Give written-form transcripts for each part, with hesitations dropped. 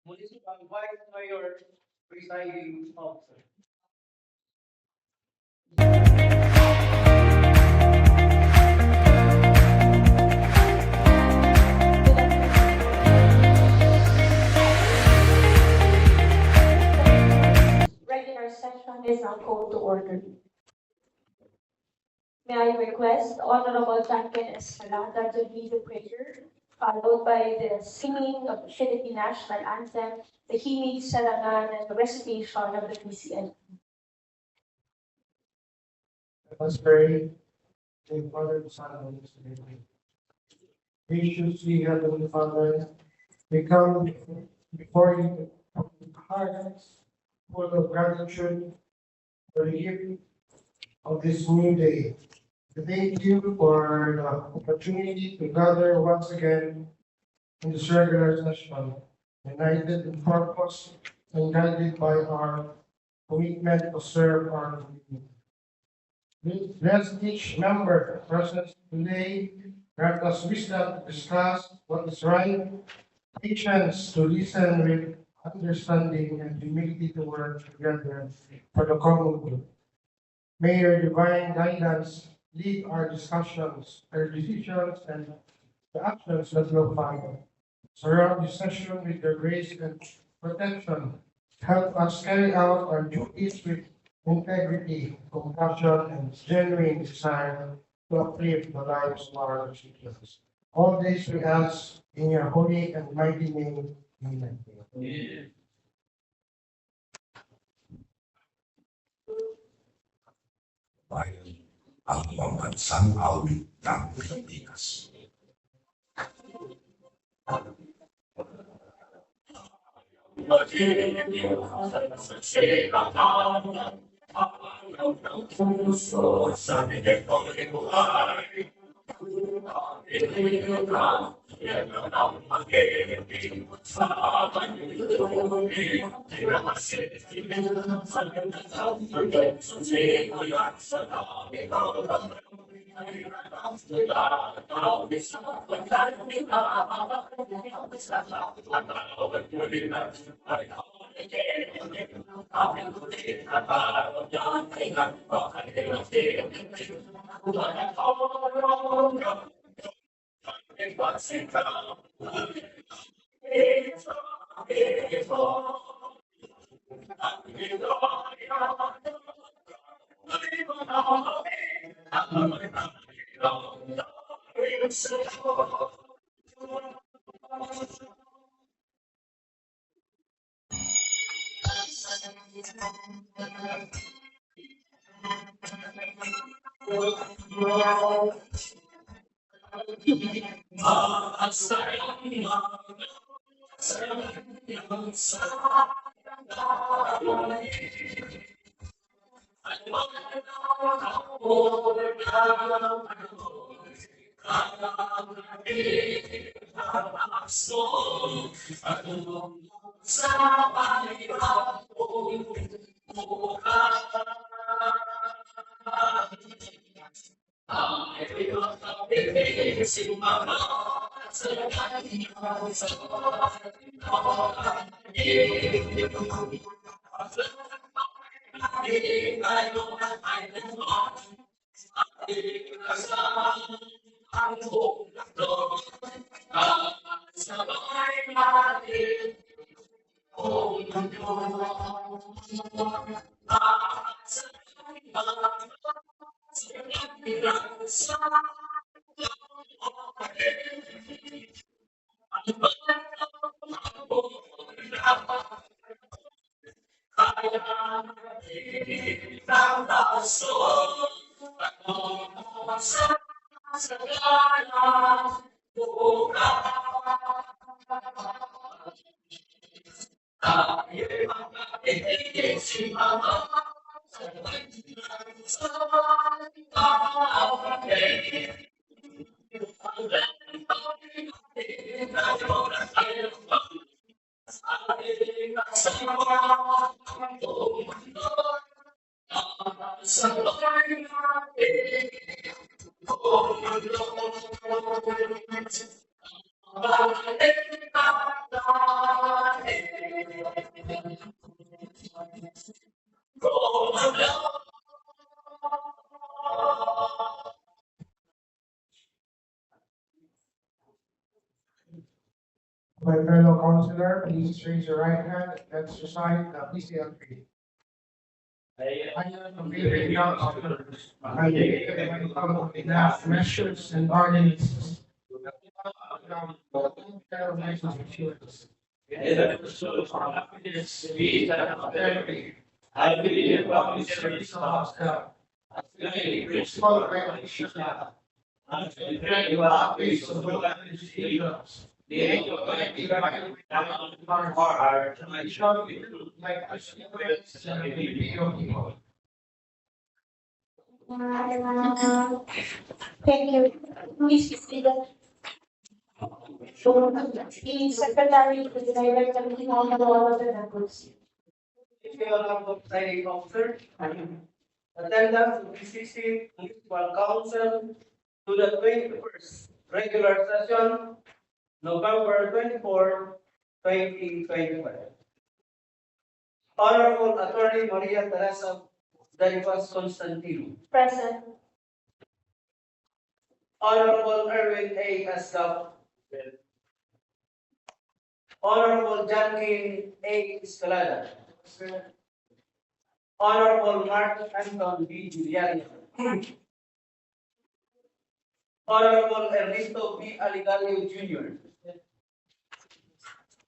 Municipal Vice Mayor, Presiding Officer. Regular session is now called to order. May I request Honorable Duncan Estrada to lead the prayer, followed by the singing of the Philippine National Anthem, the Himig Sarangan, and the recitation of the PCN. Let us pray. In the Father, the Son, and the Holy Spirit. Graciously, Heavenly Father, we come before you with hearts full of gratitude for the gift of this new day. We thank you for the opportunity to gather once again in this regular session, united in purpose and guided by our commitment to serve our community. Bless each member present today. Grant us wisdom to discuss what is right, patience to listen with understanding, and humility to work together for the common good. May your divine guidance lead our discussions, our decisions, and the actions that will follow. Surround this session with your grace and protection. Help us carry out our duties with integrity, compassion, and genuine desire to uplift the lives of our recipients. All this we ask in your holy and mighty name. Amen. Bayan ang pambansang awit ng Pilipinas. Ang puso sa bigay buhay. Yan ang mag-ibig sa pag-ibig. Tinahasin sa gandang pag-ibig sa dami ng My fellow councilor, please raise your right hand. Let's recite the PCL creed. I am a faithful councilor. I take my oath in last measures and ordinances. Fair relations with students. And the pursuit of happiness, peace, and prosperity. I believe in public service of God. I feel principle regulations. I feel very well based on the legislations. The angel of my divine down our heart, and I shall be true like a secret and a people. Thank you. Please be seated. The secretary to the director of the all of the members. If you are not presiding officer, attendance to the 16th Municipal Council to the 21st regular session, November 24, 2025. Honorable Attorney Maria Teresa Darivas Constantino. Present. Honorable Erwin A. Ascap. Honorable Jankin A. Escalada. Honorable Mark Anton B. Giuliani. Honorable Ernesto B. Aligalio Jr.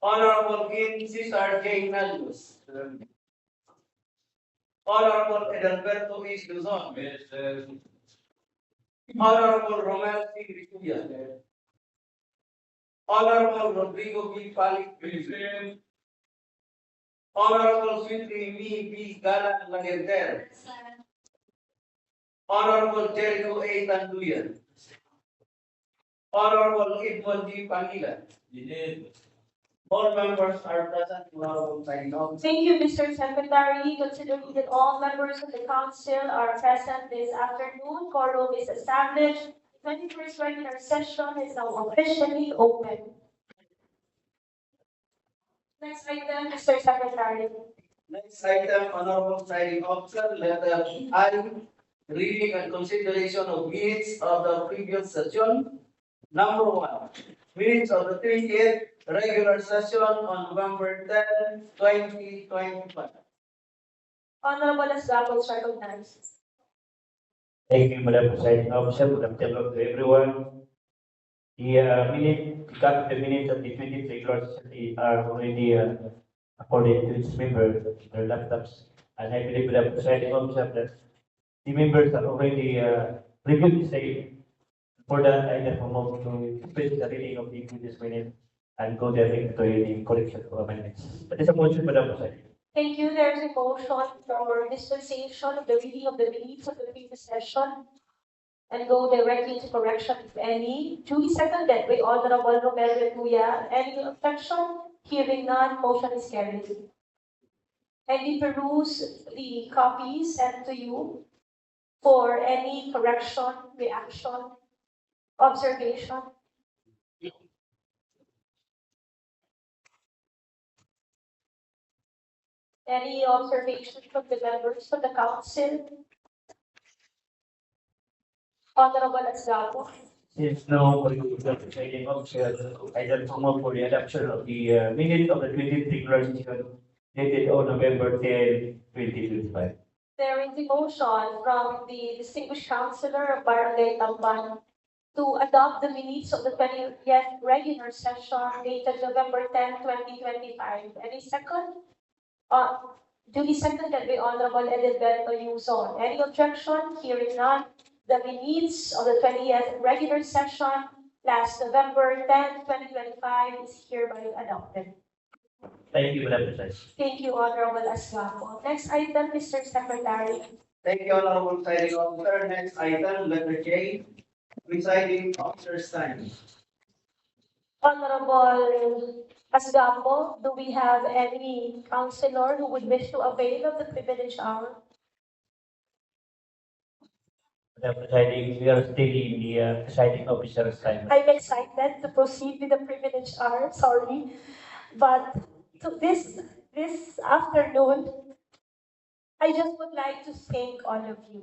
Honorable King Cesar J. Nalus. Honorable Edalberto E. Luzon. Honorable Romel C. Ricubia. Honorable Rodrigo B. Palik. Honorable Sweetly Me B. Galan Lagerter. Honorable Jericho A. Tanduyan. Honorable Edmond G. Pangila. All members are present to our sign off. Thank you, Mr. Secretary. Considering that all members of the council are present this afternoon, quorum is established. 21st regular session is now officially open. Next item, Mr. Secretary. Next item, Honorable Presiding Officer, letter I, reading and consideration of minutes of the previous session. Number one, minutes of the 30th regular session on November 10, 2025. Honorable Asgapo is recognized. Thank you, Madam Presiding Officer. Good afternoon to everyone. The copy of the minutes of the 20th regular session are already according to its members, their laptops. And I believe, Madam Presiding Officer, that the members are already reviewed the same. For that, I therefore move to dispense the reading of the previous minute and go directly to the correction of amendments. That is a motion, Madam Presiding. Thank you. There is a motion for dispensation of the reading of the minutes of the previous session and go directly to correction if any. Duly seconded by Honorable Romel Retuya. Any objection? Hearing none, motion is carried. Kindly peruse the copies sent to you for any correction, reaction, observation. Any observations from the members of the council? Honorable Asgapo. Since no presiding officer, I therefore move for the adoption of the minutes of the 20th regular session dated on November 10, 2025. There is a motion from the distinguished councilor of Barangay Tamban to adopt the minutes of the 20th regular session dated November 10, 2025. Any second? Duly seconded by Honorable Edilberto Yuson. Any objection? Hearing none. The minutes of the 20th regular session last November 10, 2025 is hereby adopted. Thank you, Madam President. Thank you, Honorable Asgapo. Next item, Mr. Secretary. Thank you, Honorable Presiding Officer. Next item, letter J, presiding officer's time. Honorable Asgapo, do we have any councilor who would wish to avail of the privilege hour? Madam Presiding, we are still in the presiding officer's time. I'm excited to proceed with the privilege hour, sorry. But to this afternoon, I just would like to thank all of you.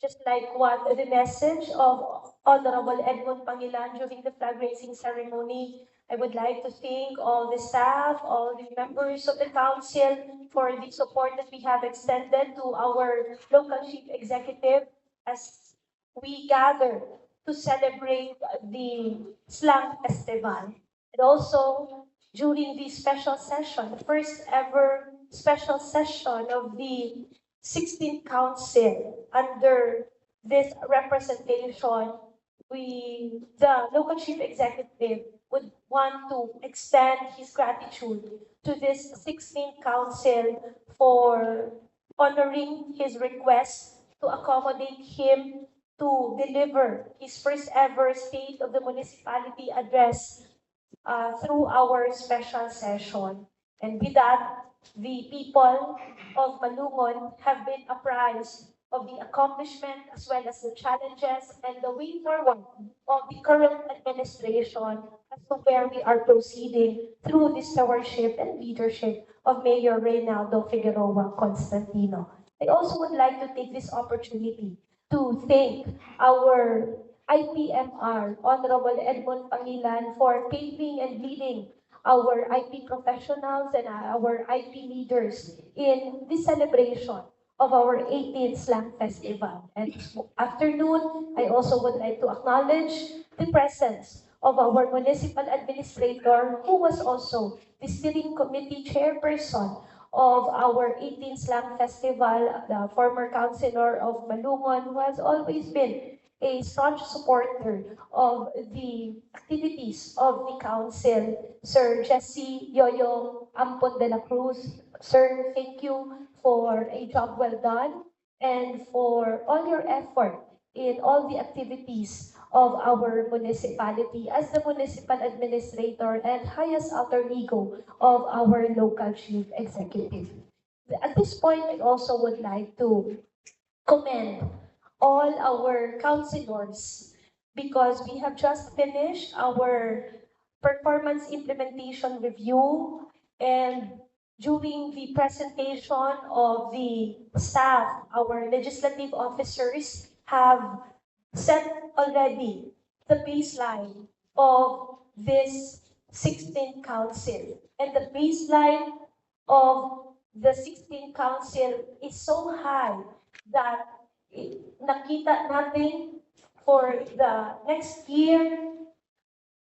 Just like what the message of Honorable Edmund Pangilan during the flag raising ceremony, I would like to thank all the staff, all the members of the council for the support that we have extended to our local chief executive as we gather to celebrate the Slang Festival. And also, during the special session, the first ever special session of the 16th Council under this representation, the local chief executive would want to extend his gratitude to this 16th Council for honoring his request to accommodate him to deliver his first ever State of the Municipality address through our special session. And with that, the people of Malungon have been apprised of the accomplishment as well as the challenges and the way forward of the current administration as to where we are proceeding through the stewardship and leadership of Mayor Reynaldo Figueroa Constantino. I also would like to take this opportunity to thank our IPMR, Honorable Edmund Pangilan, for paving and leading our IP professionals and our IP leaders in the celebration of our 18th Slang Festival. And this afternoon, I also would like to acknowledge the presence of our municipal administrator, who was also the steering committee chairperson of our 18th Slang Festival, the former councilor of Malungon, who has always been a staunch supporter of the activities of the council, Sir Jesse Yoyo Ampon de la Cruz. Sir, thank you for a job well done and for all your effort in all the activities of our municipality as the municipal administrator and highest alter ego of our local chief executive. At this point, I also would like to commend all our councilors because we have just finished our performance implementation review And during the presentation of the staff, our legislative officers have set already the baseline of this 16th Council. And the baseline of the 16th Council is so high that nakita natin for the next year,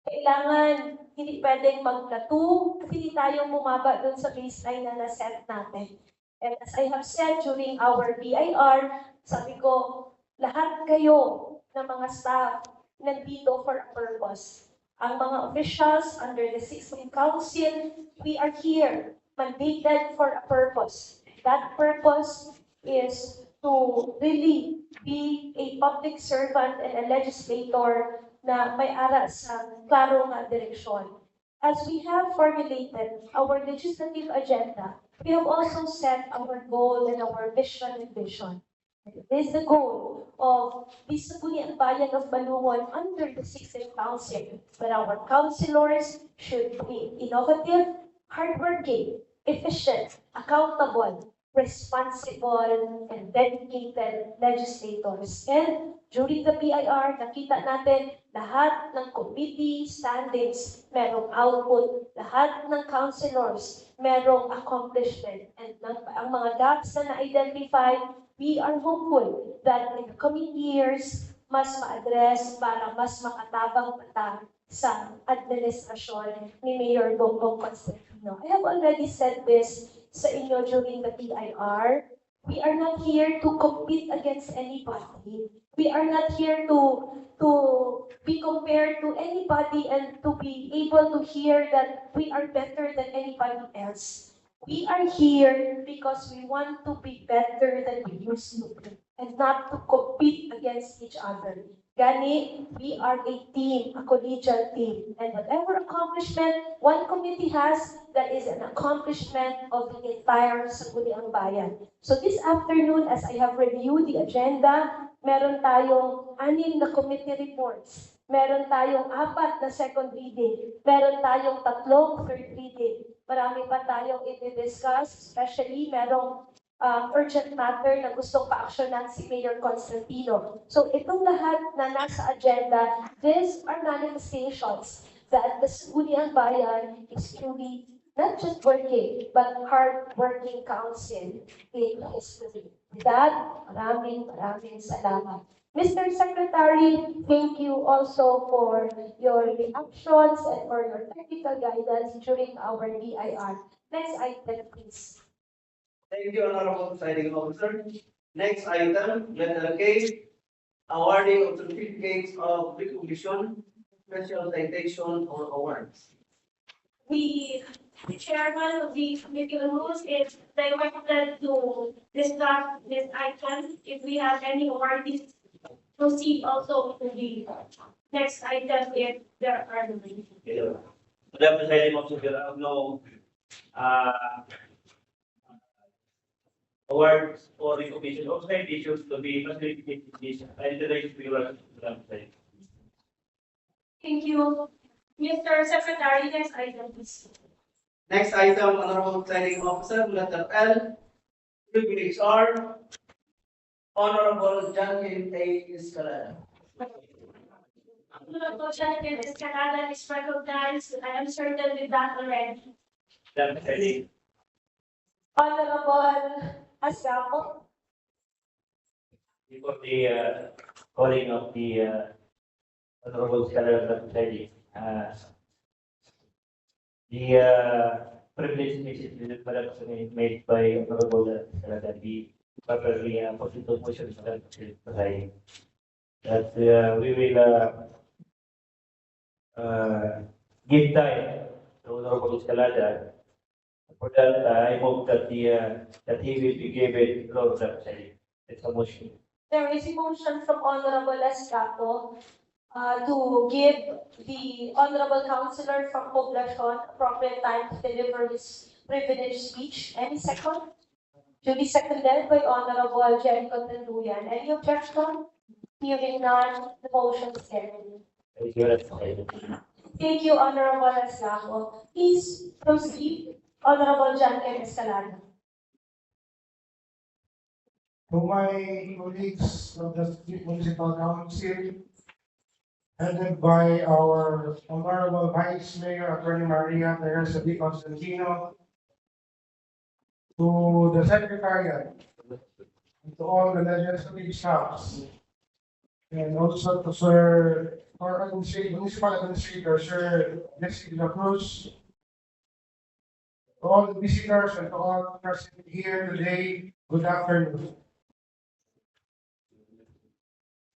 kailangan hindi pwedeng mag-plateau kasi hindi tayo bumaba dun sa baseline na na-set natin. And as I have said during our BIR, sabi ko, lahat kayo ng mga staff nandito for a purpose. Ang mga officials under the 16th Council, we are here, mandated for a purpose. That purpose is to really be a public servant and a legislator na may aras sa klarong direksyon. As we have formulated our legislative agenda, we have also set our goal and our mission and vision. It is the goal of the Sangguniang Bayan of Malungon under the 16th Council, where our councilors should be innovative, hardworking, efficient, accountable, responsible, and dedicated legislators. And during the BIR, nakita natin lahat ng committee standings merong output, lahat ng councilors merong accomplishment. And ang mga gaps na na-identify, we are hopeful that in the coming years, mas ma-address para mas makatabang pa sa administrasyon ni Mayor Bongbong Constantino. I have already said this sa inyo during the BIR. We are not here to compete against anybody. We are not here to be compared to anybody and to be able to hear that we are better than anybody else. We are here because we want to be better than we used to be and not to compete against each other. Gani, we are a team, a collegial team. And whatever accomplishment one committee has, that is an accomplishment of the entire Sangguniang Bayan. So this afternoon, as I have reviewed the agenda, meron tayong 6 na committee reports. Meron tayong 4 na second reading. Meron tayong 3 third reading. Marami pa tayong i-discuss, especially merong urgent matter na gustong pa-aksyonan si Mayor Constantino. So itong lahat na nasa agenda, these are manifestations that the Sangguniang Bayan is truly not just working, but hard-working council in history. With that, maraming salamat. Mr. Secretary, thank you also for your reactions and for your technical guidance during our BIR. Next item, please. Thank you, Honorable Presiding Officer. Next item, letter K, awarding of certificates of recognition, special citation, or awards. The chairman of the committee on rules is directed to discuss this item. If we have any awardees, proceed also to the next item if there are none. Madam Presiding Officer, there are no awards or recognition or citations to be facilitated in this. I direct to you, Madam Presiding. Thank you. Mr. Secretary, next item, please. Next item, Honorable Presiding Officer, letter L, privilege R, Honorable Jankin A. Escalada. Honorable Chairman, Ms. Canada is recognized. I am certain with that already. Madam Presiding. Honorable Asgapo. Before the calling of the Honorable Scholar, Madam Presiding, the privilege message made by Honorable Scholar be properly put into motion, Madam Presiding. That we will give time to Honorable Escalada. For that, I hope that that he will be given floor, Madam Presiding. It's a motion. There is a motion from Honorable Asgapo to give the Honorable Councilor from Poblacion appropriate time to deliver his privileged speech. Any second? To be seconded by Honorable Jericho Tanduyan. Any objection? Hearing none, the motion is carried. Thank you, Madam Presiding. Thank you, Honorable Asgapo. Please proceed Honorable John Ken Escalada. To my colleagues of the Municipal Council, headed by our Honorable Vice Mayor Attorney Maria Teresa D. Constantino, to the Secretariat, and to all the legislative staffs, and also to our Municipal Administrator, Sir Leslie de la Cruz, to all the visitors and to all present here today, good afternoon.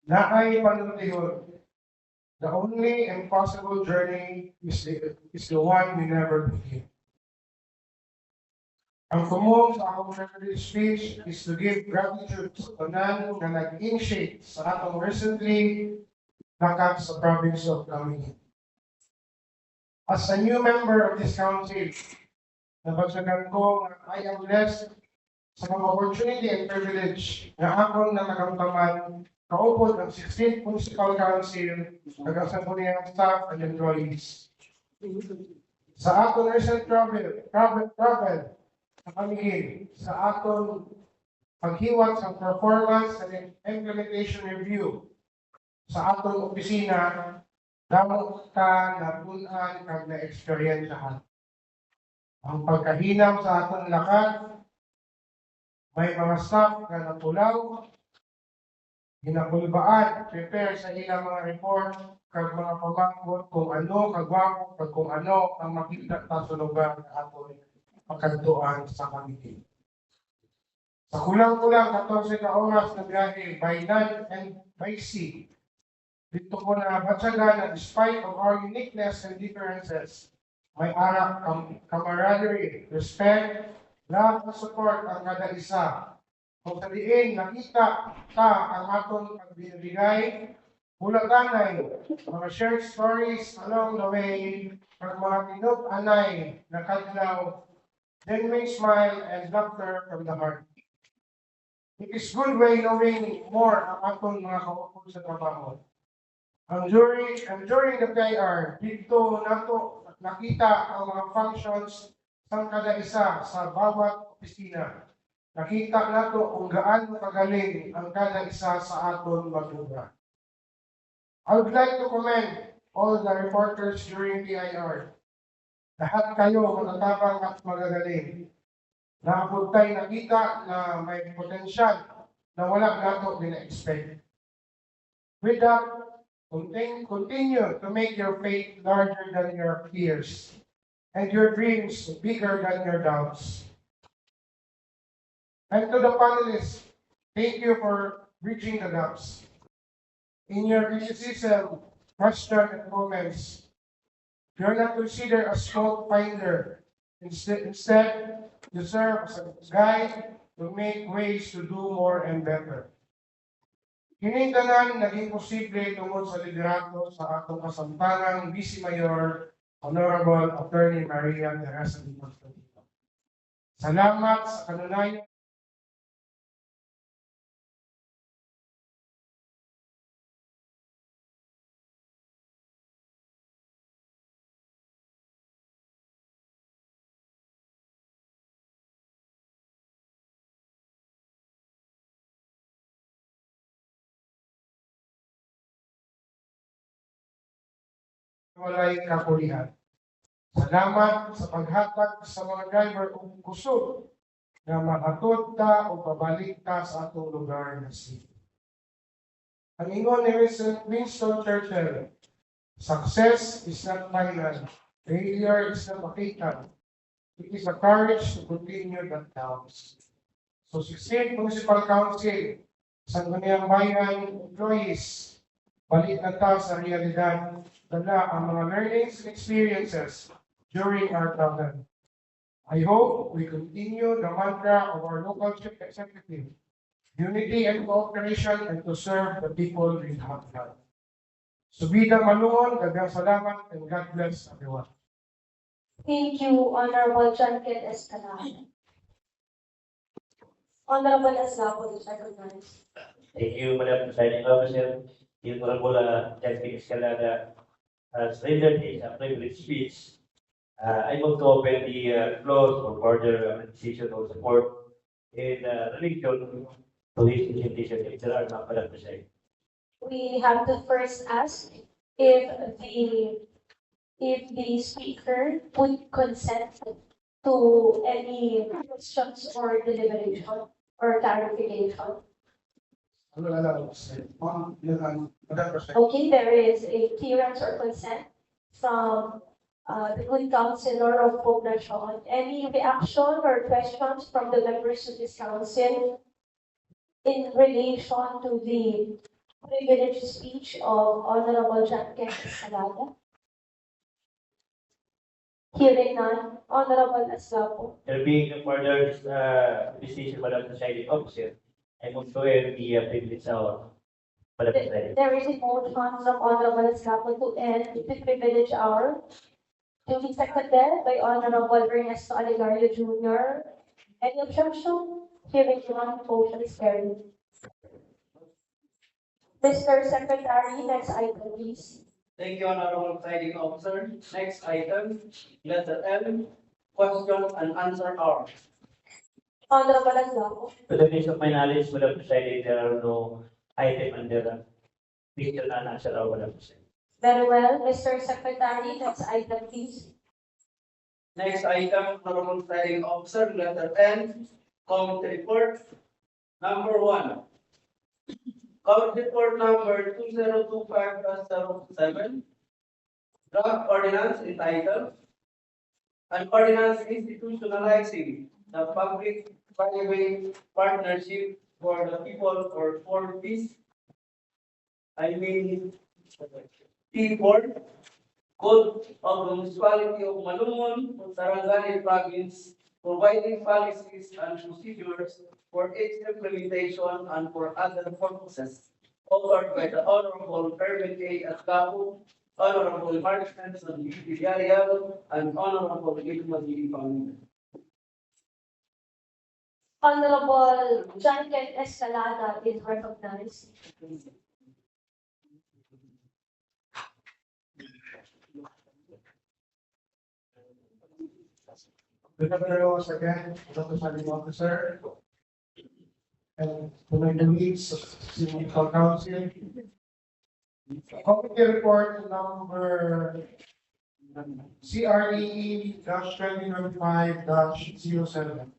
Naay panuntiyon, the only and possible journey is the one we never begin. Ang tumong sa akong recorded speech is to give gratitude sa tanan na nag-initiate sa atong recently lakad sa province of Camiguin. As a new member of this council, nabagsagan ko na I am blessed sa mga opportunity and privilege na akong nakakamtaman kaupod ng 16th Municipal Council, hanggang sa Sangguniang staff and employees. Sa aton recent travel sa Camiguin, sa aton paghiwat sa performance and implementation review sa aton opisina, damo ka napunan kag na-eksperyensahan. Ang pagkahinam sa aton lakad, may mga staff na natulaw, ginapulbaan, prepare sa ilang mga report, kag mga pamangkot kung ano kagwapo, kag kung ano ang makita ta sa lugar na aton pagkantuan sa Camiguin. Sa kulang-kulang 14 ka oras na biyahe by land and by sea, dito ko na batsagan na despite of our uniqueness and differences, may arak camaraderie, respect, love at support ang kada isa. Kung sa diin nakita ka ang aton pagbinibigay, hulaganay, mga shared stories along the way, at mga tinub-anay na kadlaw, genuine smile and laughter from the heart. It is good way knowing more ang aton mga kaupod sa trabaho. During the PIR, dito nato nakita ang mga functions ng kada isa sa bawat opisina. Nakita nato kung gaano kagaling ang kada isa sa aton magdura. I would like to commend all the reporters during PIR. Lahat kayo matatabang at magagaling. Naabot tayo nakita na may potensyal na wala nato din-expect. With that, continue to make your faith larger than your fears and your dreams bigger than your doubts. And to the panelists, thank you for bridging the gaps. In your criticism, question, and comments, you're not considered a fault finder. Instead, you serve as a guide to make ways to do more and better. Kining tanan naging posible tungod sa liderato sa atong kasamtangang Vice Mayor Honorable Attorney Maria Teresa D. Constantino. Salamat sa kanunayan. Walay kapulihan. Salamat sa paghatag sa mga driver ug kusog na mahatod ta o pabalik ta sa atong lugar na city. Ang ingon ni Winston Churchill, success is not final, failure is not fatal. It is a courage to continue that counts. So 16th Municipal Council, Sangguniang Bayan employees, balik na ta sa realidad, dala ang mga learnings and experiences during our travel. I hope we continue the mantra of our local chief executive, unity and cooperation, and to serve the people with heart. Subida Malungon, daghang salamat, and God bless everyone. Thank you, Honorable John Ken Escalada. Honorable Escalada is recognized. Thank you, Madam Presiding Officer. The Honorable John Ken Escalada has rendered his privilege speech I move to open the floor for further decision or support in relation to this presentation if there are none, Madam President. We have to first ask if the speaker would consent to any questions or deliberation or clarification. Madam President. Okay, there is a clearance or consent from the good councilor of Poblacion. Any reaction or questions from the members of this council in relation to the privileged speech of Honorable John Kenneth Salada? Hearing none, Honorable Aslapo. There being no further decision, Madam Presiding Officer, I move to end the privilege hour. Madam President. There is a motion from Honorable Aslapo to end the privilege hour. Duly seconded by Honorable Ernesto Aligario Jr. Any objection? Hearing none, motion is carried. Mr. Secretary, next item, please. Thank you, Honorable Presiding Officer. Next item, letter M, question and answer hour. Honorable Aslapo. To the best of my knowledge, Madam President, there are no item under question and answer hour, Madam President. Very well, Mr. Secretary, next item, please. Next item, Honorable Presiding Officer, letter N, committee report. Number 1. Committee report number 2025-07. Draft ordinance entitled an ordinance institutionalizing the public-private partnership for the people for peace. I mean, P4, Code of the Municipality of Malungon, Sarangani Province, providing policies and procedures for its implementation and for other purposes, authored by the Honorable Herman A. Ascapo, Honorable Mark Henson Villarreal, and Honorable Ilma D. Pangilinan. Honorable John Ken Escalada is recognized. Good afternoon once again, Dr. Presiding Officer, and to my colleagues of City Council. Committee report number CRE-2025-07.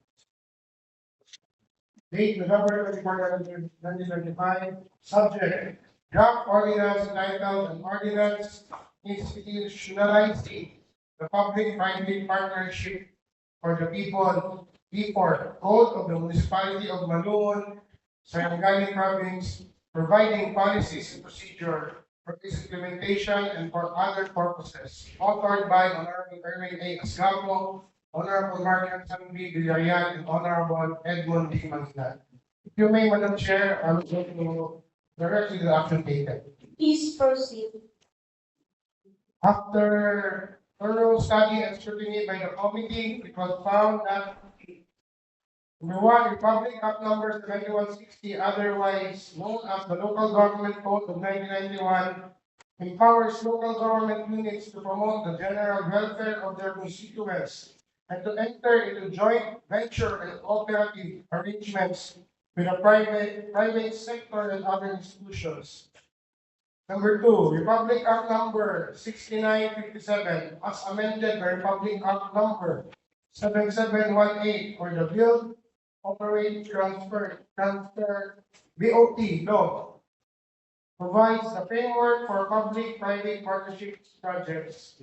Date November 24, 2025. Subject: draft ordinance entitled an ordinance institutionalizing the public-private partnership for the people, P4, Code of the Municipality of Malungon, Sarangani Province, providing policies and procedure for its implementation and for other purposes, authored by Honorable Erwin A. Ascapo, Honorable Mark Henson B. Villarreal, and Honorable Edmond D. Mangilan. If you may, Madam Chair, I would like to direct you to the action taken. Please proceed. After thorough study and scrutiny by the committee, it was found that number 1, Republic Act number 7160, otherwise known as the Local Government Code of 1991, empowers local government units to promote the general welfare of their constituents and to enter into joint venture and cooperative arrangements with the private sector and other institutions. Number 2, Republic Act number 6957, as amended by Republic Act number 7718, or the Build, Operate, Transfer BOT law, provides the framework for public-private partnership projects,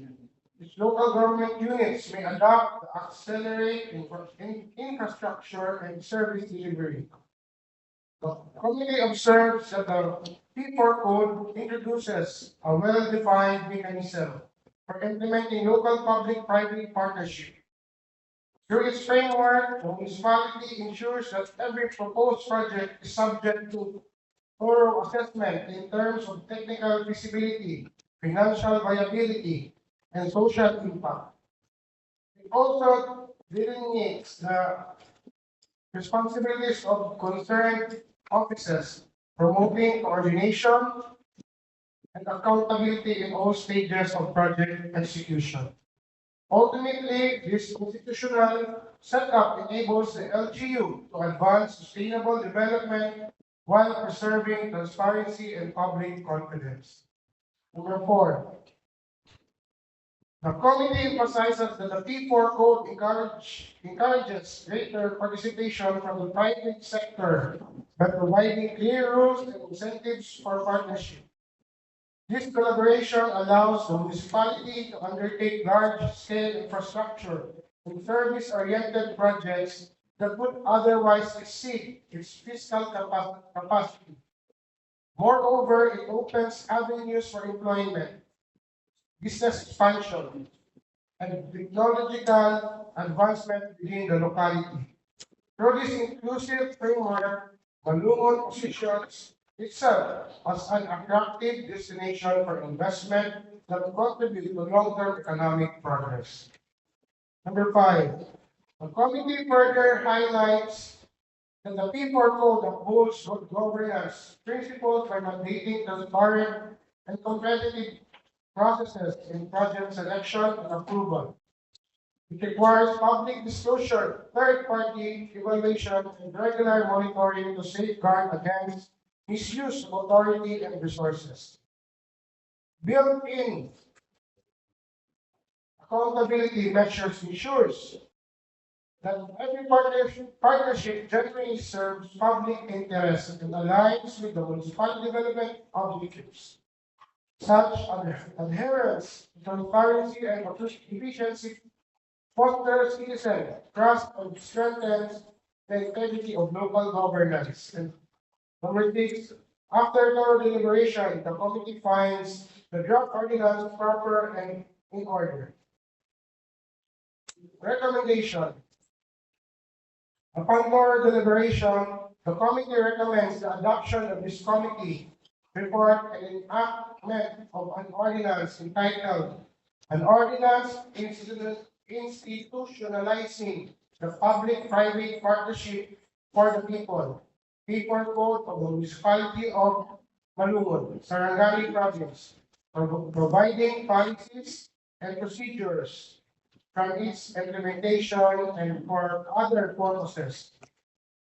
which local government units may adopt to accelerate infrastructure and service delivery. The committee observes that the P4 code introduces a well-defined mechanism for implementing local public-private partnership. Through its framework, the municipality ensures that every proposed project is subject to thorough assessment in terms of technical feasibility, financial viability, and social impact. It also delineates the responsibilities of concerned offices, promoting coordination and accountability in all stages of project execution. Ultimately, this institutional setup enables the LGU to advance sustainable development while preserving transparency and public confidence. Number four, the committee emphasizes that the P4 code encourages greater participation from the private sector by providing clear rules and incentives for partnership. This collaboration allows the municipality to undertake large-scale infrastructure and service-oriented projects that would otherwise exceed its fiscal capacity. Moreover, it opens avenues for employment, business expansion, and technological advancement within the locality. Through this inclusive framework, Malungon positions itself as an attractive destination for investment that contribute to long-term economic progress. Number five, the committee further highlights that the P4 Code upholds good governance principles by mandating transparent and competitive processes in project selection and approval. It requires public disclosure, third-party evaluation, and regular monitoring to safeguard against misuse of authority and resources. Built-in accountability measures ensures that every partnership generally serves public interest and aligns with the municipal development objectives. Such adherence, transparency, and efficiency fosters citizen trust and strengthens the integrity of local governance. And number six, after thorough deliberation, the committee finds the draft ordinance proper and in order. Recommendation. Upon more deliberation, the committee recommends the adoption of this committee report and enactment of an ordinance entitled An Ordinance Institutionalizing the Public-Private Partnership for the People, People Code of the Municipality of Malungon, Sarangani Province, providing policies and procedures from its implementation and for other purposes.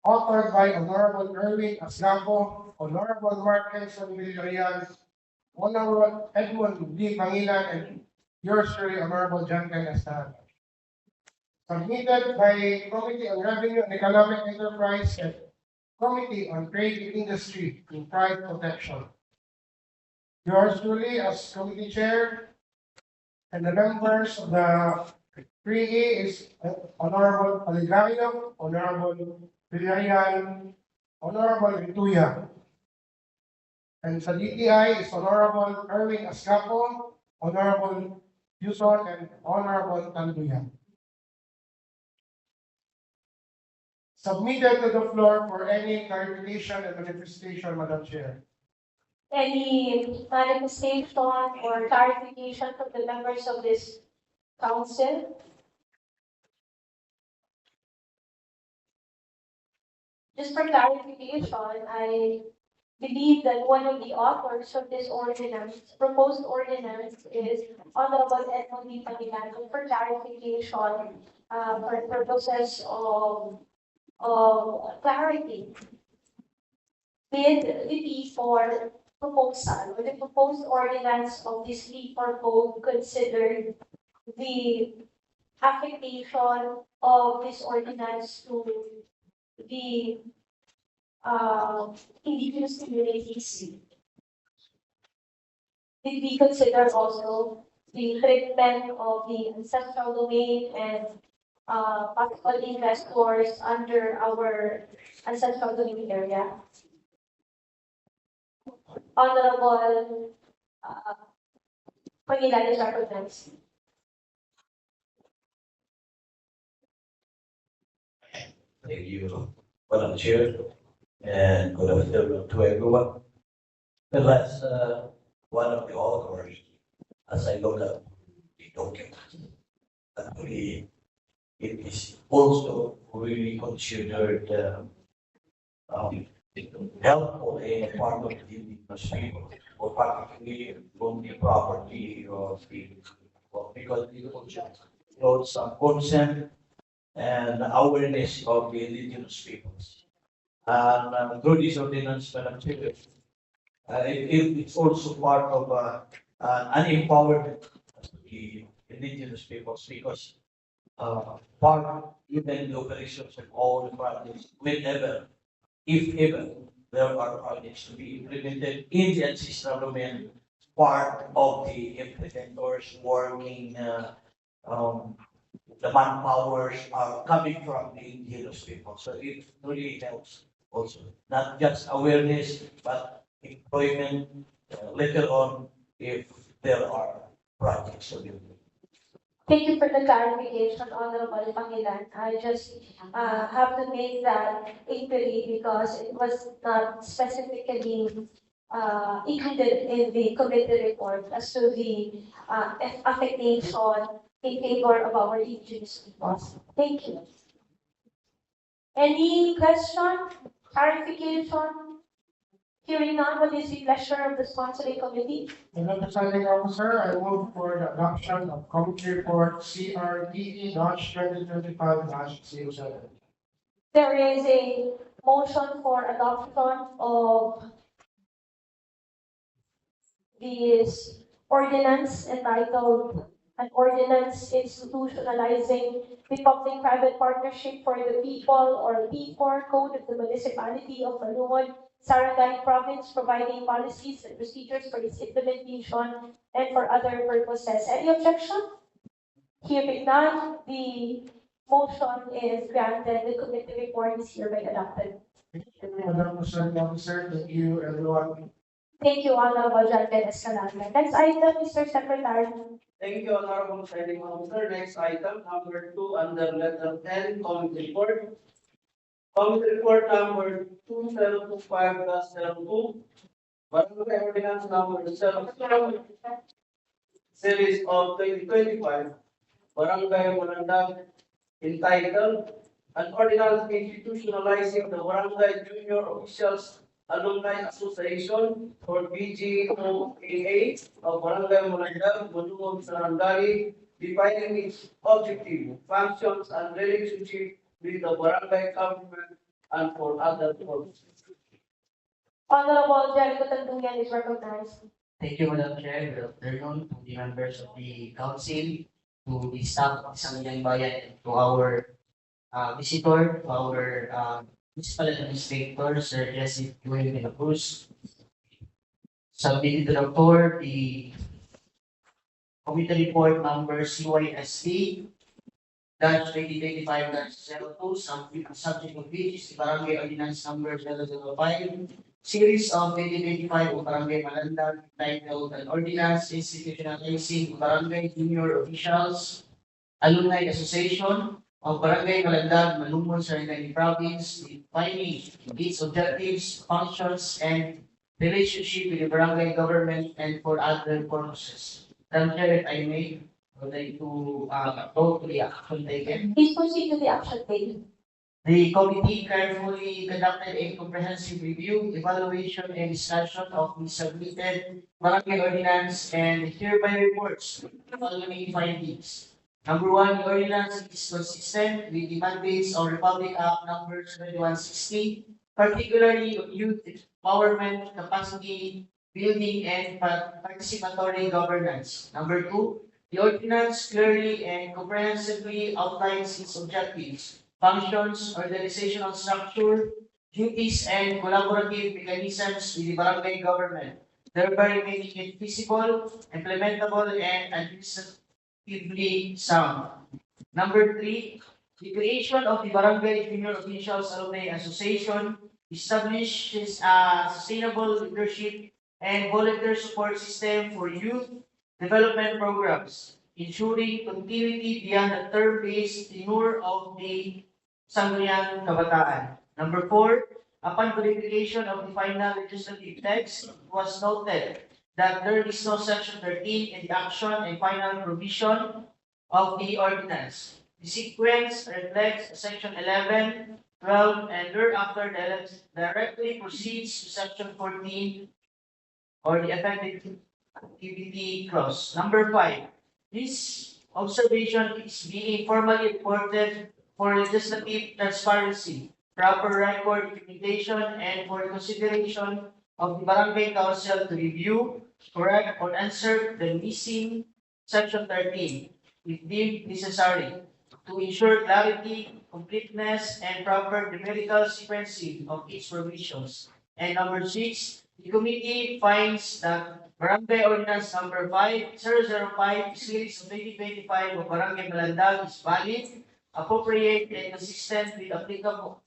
Authored by Honorable Erwin Asgapo, Honorable Mark Henson Villarreal, Honorable Edmund D. Pangilan, and yours truly, Honorable John Estrada. Submitted by Committee on Revenue and Economic Enterprise and Committee on Trade and Industry and Pride Protection. Yours truly, as Committee Chair, and the members of the 3A is Honorable Aligario, Honorable Villarreal, Honorable Rituya. And sa DTI is Honorable Erwin Ascapo, Honorable Yuson, and Honorable Tanduyan. Submitted to the floor for any clarification and manifestation, Madam Chair. Any manifestation or clarification from the members of this council? Just for clarification, I believe that one of the authors of this ordinance, proposed ordinance, is Honorable Edmond D. Pangilan. For clarification, for purposes of clarity, did the P4 proposal or the proposed ordinance of this P4 code consider the application of this ordinance to the indigenous communities? Did we consider also the treatment of the ancestral domain and possible investors under our ancestral domain area? Honorable Pangilan is recognized. Thank you, Madam Chair, and good afternoon to everyone. Well, as one of the authors, as I look at the document, actually, it is also really considered helpful in part of the indigenous people, or particularly from the property of the, because the brought some consent and awareness of the indigenous peoples. And through this ordinance, Madam Chair, it's also part of an empowerment of the indigenous peoples because part even the operations of all the projects, whenever, if ever, there are projects to be implemented in the ancestral domain, part of the implementors working, the manpowers are coming from the indigenous people. So it really helps also, not just awareness, but employment later on if there are projects to be implemented. Thank you for the clarification, Honorable Pangilan. I just have to make that inquiry because it was not specifically included in the committee report as to the affectation in favor of our indigenous peoples. Thank you. Any question, clarification? Hearing none, what is the pleasure of the sponsoring committee? Madam Presiding Officer, I move for the adoption of Committee Report CRDE-2025-07. There is a motion for adoption of this ordinance entitled an ordinance institutionalizing the public-private partnership for the people or P4 Code of the Municipality of Malungon, Sarangani Province, providing policies and procedures for its implementation and for other purposes. Any objection? Hearing none, the motion is granted. The committee report is hereby adopted. Thank you, Madam Presiding Officer. Thank you, everyone. Thank you, Honorable Judge Escalante. Next item, Mr. Secretary. Thank you, Honorable Presiding Officer. Next item, number 2, under letter N, Committee Report. Committee Report number 2025-02, Barangay Ordinance number 7, Series of 2025, Barangay Malandag, entitled An Ordinance Institutionalizing the Barangay Junior Officials Alumni Association or BGOAA of Barangay Malandag, Malungon, Sarangani, defining its objective, functions, and relationship with the barangay government and for other purposes. Honorable Jericho Tandungan is recognized. Thank you, Madam Chair. Good afternoon to the members of the council, to the staff of 16th Bayan, and to our visitor, to our municipal administrator, Sir Jesse Duel de la Cruz. Submitted to the floor the committee report number CYST dash 2025-02, subject of which is the Barangay Ordinance number 005, series of 2025 of Barangay Malandag, titled An Ordinance Institutionalizing Barangay Junior Officials Alumni Association of Barangay Malandag, Malungon, Sarangani Province, defining its objectives, functions, and relationship with the barangay government and for other purposes. Madam Chair, if I may, I would like to go to the action taken. Please proceed to the action taken. The committee carefully conducted a comprehensive review, evaluation, and discussion of the submitted barangay ordinance and hereby reports the following findings. Number one, the ordinance is consistent with the mandates of Republic Act number 2160, particularly youth empowerment, capacity building, and participatory governance. Number two, the ordinance clearly and comprehensively outlines its objectives, functions, organizational structure, duties, and collaborative mechanisms with the barangay government, thereby making it feasible, implementable, and administratively sound. Number three, the creation of the Barangay Junior Officials Alumni Association establishes a sustainable leadership and volunteer support system for youth development programs, ensuring continuity beyond the term-based tenure of the Sangguniang Kabataan. Number four, upon verification of the final legislative text, it was noted that there is no section 13 in the action and final provision of the ordinance. The sequence reflects section 11, 12, and thereafter directly proceeds to section 14 or the effective activity clause. Number five, this observation is being formally reported for legislative transparency, proper record documentation, and for consideration of the Barangay Council to review, correct, or answer the missing Section 13, if deemed necessary, to ensure clarity, completeness, and proper numerical sequencing of its provisions. And number 6, the committee finds that Barangay Ordinance Number 5005, Series of 2025 of Barangay Malandag is valid, appropriate, and consistent with applicable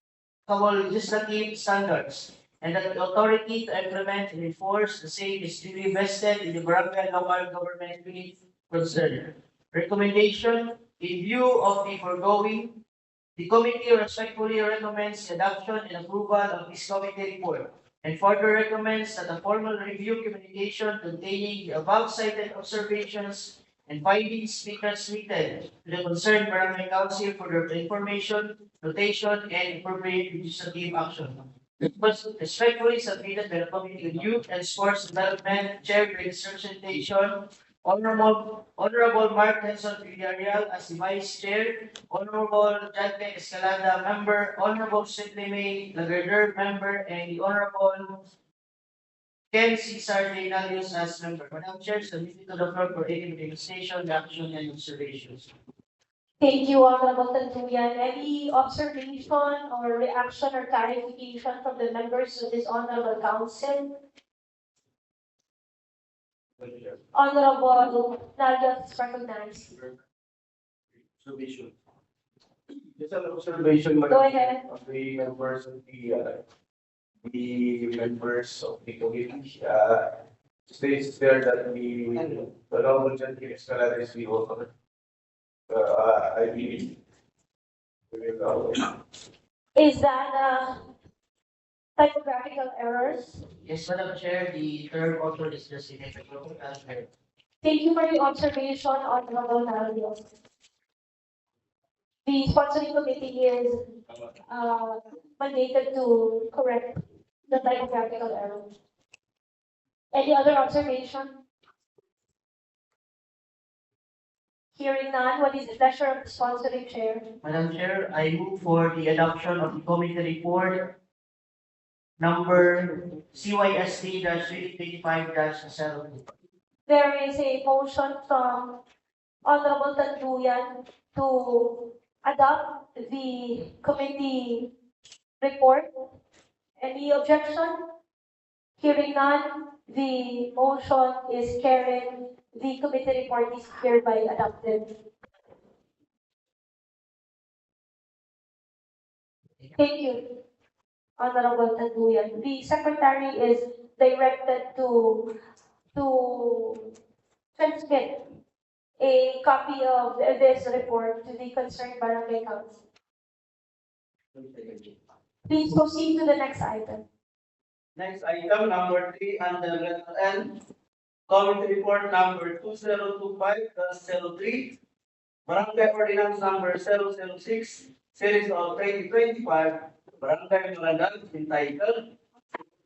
legislative standards, and that the authority to implement and enforce the same is duly vested in the barangay local government unit concerned. Recommendation: in view of the foregoing, the committee respectfully recommends the adoption and approval of this committee report, and further recommends that a formal review communication containing the above cited observations and findings be transmitted to the concerned barangay council for their information, notation, and appropriate legislative action. Respectfully submitted by the Committee on Youth and Sports Development, chaired by his representation, Honorable Mark Nelson Villarreal as the Vice Chair, Honorable Jante Escalada, Member, Honorable Sidney May Lagarder, Member, and the Honorable Ken Cesar Reynalios as Member. Madam Chair, submitted to the floor for any manifestation, action, and observations. Thank you, Honorable Tanduyan. Any observation or reaction or clarification from the members of this Honorable Council? Honorable Nadia is recognized. Observation. Just an observation, Go Madam, ahead. of the members of the members of the committee. States there that the Honorable Gentile Escalada is the author. I believe. Is that typographical errors? Yes, Madam Chair, the third author is the significant transfer. Thank you for the observation, Honorable Nadia. The sponsoring committee is mandated to correct the typographical error. Any other observation? Hearing none, what is the pleasure of the sponsoring chair? Madam Chair, I move for the adoption of the committee report number CYST-2025-02. There is a motion from Honorable Tanduyan to adopt the committee report. Any objection? Hearing none, the motion is carried. The committee report is hereby adopted. Thank you, Honorable Tanduyan. The secretary is directed to transmit a copy of this report to the concerned barangay council. Please proceed to the next item. Next item, number 3, under letter N, committee report number 2025-03, Barangay Ordinance number 006, series of 2025, Barangay Malandag entitled,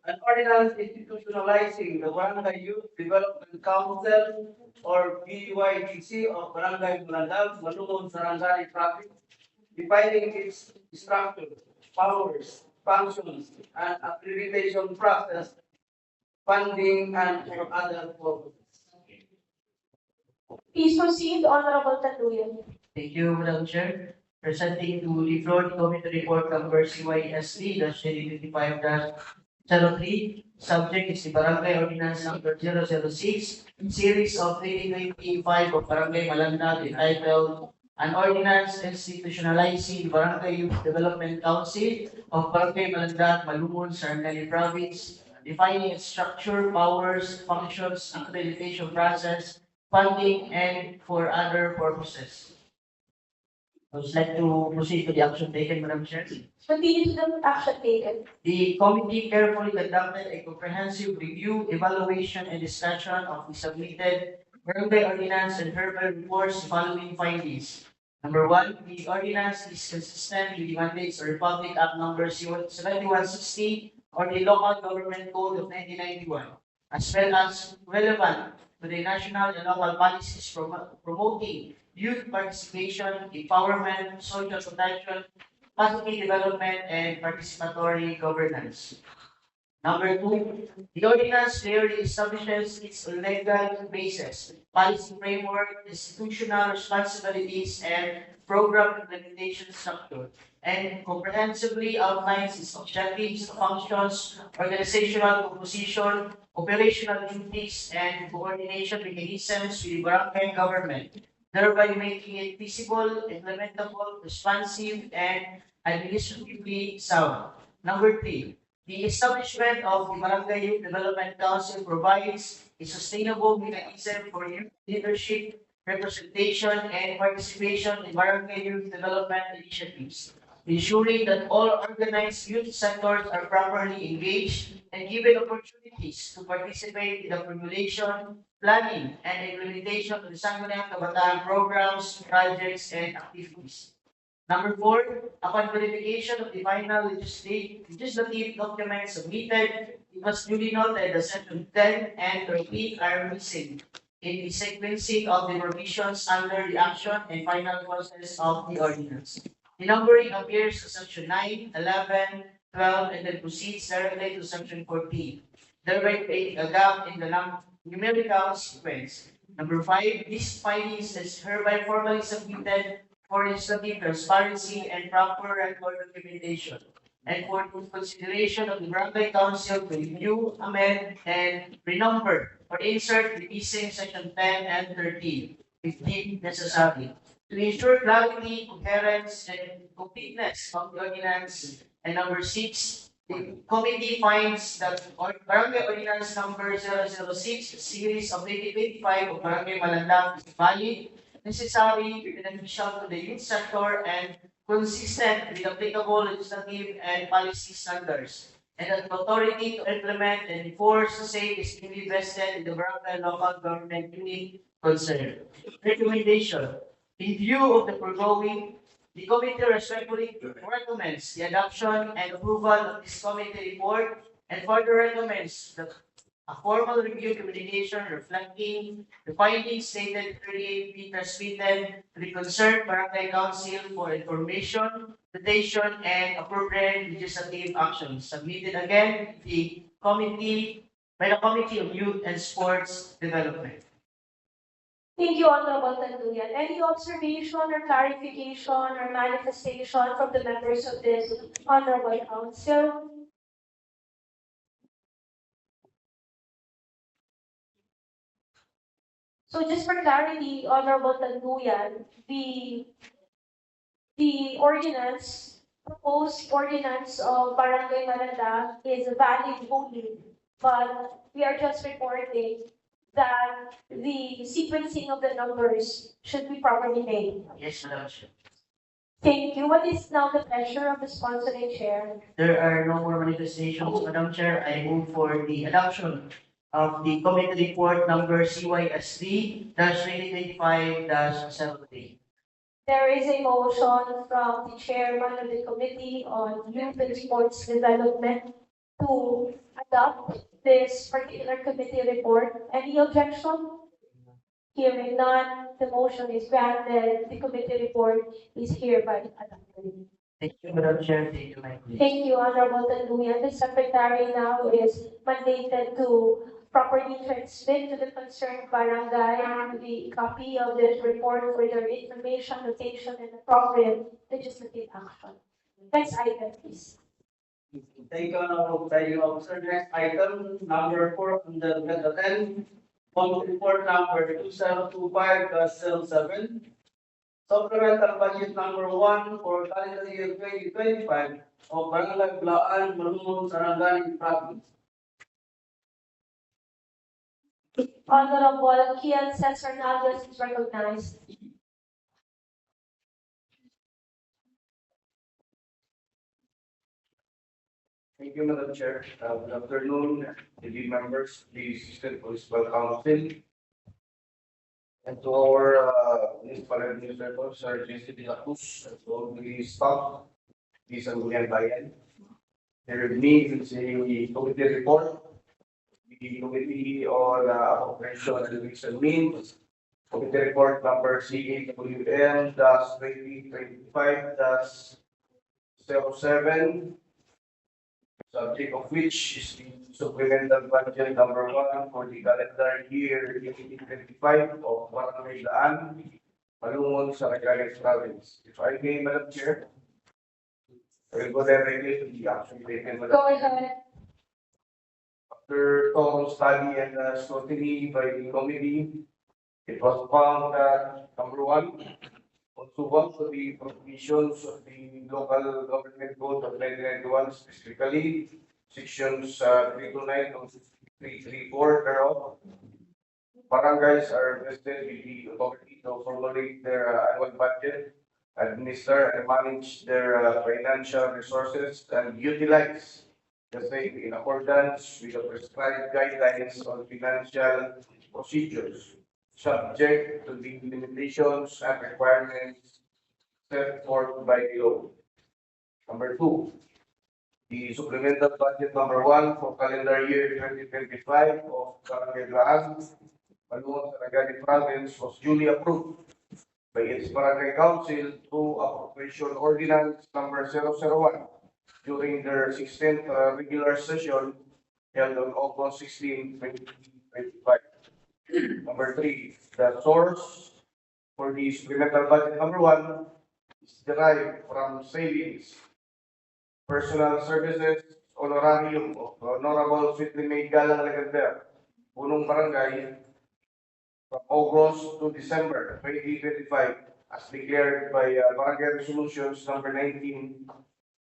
an ordinance institutionalizing the Barangay Youth Development Council or BYDC of Barangay Malandag, Malungon, Sarangani Province, defining its structure, powers, functions, and accreditation process, funding, and for other purposes. Please proceed, Honorable Tanduyan. Thank you, Madam Chair. Presenting to the floor the committee report number CYST-2025-03. Subject is the Barangay Ordinance number 006, series of 2025 of Barangay Malandag entitled an ordinance institutionalizing Barangay Youth Development Council of Barangay Malandag, Malungon, Sarangani Province, defining its structure, powers, functions, accreditation process, funding, and for other purposes. I would like to proceed to the action taken, Madam Chair. Continue to the action taken. The committee carefully conducted a comprehensive review, evaluation, and discussion of the submitted barangay ordinance and verbal reports following findings. Number 1, the ordinance is consistent with the mandates of Republic Act number 7160 or the Local Government Code of 1991. as well as relevant to the national and local policies promoting youth participation, empowerment, social protection, capacity development, and participatory governance. Number two, the ordinance clearly establishes its legal basis, policy framework, institutional responsibilities, and program implementation structure, and comprehensively outlines its objectives, functions, organizational composition, operational duties, and coordination mechanisms with the barangay government, thereby making it feasible, implementable, responsive, and administratively sound. Number three, the establishment of the Barangay Youth Development Council provides a sustainable mechanism for youth leadership, representation, and participation in barangay youth development initiatives, ensuring that all organized youth sectors are properly engaged and given opportunities to participate in the formulation, planning, and implementation of the Sangguniang Kabataan programs, projects, and activities. Number four, upon verification of the final legislative document submitted, it was duly noted that section 10 and 13 are missing in the sequencing of the provisions under the action and final process of the ordinance. The numbering appears to section 9, 11, 12, and then proceeds directly to section 14, thereby creating a gap in the numerical sequence. Number five, this findings is hereby formally submitted for legislative transparency and proper record documentation, and for consideration of the Barangay Council to review, amend, and renumber or insert the missing section 10 and 13, if deemed necessary, to ensure clarity, coherence, and completeness of the ordinance. And number six, the committee finds that Barangay Ordinance number 006, series of 2025 of Barangay Malandang is valid, necessary, beneficial to the youth sector, and consistent with applicable legislative and policy standards, and that the authority to implement and enforce the same is duly vested in the barangay local government unit concerned. Recommendation. In view of the foregoing, the committee respectfully recommends the adoption and approval of this committee report, and further recommends that a formal review communication reflecting the findings stated earlier be transmitted to the concerned barangay council for information, notation, and appropriate legislative actions. Submitted again by the Committee of Youth and Sports Development. Thank you, Honorable Tanduyan. Any observation or clarification or manifestation from the members of this Honorable Council? So just for clarity, Honorable Tanduyan, the ordinance, proposed ordinance of Barangay Malanda is valid only, but we are just reporting that the sequencing of the numbers should be properly made. Yes, Madam Chair. Thank you. What is now the pleasure of the sponsoring chair? There are no more manifestations, Madam Chair. I move for the adoption of the committee report number CYSD-2025-73. There is a motion from the chairman of the Committee on Youth and Sports Development to adopt this particular committee report. Any objection? Hearing none, the motion is granted. The committee report is hereby adopted. Thank you, Madam Chair. Thank you, my colleagues. Thank you, Honorable Tanduyan. The secretary now is mandated to properly transmit to the concerned barangay the copy of this report for their information, notation, and appropriate legislative action. Next item, please. Thank you, Honorable Presiding Officer. Next item, number 4 on the agenda 10, Bond report number 2025-07, supplemental budget number 1 for calendar year 2025 of Barangay Bayan, Malungon, Sarangani Province. Honorable Kian Cesar Nalves is recognized. Thank you, Madam Chair. Good afternoon, TV members, please, Assistant Municipal Council. And to our municipal administrators, Sir J.C. De La Cruz, and to all the staff, the Sangguniang Bayan. There with me is a committee report. The the Committee on Appropriation and Ways and Means, Committee Report number CAWN-2025-07, subject of which is the supplemental budget number 1 for the calendar year 2025 of Barangay Daan, Malungon, Sarangani Province. If I may, Madam Chair, I will go directly to the action taken, Madam Go Chair. ahead. After thorough study and scrutiny by the committee, it was found that number 1, pursuant to the provisions of the local government code of 1991, specifically sections 329 to 334 thereof, barangays are vested with the authority to formulate their annual budget, administer and manage their financial resources, and utilize the same in accordance with the prescribed guidelines on financial procedures, subject to the limitations and requirements set forth by the law. Number 2, the supplemental budget number 1 for calendar year 2025 of Barangay Daan, Malungon, Sarangani Province was duly approved by its Barangay Council through Appropriation Ordinance number 001 during their 16th regular session held on August 16, 2025. Number 3, the source for the supplemental budget number 1 is derived from savings, personal services, honorarium of Honorable Sweetly May Galang Legender, Punong Barangay, from August to December 2025, as declared by Barangay Resolutions number 19,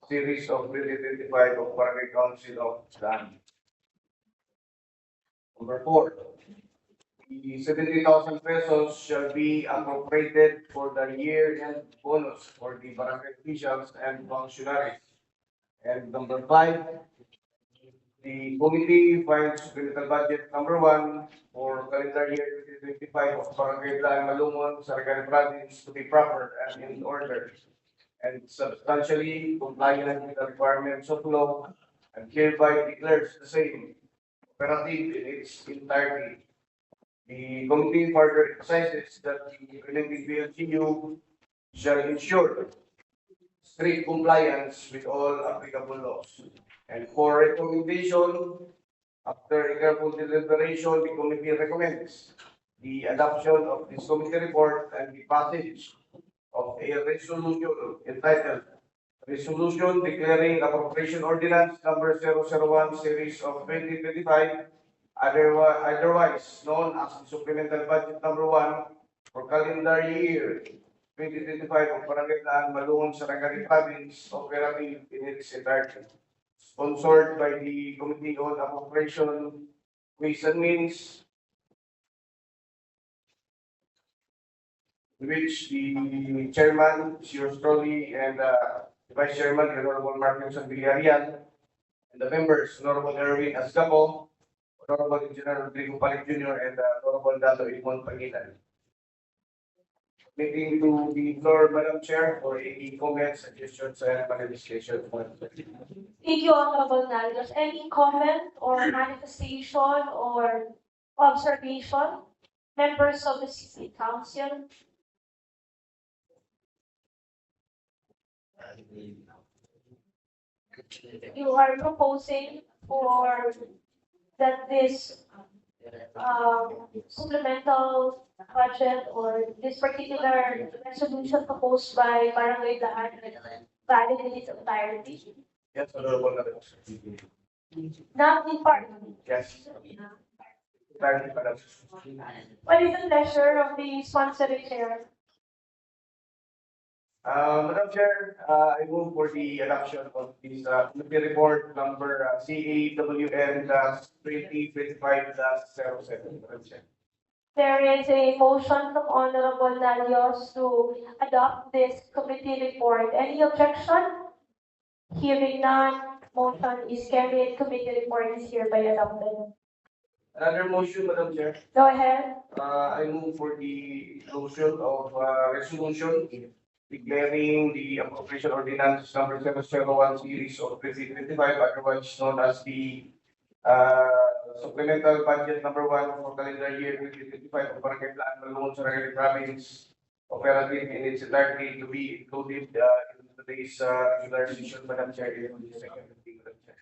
series of 2025 of Barangay Council of Daan. Number 4, the 70,000 pesos shall be appropriated for the year-end bonus for the barangay officials and functionaries. And number 5, the committee finds supplemental budget number 1 for calendar year 2025 of Barangay Bayan Malungon, Sarangani Province to be proper and in order and substantially compliant with the requirements of law, and hereby declares the same operative in its entirety. The committee further emphasizes that the implementing PLGU shall ensure strict compliance with all applicable laws. And for recommendation, after a careful deliberation, the committee recommends the adoption of this committee report and the passage of a resolution entitled Resolution Declaring Appropriation Ordinance number 001 series of 2025, otherwise known as the Supplemental Budget number 1 for calendar year 2025 of Barangay Daan, Malungon, Sarangani Province, operative in its entirety. Sponsored by the Committee on Appropriation, Ways and Means, which the chairman, Sir Strolly, and the vice chairman, Honorable Martinson Villarreal, and the members, Honorable Erwin Asgapo, Honorable Engineer Rodrigo Palik Jr., and Honorable Dato Edmond Pangitan. Meeting to the floor, Madam Chair, for any comments, suggestions, and manifestation. Thank you, Honorable Nalios. Any comment or manifestation or observation? Members of the City Council? You are proposing for that this supplemental budget or this particular resolution proposed by Barangay Daan valid in its entirety? Yes, Honorable Madam. Not in part. Yes. Thank you, Madam. What is the pleasure of the sponsoring chair? Madam Chair, I move for the adoption of this committee report number CAWN 2025-07. Madam Chair. There is a motion from Honorable Nalios to adopt this committee report. Any objection? Hearing none, motion is carried. Committee report is hereby adopted. Another motion, Madam Chair. Go ahead. I move for the motion of resolution declaring the appropriation ordinance number 001 series of 2025, otherwise known as the Supplemental budget number 1 for calendar year 2025 of Barangay Plan Malungon, Sarangani Province, operative in its entirety to be included in today's regular session, Madam Chair, in the second reading, Madam Chair.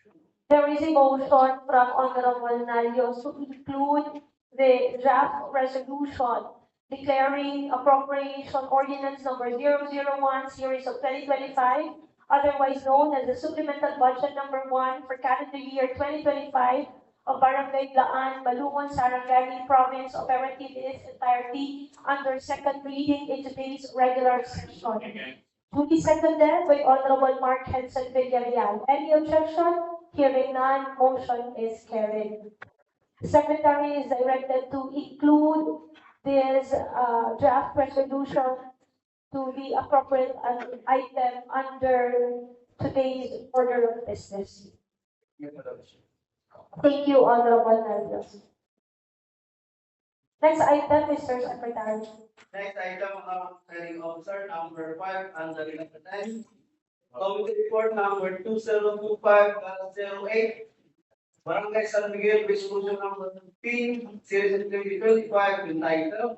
There is a motion from Honorable Nalios to include the draft resolution declaring appropriation ordinance number 001 series of 2025, otherwise known as the supplemental budget number 1 for calendar year 2025 of Barangay Laan, Malungon, Sarangani Province, operative in its entirety under second reading in today's regular session. Duly seconded by Honorable Mark Henson Villarreal. Any objection? Hearing none, motion is carried. Secretary is directed to include this draft resolution to the appropriate item under today's order of business. Yes, Madam Chair. Thank you, Honorable Nalios. Next item, Mr. Secretary. Next item, hearing officer number 5 under the time. Committee report number 2025-08. Barangay San Miguel resolution number 15 series of 2025 entitled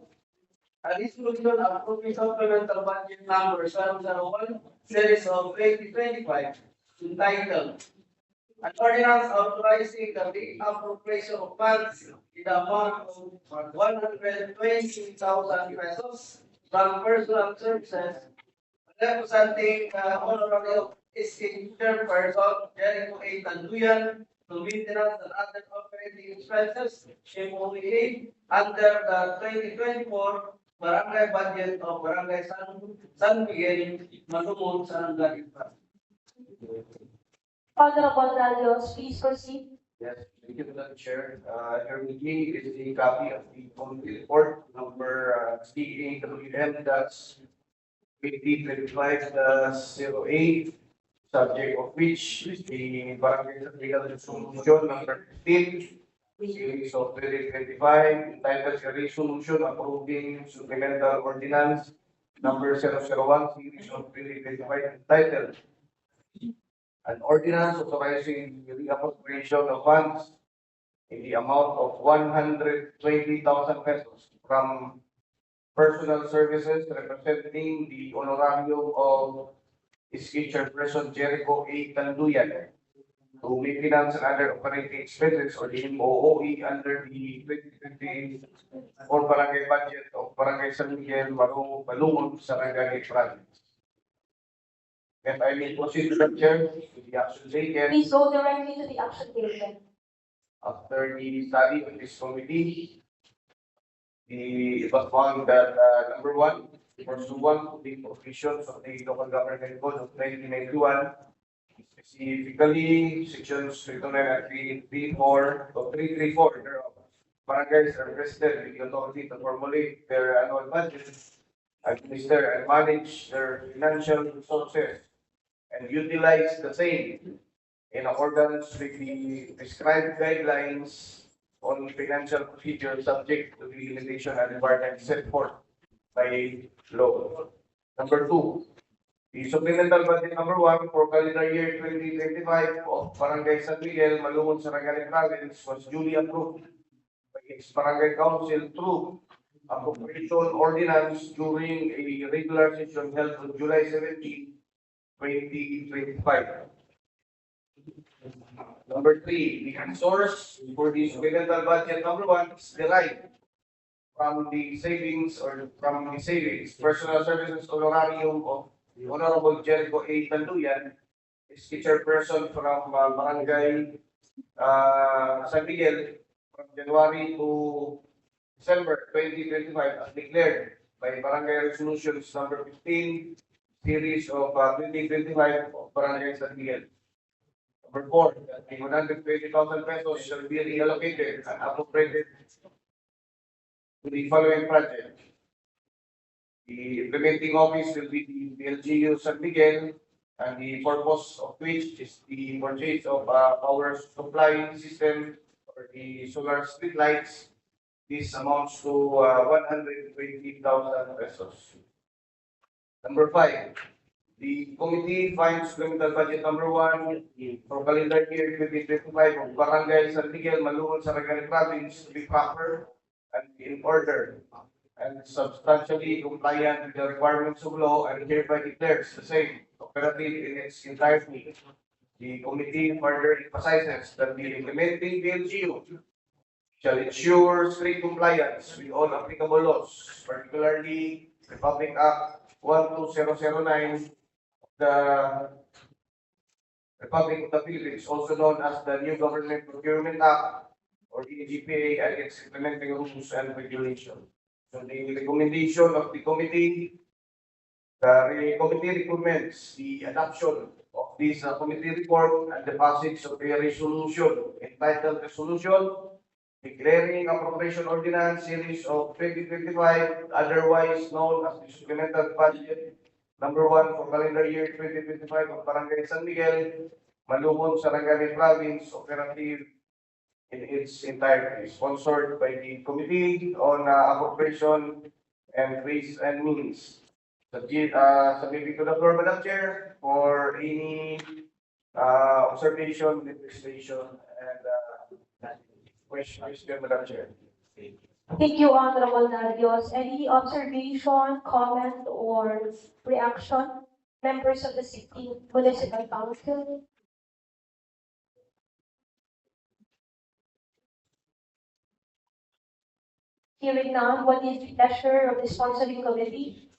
a resolution approving supplemental budget number 701 series of 2025 entitled an ordinance authorizing the appropriation of funds in the amount of 120,000 pesos from personal services representing honorary chairperson Jericho A. Tanduyan to maintenance and other operating expenses, MOEA, under the 2024 barangay budget of Barangay San Miguel, Malungon, Sarangani. Honorable Nalios, please proceed. Yes, thank you, Madam Chair. Here with me is the copy of the committee report number CAWM that's 2025-08, subject of which is the Barangay Legal Resolution number 15, series of 2025, entitled a resolution approving supplemental ordinance number 001, series of 2025, entitled an ordinance authorizing the reappropriation of funds in the amount of 120,000 pesos from personal services representing the honorarium of his chairperson Jericho A. Tanduyan to maintenance and other operating expenses or the MOOE under the 2024 barangay budget of Barangay San Miguel, Malungon, Sarangani Province. If I may proceed, Madam Chair, to the action taken Please go directly to the action taken. after the study of this committee. It was found that number 1, pursuant to the provisions of the local government code of 1991, specifically sections 334 to 334 thereof, barangays are vested with the authority to formulate their annual budget, administer and manage their financial resources, and utilize the same in accordance with the prescribed guidelines on financial procedure subject to the limitation and requirements set forth by law. Number 2, the supplemental budget number 1 for calendar year 2025 of Barangay San Miguel, Malungon, Sarangani Province was duly approved by its Barangay Council through appropriation ordinance during a regular session held on July 17, 2025. Number 3, the source for the supplemental budget number 1 is derived from the savings personal services honorarium of the Honorable Jericho A. Tanduyan, is chairperson from Barangay San Miguel from January to December 2025 as declared by Barangay Resolutions number 15, series of 2025 of Barangay San Miguel. Number 4, that the 120,000 pesos shall be reallocated and appropriated to the following project. The implementing office will be the LGU San Miguel, and the purpose of which is the purchase of power supply system or the solar street lights. This amounts to 120,000 pesos. Number 5, The committee finds supplemental budget number 1 for calendar year 2025 of Barangay San Miguel, Malungon, Sarangani Province to be proper and in order and substantially compliant with the requirements of law and hereby declares the same operative in its entirety. The committee further emphasizes that the implementing BLGU shall ensure strict compliance with all applicable laws, particularly Republic Act 12009, the Republic of the Philippines, also known as the New Government Procurement Act or EGPA, and its implementing rules and regulations. So the recommendation of the committee, committee recommends the adoption of this committee report and the passage of a resolution entitled Resolution Declaring Appropriation Ordinance Series of 2025, otherwise known as the Supplemental Budget number 1 for calendar year 2025 of Barangay San Miguel, Malungon, Sarangani Province, operative in its entirety, sponsored by the Committee on Appropriation and Ways and Means. Submitting to the floor, Madam Chair, for any observation, legislation, and question, Madam Chair. Thank you, Honorable Narios. Any observation, comment, or reaction? Members of the 16th Municipal Council? Hearing none, what is the pleasure of the sponsoring committee?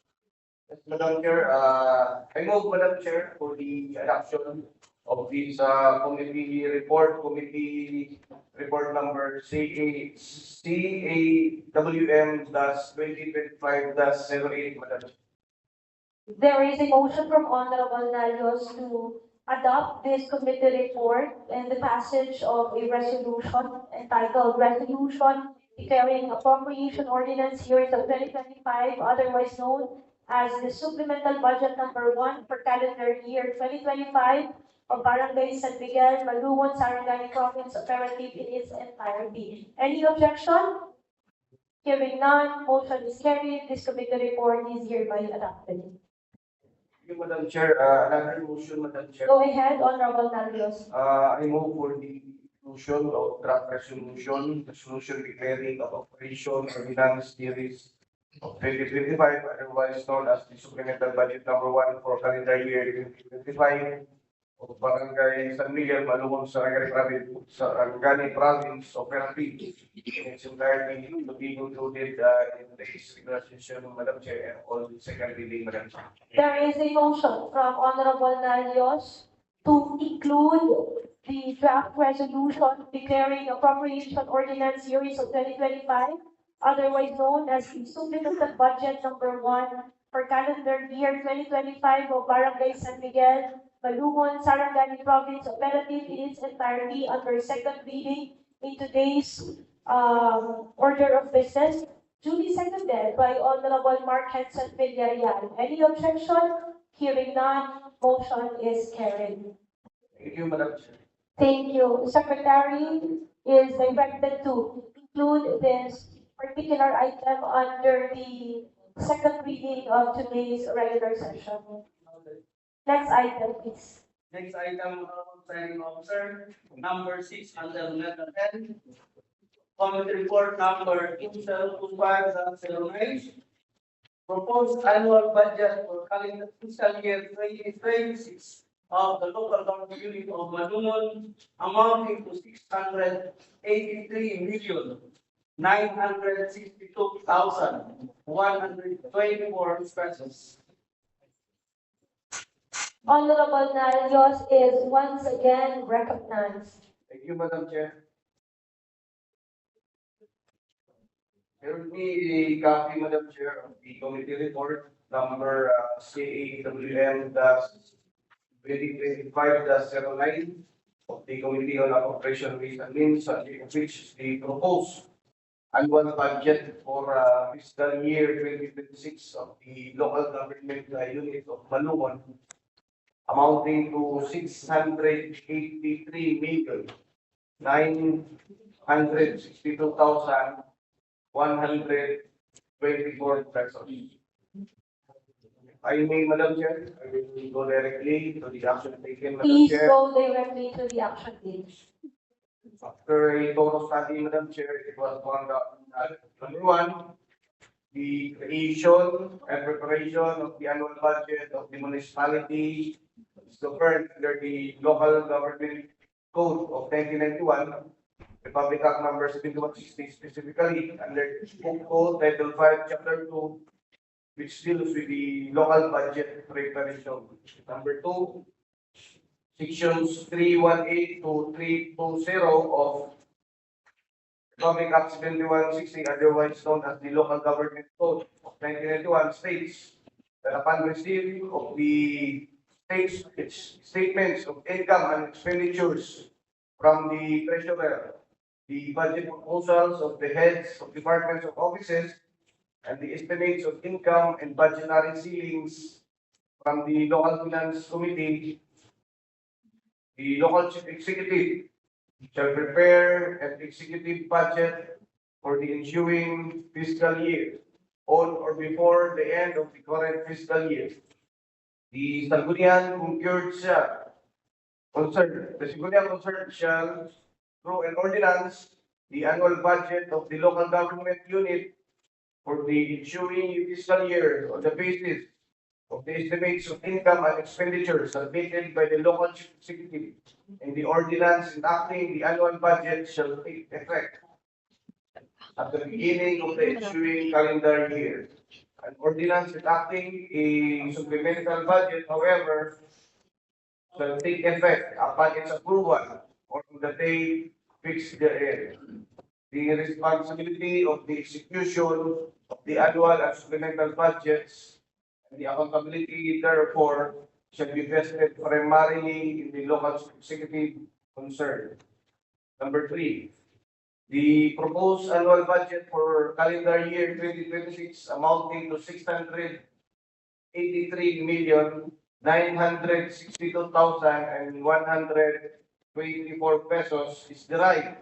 Yes, Madam Chair, I move, Madam Chair, for the adoption of this committee report number CAWM-2025-08, Madam Chair. There is a motion from Honorable Narios to adopt this committee report and the passage of a resolution entitled Resolution Declaring Appropriation Ordinance Series of 2025, otherwise known as the Supplemental Budget number 1 for calendar year 2025 of Barangay San Miguel, Malungon, Sarangani Province operative in its entirety. Any objection? Hearing none, motion is carried. This committee report is hereby adopted. Thank you, Madam Chair. Another motion, Madam Chair. Go ahead, Honorable Narios. I move for the inclusion of draft resolution declaring of operation ordinance series of 2025, otherwise known as the supplemental budget number 1 for calendar year 2025 of Barangay San Miguel, Malungon, Sarangani Province operative in its entirety to be included in this regular session, Madam Chair, and all the second reading, Madam Chair. There is a motion from Honorable Narios to include the draft resolution declaring appropriation ordinance series of 2025, otherwise known as the supplemental budget number 1 for calendar year 2025 of Barangay San Miguel, Malungon, Sarangani Province operative in its entirety under second reading in today's order of business, duly seconded by Honorable Mark Henson Villarreal. Any objection? Hearing none, motion is carried. Thank you, Madam Chair. Thank you. Secretary is directed to include this particular item under the second reading of today's regular session. Next item, please. Next item, Planning Officer, number 6 under letter N. Committee report number 2025-09. Proposed annual budget for calendar fiscal year 2026 of the local government unit of Malungon amounting to 683,962,124 pesos. Honorable Narios is once again recognized. Thank you, Madam Chair. Here will be a copy, Madam Chair, of the committee report number CAWM-2025-09 of the Committee on Appropriation, Ways and Means, which the proposed annual budget for fiscal year 2026 of the local government unit of Malungon amounting to 683,962,124 pesos. I may, Madam Chair, I will go directly to the action taken, Madam Please Chair. go directly to the action page. After a thorough study, Madam Chair, it was found out that number one, the creation and preparation of the annual budget of the municipality is governed under the local government code of 1991, Republic Act number 7160, specifically under Book Code Title 5, Chapter 2, which deals with the local budget preparation. Number two, sections 318 to 320 of Republic Act 7160, otherwise known as the Local Government Code of 1991, states that upon receipt of the statements of income and expenditures from the treasurer, the budget proposals of the heads of departments of offices, and the estimates of income and budgetary ceilings from the local finance committee, the local chief executive shall prepare an executive budget for the ensuing fiscal year on or before the end of the current fiscal year. The Sangguniang concerned shall, through an ordinance, the annual budget of the local government unit for the ensuing fiscal year on the basis of the estimates of income and expenditures submitted by the local chief executive, and the ordinance enacting the annual budget shall take effect at the beginning of the ensuing calendar year. An ordinance enacting a supplemental budget, however, shall take effect upon its approval or on the day fixed therein. The responsibility of the execution of the annual and supplemental budgets and the accountability therefore shall be vested primarily in the local executive concerned. Number three, the proposed annual budget for calendar year 2026 amounting to 683,962,124 pesos is derived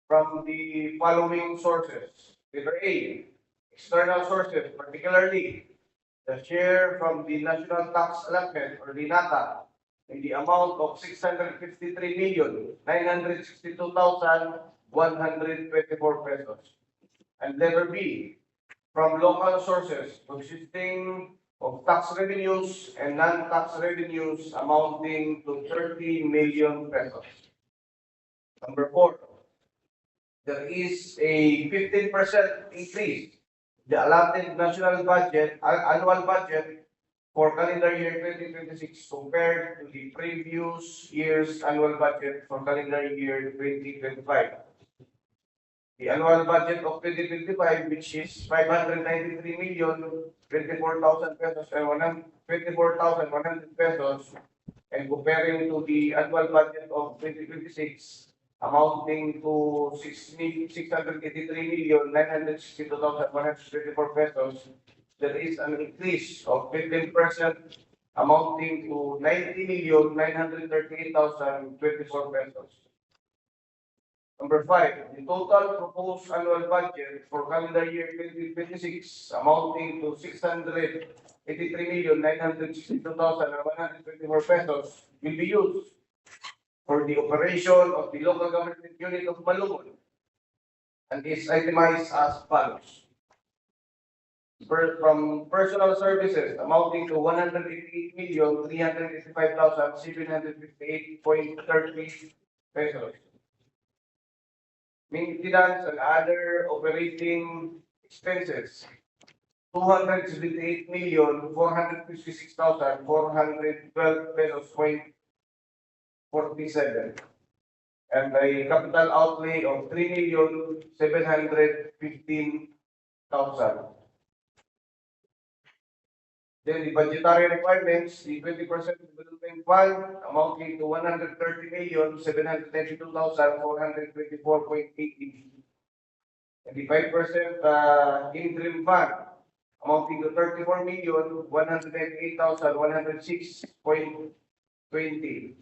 from the following sources. Letter A, external sources, particularly the share from the National Tax Allotment or the NATA in the amount of 653,962,124 pesos. And letter B, from local sources consisting of tax revenues and non-tax revenues amounting to 30 million pesos. Number four, there is a 15% increase the allotted national budget, annual budget for calendar year 2026 compared to the previous year's annual budget for calendar year 2025. The annual budget of 2025, which is 593,024,000 pesos and 24,100 pesos, and comparing to the annual budget of 2026, amounting to 683,962,124 pesos, there is an increase of 15%, amounting to 90,938,024 pesos. Number five, the total proposed annual budget for calendar year 2026 amounting to 683,962,124 pesos will be used for the operation of the local government unit of Malungon and is itemized as follows. From personal services amounting to 188,385,758.30 pesos. Maintenance and other operating expenses, 278,456,412 pesos point 47, and a capital outlay of 3,715,000. Then the budgetary requirements, the 20% development fund amounting to 130,792,424.80. And the 5% interim fund amounting to 34,198,106.20.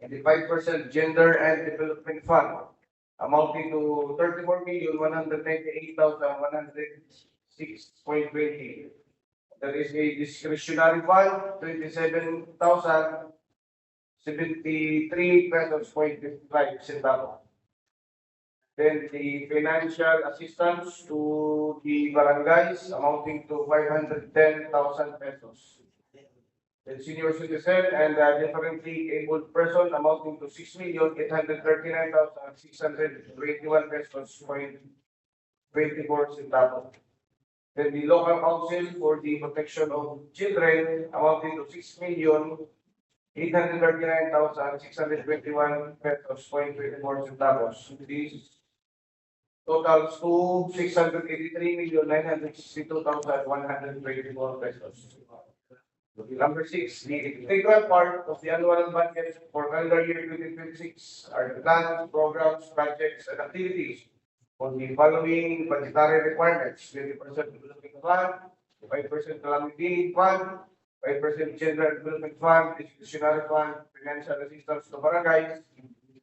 And the 5% gender and development fund amounting to 34,198,106.20. There is a discretionary fund, 27,073 pesos point 55 centavos. Then the financial assistance to the barangays amounting to 510,000 pesos. The senior citizen and differently abled person amounting to 6,839,621 pesos point 24 centavos. Then the local council for the protection of children amounting to 6,839,621 pesos point 24 centavos. This totals to 683,962,124 pesos. Number six, the integral part of the annual budget for calendar year 2026 are the plans, programs, projects, and activities for the following budgetary requirements: 20% development fund, 5% calamity fund, 5% general development fund, discretionary fund, financial assistance to barangays,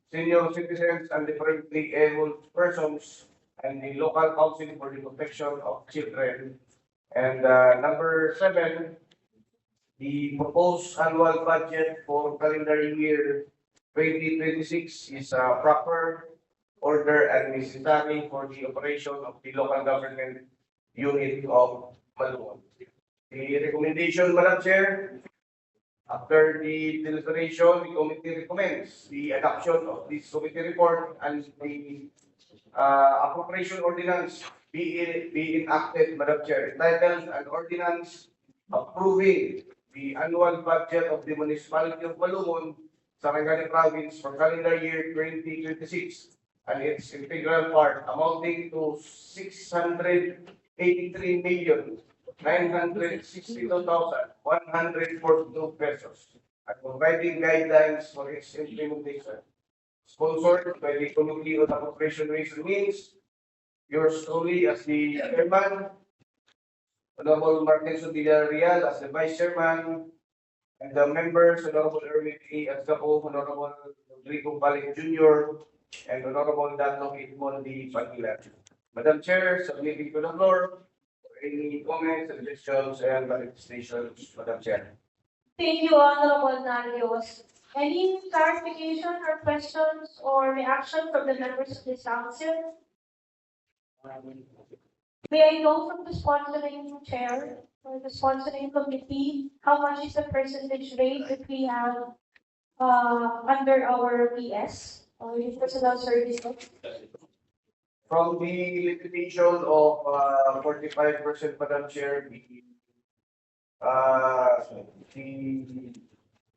senior citizens, and differently abled persons, and the local council for the protection of children. And number seven, the proposed annual budget for calendar year 2026 is a proper order and necessary for the operation of the local government unit of Malungon. The recommendation, Madam Chair, after the deliberation, the committee recommends the adoption of this committee report and the appropriation ordinance be enacted, Madam Chair, entitled an ordinance approving the annual budget of the municipality of Malungon, Sarangani Province for calendar year 2026 and its integral part amounting to 683,962,142 pesos and providing guidelines for its implementation. Sponsored by the Committee on Appropriation Ways and Means, yours truly as the chairman, Honorable Martin Villarreal as the vice chairman, and the members, Honorable Erwin A. Azzaco, Honorable Rodrigo Balik Jr., and Honorable Dato Edmondi Pagila. Madam Chair, submitting to the floor for any comments, suggestions, and manifestations, Madam Chair. Thank you, Honorable Narios. Any clarification or questions or reaction from the members of this council? May I know from the sponsoring chair or the sponsoring committee, how much is the percentage rate that we have under our PS or the personal services? From the limitation of 45%, Madam Chair, the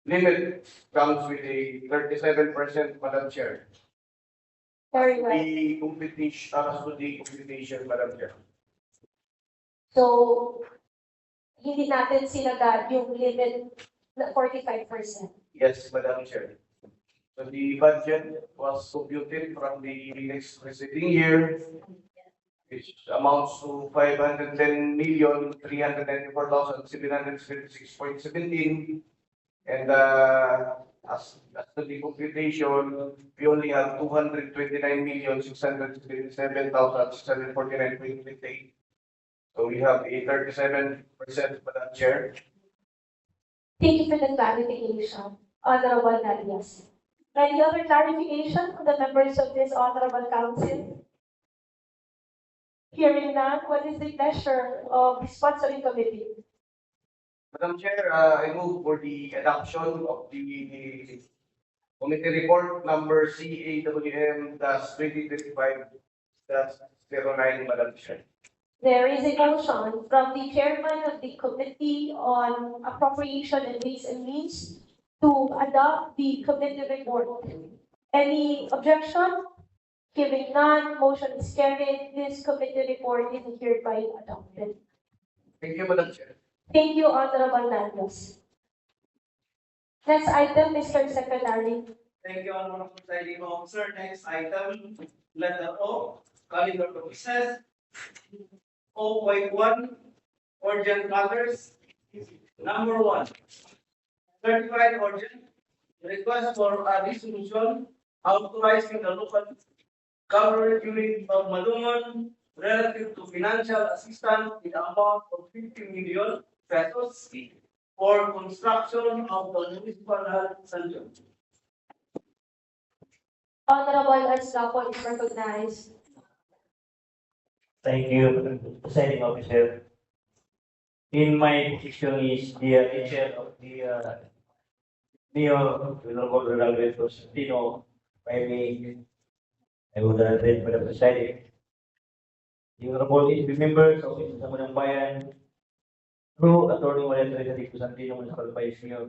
limit comes with a 37%, Madam Chair. Very well. The competition, as to the competition, Madam Chair. So, hindi natin sinagad yung limit na 45%. Yes, Madam Chair. So the budget was computed from the next preceding year, which amounts to 510,394,776.17. And as to the computation, we only have 229,677,649.28. So we have a 37%, Madam Chair. Thank you for the clarification, Honorable Narias. Any other clarification from the members of this Honorable Council? Hearing none, what is the pleasure of the sponsoring committee? Madam Chair, I move for the adoption of the committee report number CAWM-2025-09, Madam Chair. There is a motion from the chairman of the Committee on Appropriation and Ways and Means to adopt the committee report. Any objection? Hearing none, motion is carried. This committee report is hereby adopted. Thank you, Madam Chair. Thank you, Honorable Nandos. Next item, Mr. Secretary. Thank you, Honorable Presiding Officer. Next item, letter O, calendar of business. 0.1, urgent matters. Number 1, certified urgent request for a resolution authorizing the local government unit of Malungon relative to financial assistance in the amount of 50 million pesos for construction of the municipal health center. Honorable Arsapo is recognized. Thank you, presiding officer. In my position is the chair of the Mayor Honorable Ronaldo Constantino. By me, I would read for the presiding. The Honorable members of the Sangguniang Bayan, through Attorney Maria Constantino Municipal Vice Mayor.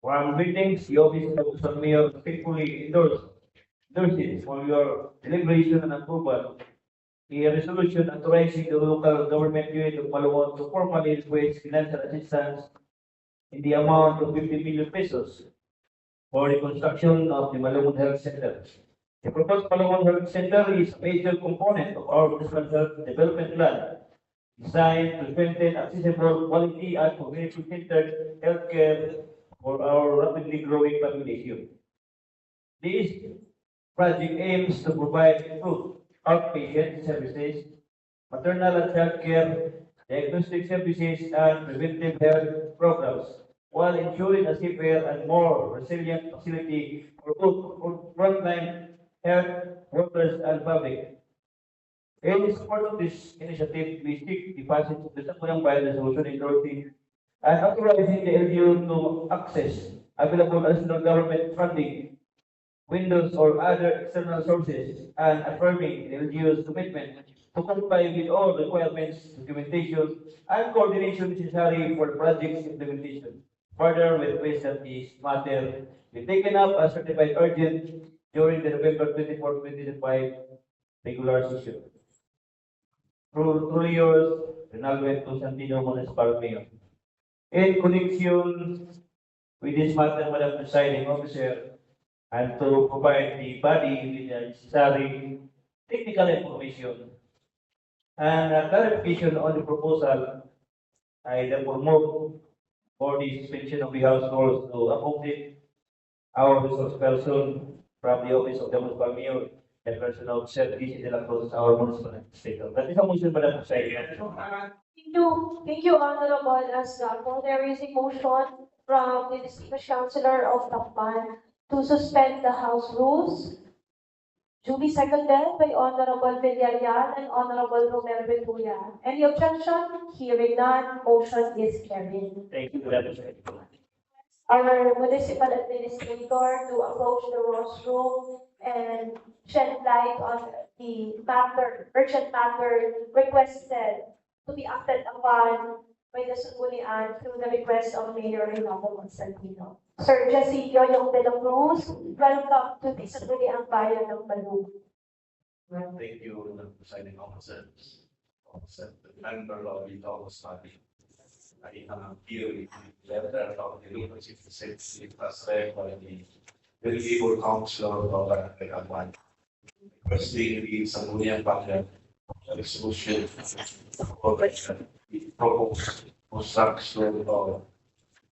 Warm greetings, the office of the Municipal Mayor faithfully endorses for your deliberation and approval a resolution authorizing the local government unit of Malungon to formally request financial assistance in the amount of 50 million pesos for the construction of the Malungon Health Center. The proposed Malungon Health Center is a major component of our municipal health development plan, designed to strengthen accessible, quality, and community-centered healthcare for our rapidly growing population. This project aims to provide improved outpatient services, maternal and child care, diagnostic services, and preventive health programs, while ensuring a safer and more resilient facility for both frontline health workers and public. In support of this initiative, we seek the passage of the Sangguniang Bayan resolution endorsing and authorizing the LGU to access available additional government funding windows or other external sources, and affirming the LGU's commitment to comply with all requirements, documentation, and coordination necessary for the project's implementation. Further, we request that this matter be taken up as certified urgent during the November 24, 2025 regular session. Truly yours, Ronaldo Constantino, Municipal Mayor. In connection with this matter, Madam Presiding Officer, and to provide the body with the necessary technical information and clarification on the proposal, I therefore move for the suspension of the House rules to accommodate our resource person from the office of the Municipal Mayor, the person of Sir P.C. de la Cruz, our municipal administrator. That is a motion, Madam Presiding. Thank you, Honorable Arsapo. There is a motion from the distinguished councilor of Tampan to suspend the House rules, duly seconded by Honorable Villarreal and Honorable Romero Betuya. Any objection? Hearing none, motion is carried. Thank you, Madam Presiding. Our municipal administrator to approach the rostrum and shed light on the urgent matter requested to be acted upon by the Sangguniang through the request of Mayor Ronaldo Constantino. Sir Jesse Yoyong de la Cruz, welcome to the Sangguniang Bayan of Malungon. Thank you, the presiding officers, the member of the Togo study. I am here with the letter of the University of State, as read by the very able councilor of Agwan, requesting the Sangguniang Bayan resolution for the proposed construction of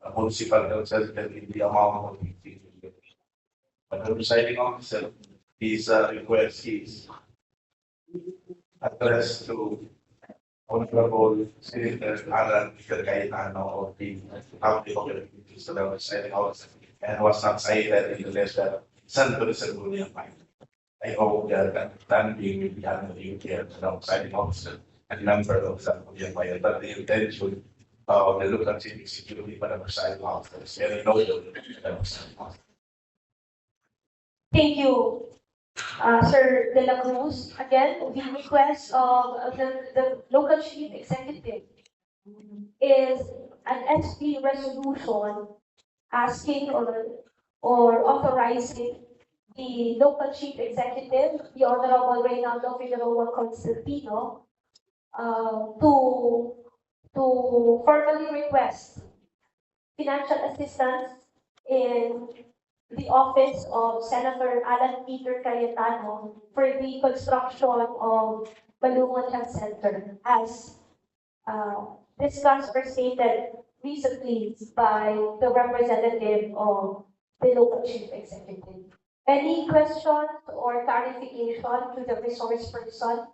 a municipal health center in the amount of 15 million. But the presiding officer, his request is addressed to Honorable Senator Alan Cayetano of the County of the presiding officer, and was not cited in the letter sent to the Sangguniang Bayan. I hope that understanding will be handled in care to the presiding officer and member of the Sangguniang Bayan, but the intention of the local civic security for the presiding officer is very noble. Thank you, Sir De La Cruz. Again, the request of the local chief executive is an SP resolution asking or authorizing the local chief executive, the Honorable Reynaldo Figueroa Constantino, to formally request financial assistance in the office of Senator Alan Peter Cayetano for the construction of Malungon Health Center, as discussed or stated recently by the representative of the local chief executive. Any questions or clarification to the resource person?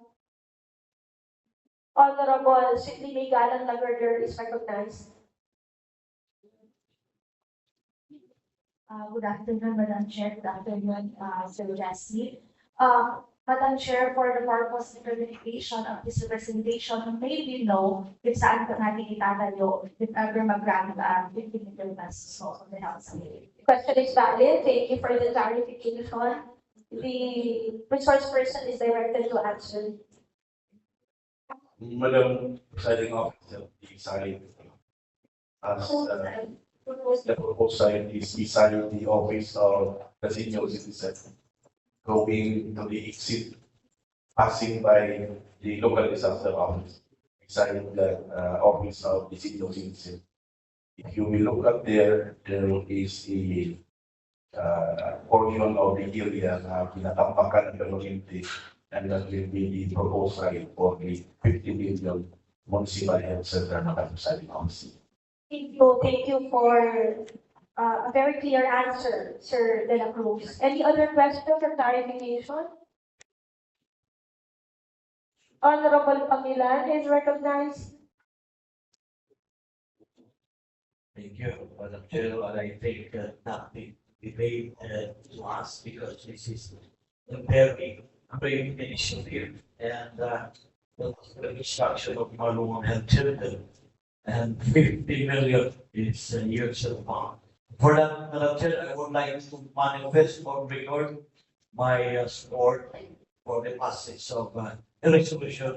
Honorable Sydney May Galang Lagarder is recognized. Good afternoon, Madam Chair. Good afternoon, Sir Jesse. Madam Chair, for the purpose of verification of this representation, may we know if saan ka natin itatayo if ever mag-grant 50 million pesos so on the health side. Question is valid. Thank you for the clarification. The resource person is directed to answer. Madam Presiding Officer, design as the proposed site is beside the office of the senior citizen going to the exit, passing by the local disaster office, beside the office of the senior citizen. If you will look up there, there is a portion of the area na pinatampakan ng Permanente, and that will be the proposed site for the 50 million municipal health center na Presiding Officer. Thank you for a very clear answer, Sir De La Cruz. Any other question or clarification? Honorable Pangilan is recognized. Thank you, Madam Chair. And I think nothing debate to us because this is a very brave initiative and the construction of Malungon Health Center and 50 million is a huge amount. For that, Madam Chair, I would like to manifest or record my support for the passage of a resolution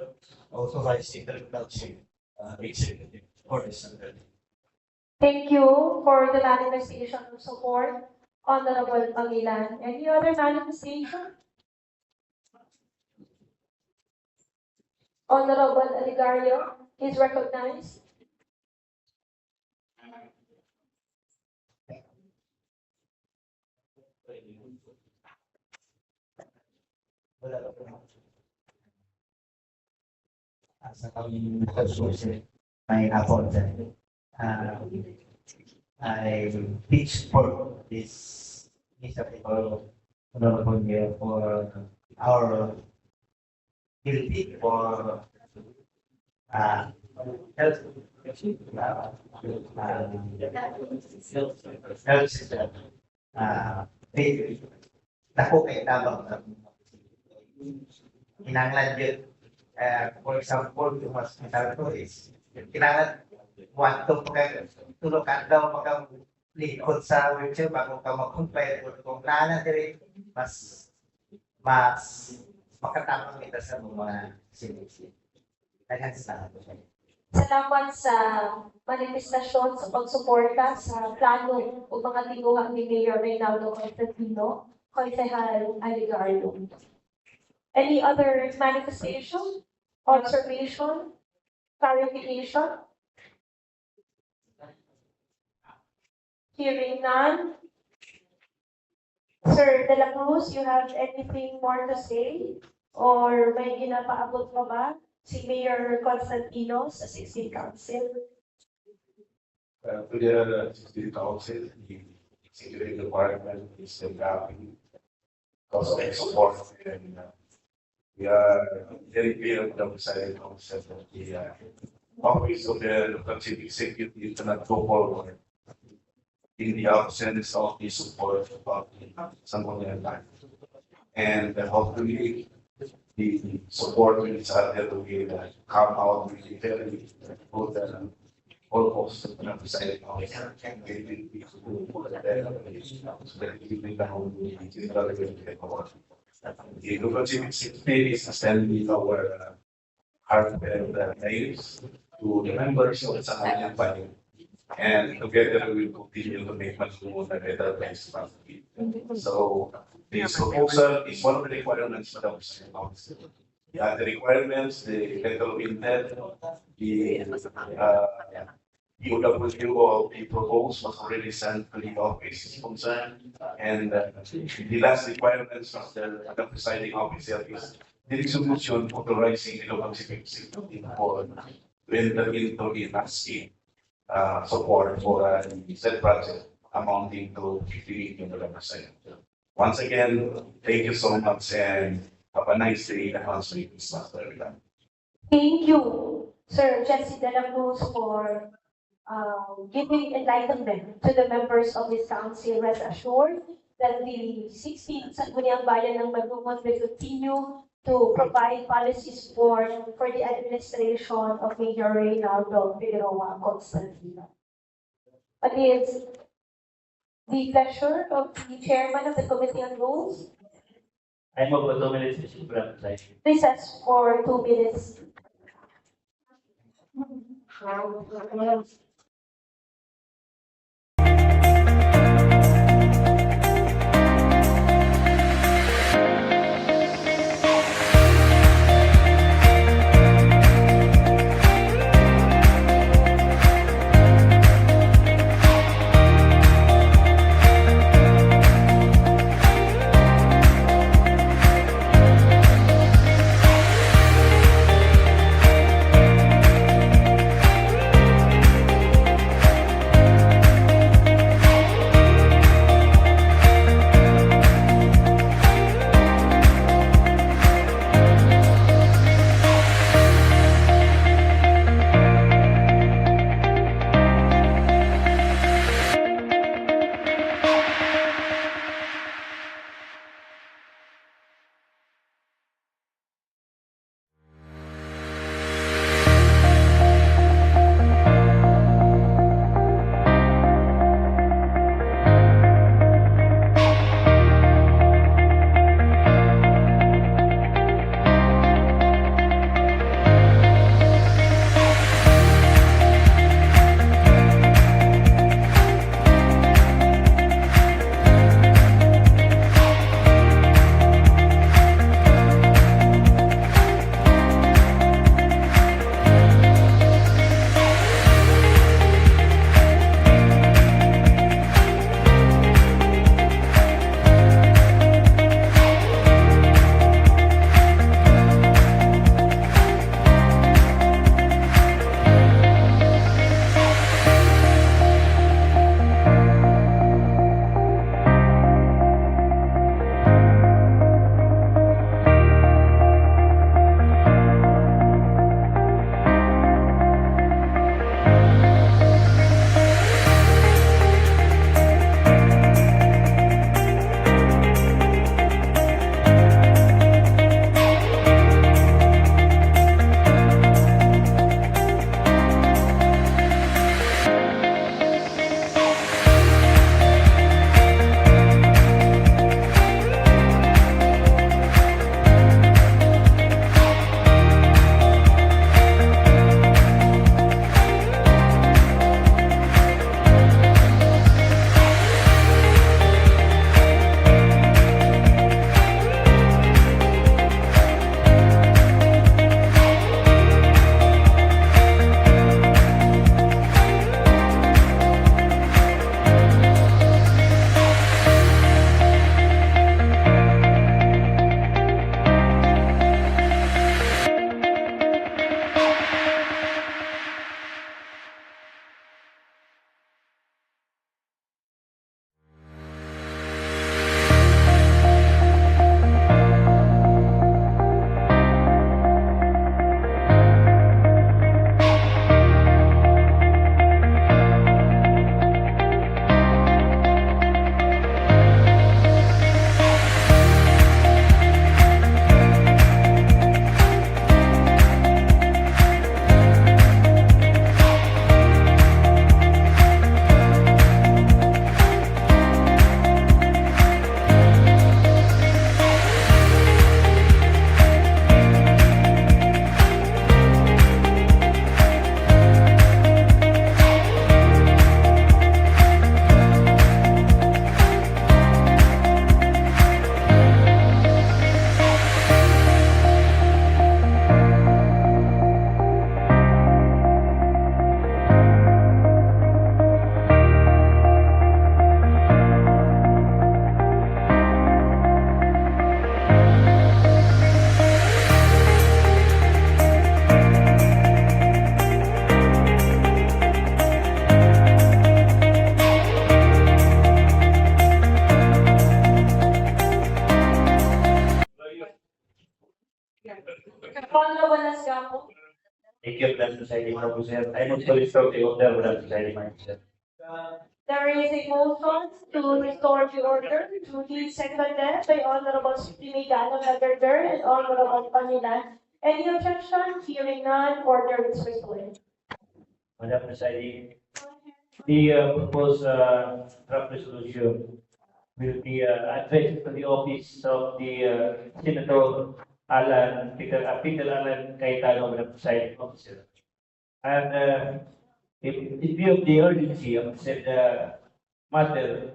authorizing the council executive for this center. Thank you for the manifestation of support, Honorable Pangilan. Any other manifestation? Honorable Aligario is recognized. Sa kami nagsusunod may appointment. I pitch for this initiative honorable mayor for our guilty for health health system. Dako kay tabang kinahanglan yun. For example, yung hospital ko is kailangan wato tulog ka daw pag likod sa wheelchair bago ka mag-compare kung nana dire mas makatapang kita sa mga sinisip. Salamat sa manifestasyon sa pagsuporta sa plano o mga tinguhang ni Mayor Reynaldo Constantino, Konsehal Aligardo. Any other manifestation, observation, clarification? Hearing none. Sir De La Cruz, you have anything more to say? Or may ginapaabot pa ba si Mayor Constantino sa 16th Council? To the 16th Council, the executive department is still having because of support, and we are very clear with the Presiding Officer that the office of the local city executive cannot go forward in the absence of the support of the Sangguniang Bayan. And hopefully the support will come out with a very good almost the Presiding Officer. They will be so that he will down the local city secretary is sending our heartfelt thanks to the members of the Sangguniang Bayan. And together we will continue to make Malungon a better place to live. So this proposal is one of the requirements for the Presiding Officer. The other requirements, the letter of intent, the UW of the proposal was already sent to the office concerned, and the last requirements of the Presiding Officer is the resolution authorizing the local city executive for to enter into the asking support for the said project amounting to 50 million percent. Once again, thank you so much and have a nice day. The house meeting is not very long. Thank you. Sir Jesse De La Cruz for giving enlightenment to the members of this council. Rest assured that the 16th Sangguniang Bayan ng Malungon will continue to provide policy support for the administration of Major Reynaldo Figueroa Constantino. It is the pleasure of the chairman of the Committee on Rules. I move for 2 minutes, Mr. President. Recess for 2 minutes. Thank you, Madam Presiding Officer. I'm also restoring the order, Madam Presiding Officer. There is a motion to restore the order duly seconded by Honorable Supreme Gano Lagarder and Honorable Panilan. Any objection? Hearing none, order is restored. Madam Presiding, the proposed draft resolution will be addressed to the office of the Senator Peter Alan Cayetano, Madam Presiding Officer. And in view of the urgency of said matter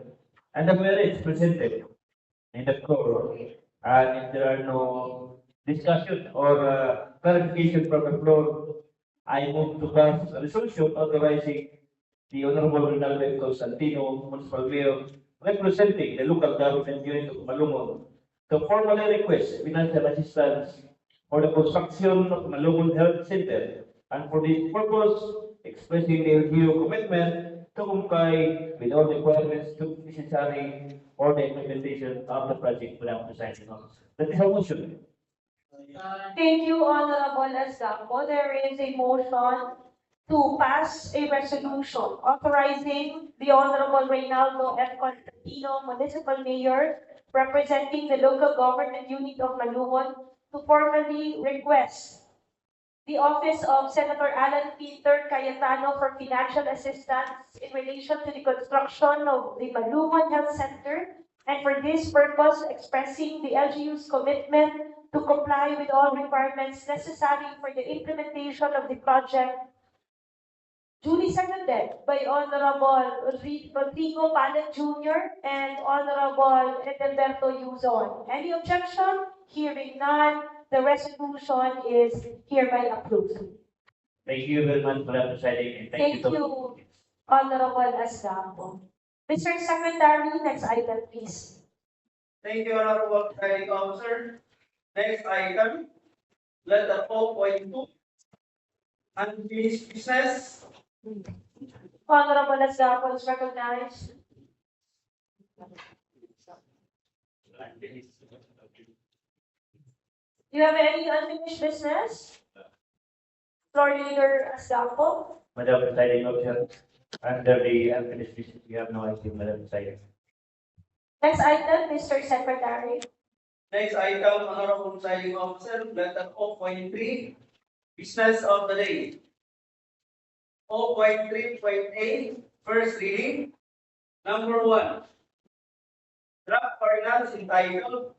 and the merits presented in the floor, and if there are no discussion or clarification from the floor, I move to pass a resolution authorizing the Honorable Rinaldo Constantino, Municipal Mayor, representing the local government unit of Malungon, to formally request financial assistance for the construction of Malungon Health Center, and for this purpose, expressing their due commitment to comply with all requirements to necessary for the implementation of the project without presiding officer. That is a motion. Thank you, Honorable Escampo. There is a motion to pass a resolution authorizing the Honorable Reynaldo F. Constantino, Municipal Mayor, representing the local government unit of Malungon, to formally request the office of Senator Alan Peter Cayetano for financial assistance in relation to the construction of the Malungon Health Center, and for this purpose, expressing the LGU's commitment to comply with all requirements necessary for the implementation of the project, duly seconded by Honorable Rodrigo Palet Jr. and Honorable Edelberto Yuzon. Any objection? Hearing none, the resolution is hereby approved. Thank you very much, Madam Presiding, and Thank you, Honorable Escampo. Mr. Secretary, next item, please. Thank you, Honorable Presiding Officer. Next item, letter 4.2, unfinished business. Honorable Escampo is recognized. Do you have any unfinished business? Floor Leader Escampo. Madam Presiding Officer, under the unfinished business, we have no item, Madam Presiding. Next item, Mr. Secretary. Next item, Honorable Presiding Officer, letter 0.3, business of the day. 0.3.8, first reading. Number 1, draft ordinance entitled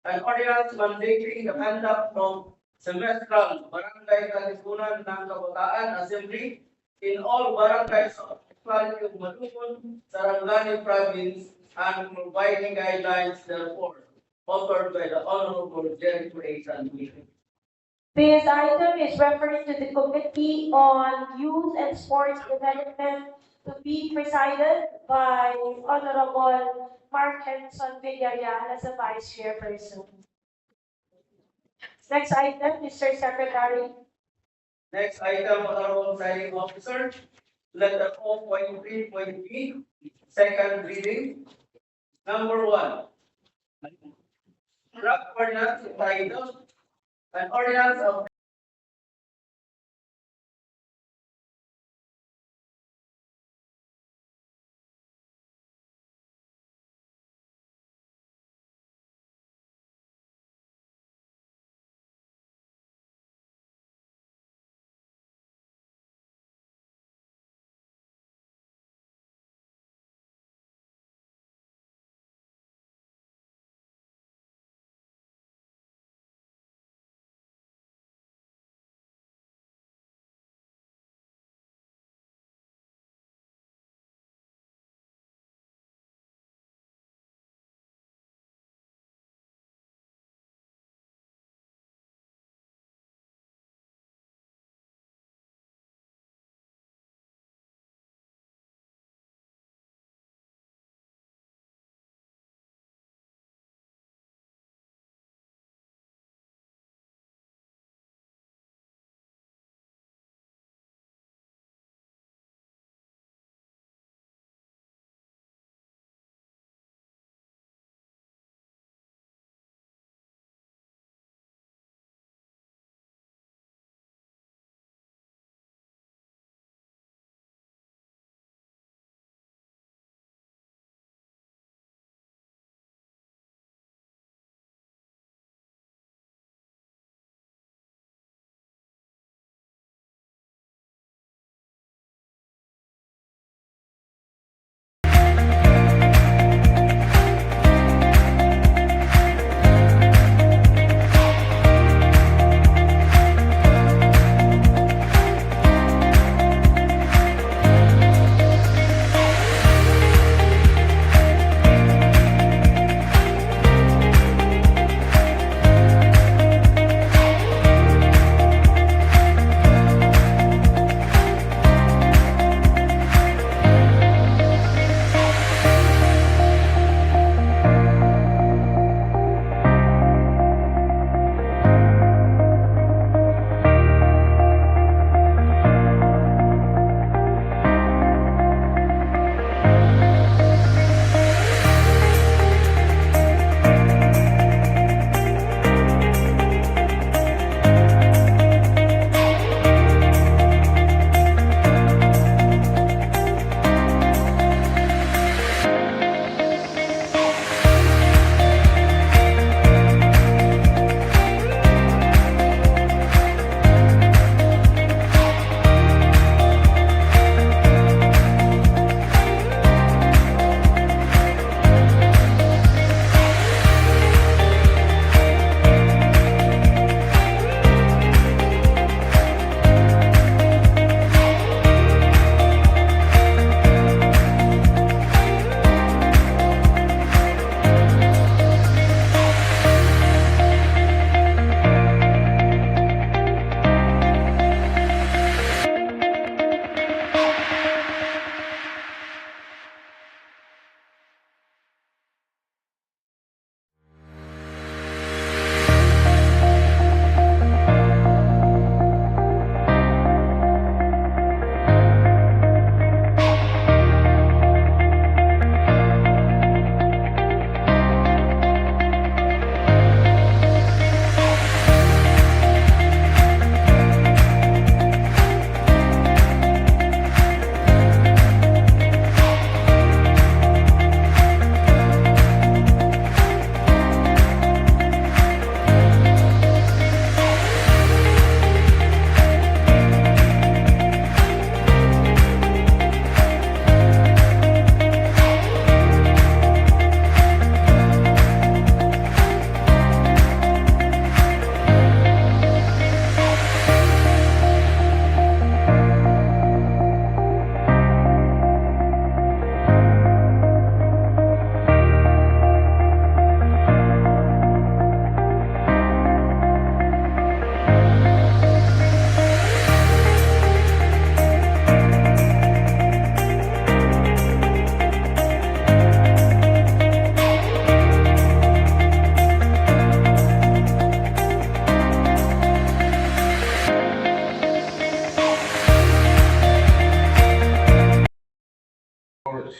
an ordinance mandating the conduct of semestral barangay kalipunan ng Kabataan Assembly in all barangays of the Municipality of Malungon, Sarangani Province, and providing guidelines therefore, authored by the Honorable Jericho A. Sangguniang. This item is referred to the Committee on Youth and Sports Development to be presided by Honorable Mark Henson Villarreal as the Vice Chairperson. Next item, Mr. Secretary. Next item, Honorable Presiding Officer, letter 0.3.b, second reading. Number 1, draft ordinance entitled an ordinance of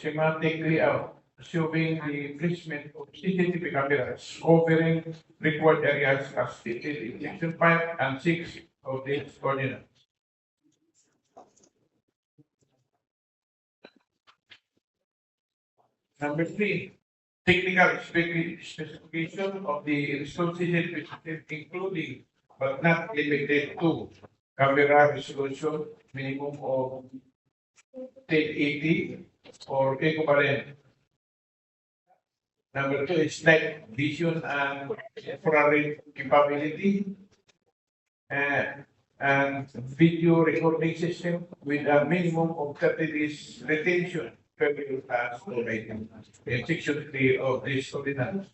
schematic layout showing the placement of CCTV cameras covering required areas as stated in section 5 and 6 of this ordinance. Number 3, technical specification of the responsibility system, including but not limited to camera resolution minimum of 1080 or equivalent. Number 2 is night vision and infrared capability, and video recording system with a minimum of 30 days retention period as provided in section 3 of this ordinance.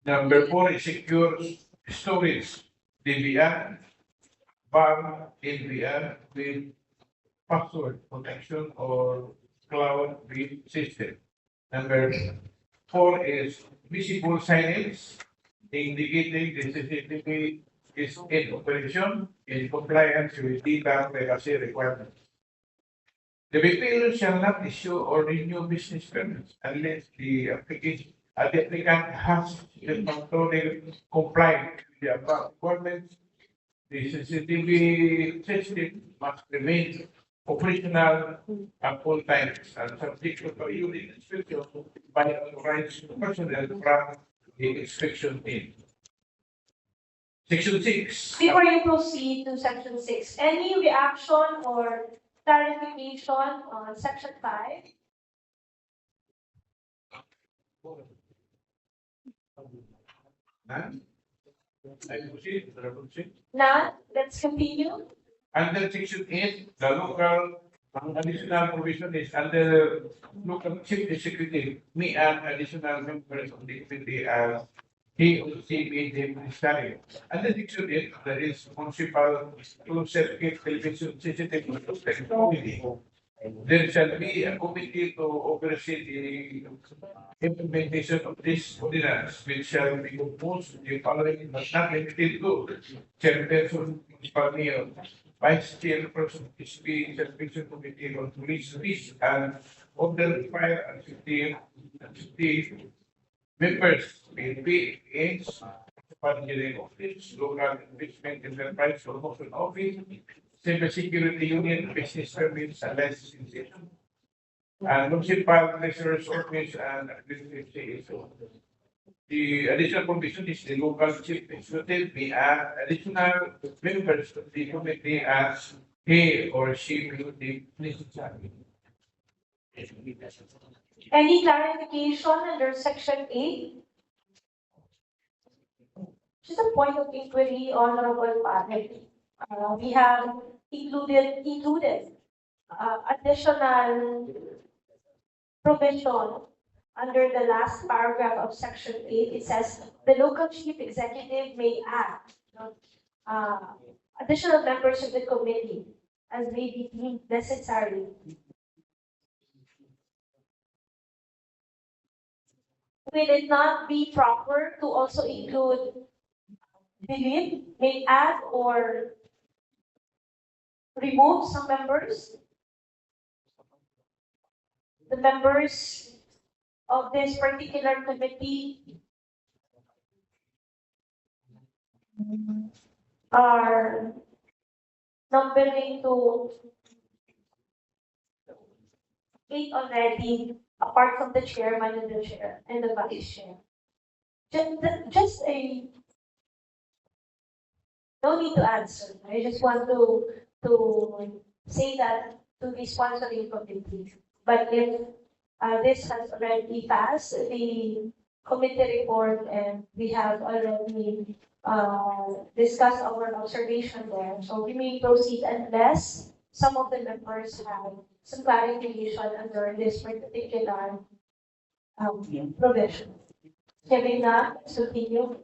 Number 4 is secure storage, DVR, bar NVR with password protection or cloud-based system. Number 4 is visible signage indicating the CCTV is in operation in compliance with data privacy requirements. The BPO shall not issue or renew business permits unless the applicant has satisfactorily complied with the above requirements. The CCTV system must remain operational at all times and subject to periodic inspection by authorized personnel from the inspection team. Section 6. Before you proceed to section 6, any reaction or clarification on section 5? None? I proceed, Honorable Chief. None? Let's continue. Under section 8, the local additional provision is under local chief executive may add additional members of the committee as he or she may deem necessary. Under section 8, there is municipal closed circuit television CCTV committee. There shall be a committee to oversee the implementation of this ordinance, which shall be composed of the following but not limited to chairperson, municipal mayor, vice chairperson, SB, chairperson committee on police, and other fire and safety members, PNP, AIDS, engineering office, local investment enterprise promotion office, cybersecurity union, business permits and licensing, and municipal treasurer's office and administrative CSO. The additional provision is the local chief executive may add additional members of the committee as he or she will be necessary. Any clarification under section 8? Just a point of inquiry, Honorable Panel. We have included additional provision under the last paragraph of section 8. It says the local chief executive may add additional members of the committee as may be deemed necessary. Will it not be proper to also include delete, may add, or remove some members? The members of this particular committee are numbering to 8 already, apart from the chairman and the chair and the vice chair. Just a no need to answer. I just want to say that to the sponsoring committee. But if this has already passed the committee report and we have already discussed our observation there, so we may proceed unless some of the members have some clarification under this particular provision. Having that, let's continue.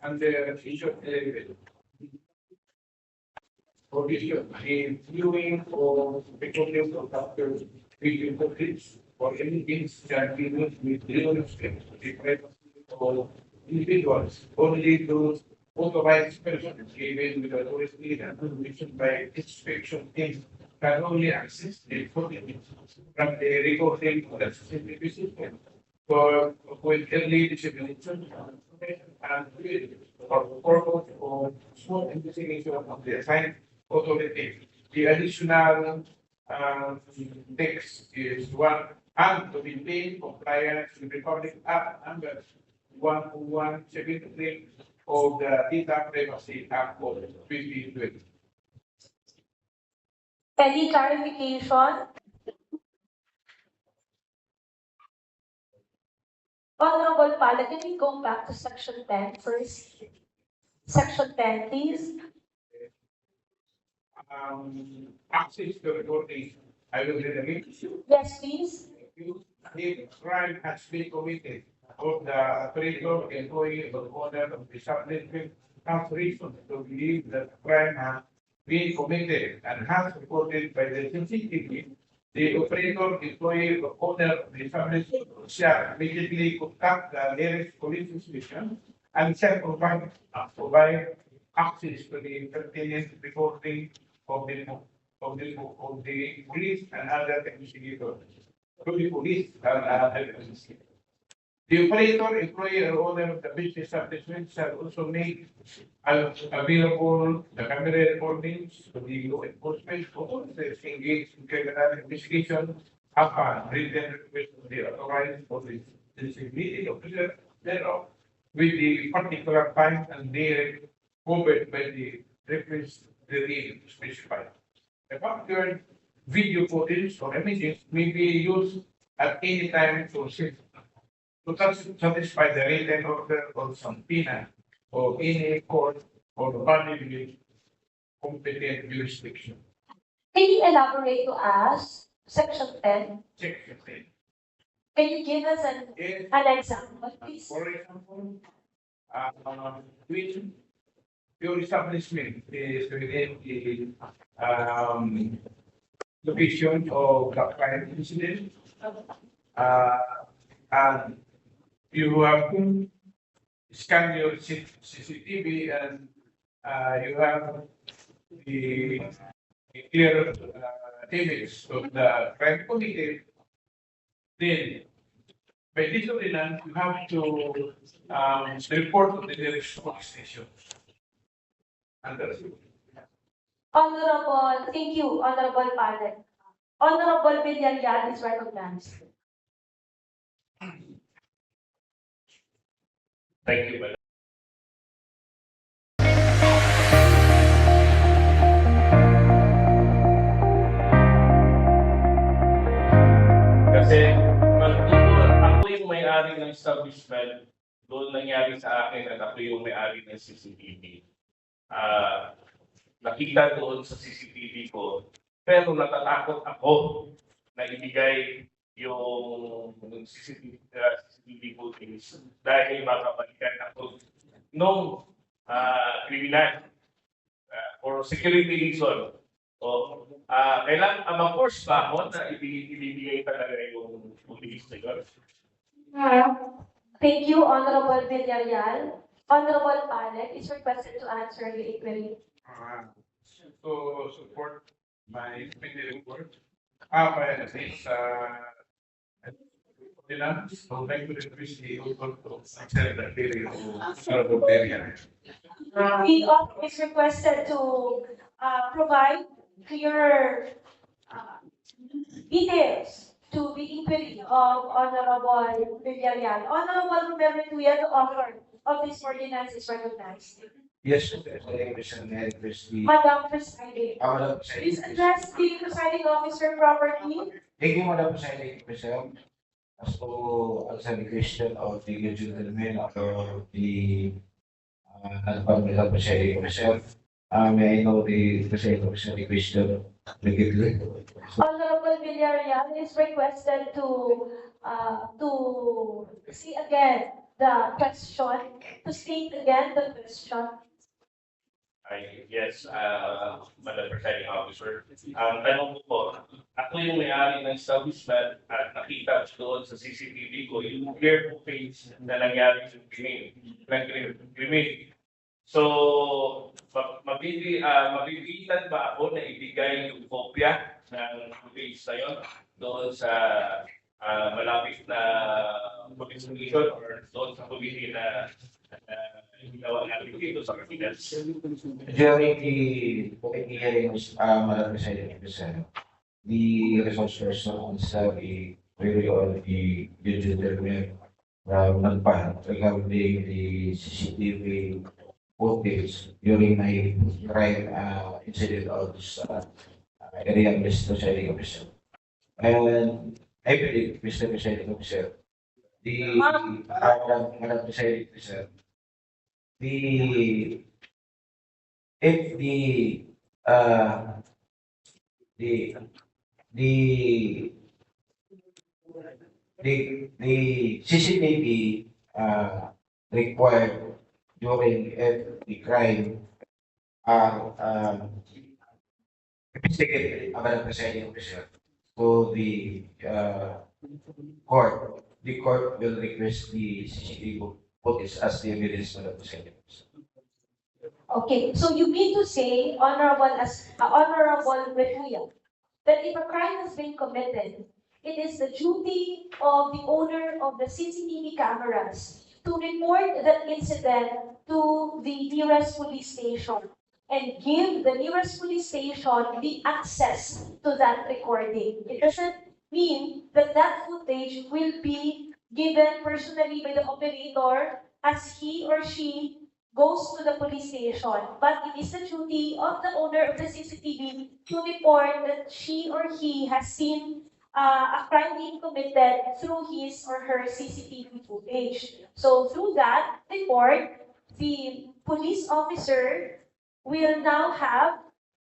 And the issue of the viewing or recording of after video footage or anything that be used with real estate or individuals only those authorized person given with authority and permission by inspection team can only access the footage from the recording of the CCTV system for with early dissemination and for purpose of smooth investigation of the assigned authority. The additional text is one and to maintain compliance with Republic Act number 10173 of the Data Privacy Act of 2020. Any clarification? Honorable Pala, can we go back to section 10 first? Section 10, please. Access to recording. I will read again. Yes, please. If crime has been committed of the operator, employee, or owner of the establishment has reason to believe that crime has been committed and has reported by the CCTV, the operator, employee, or owner of the establishment shall immediately contact the nearest police station and shall provide access to the pertinent recording of the police and other investigators. To the police and other investigators. The operator, employee, or owner of the business establishment shall also make available the camera recordings to the law enforcement officers engaged in criminal investigation upon written request of the authorized for the designated officer thereof with the particular time and day covered by the request therein specified. The captured video footage or images may be used at any time to satisfy the written order or subpoena of any court or body with competent jurisdiction. Can you elaborate to us section 10? Section 10. Can you give us an example, please? For example, which your establishment is within the location of the crime incident, and you have to scan your CCTV and you have the clear image of the crime committed, then by this ordinance, you have to report to the nearest police station. And that's it. Honorable, thank you, Honorable Pala. Honorable Villarreal is recognized. Thank you, Madam. Kasi ako yung may-ari ng establishment, doon nangyari sa akin at ako yung may-ari ng CCTV. Nakita doon sa CCTV ko, pero natatakot ako na ibigay yung CCTV footage dahil baka balikan ako nung criminal for security reason. O, kailangan ma-force ba ako na ibibigay talaga yung footage na yun? Thank you, Honorable Villarreal. Honorable Pala is requested to answer the inquiry. To support my committee report, by this ordinance, I would like to request the author to accept the theory of Honorable Villarreal. The office is requested to provide clear details to the inquiry of Honorable Villarreal. Honorable Member the author of this ordinance is recognized. Yes, Mr. Madam Presiding, Madam please Presiding. address the presiding officer properly. Thank you, Madam Presiding Officer. As to answer the question of the gentleman of the non-public presiding officer, may I know the presiding officer the question repeatedly? Honorable Villarreal is requested to see again the question, to state again the question. Yes, Madam Presiding Officer. Ang tanong ko po, ako yung may-ari ng establishment at nakita doon sa CCTV ko yung clear footage na nangyari sa krimen. mabibilan ba ako na ibigay yung kopya ng page na yun doon sa malapit na police station or doon sa committee na ginawa natin dito sa Pilipinas? During the public hearings, Madam President, the resource persons really already determined nagpahan regarding the CCTV footage during my crime incident of this area presiding officer. And I believe, Mr. Presiding Officer, Madam Presiding Officer, the if uh the the the CCTV required during the crime are investigated by the presiding officer to the court. The court will request the CCTV footage as the evidence of the presiding officer. Okay, so you mean to say, Honorable Retuya, that if a crime has been committed, it is the duty of the owner of the CCTV cameras to report that incident to the nearest police station and give the nearest police station the access to that recording. It doesn't mean that that footage will be given personally by the operator as he or she goes to the police station, but it is the duty of the owner of the CCTV to report that she or he has seen a crime being committed through his or her CCTV footage. So through that report, the police officer will now have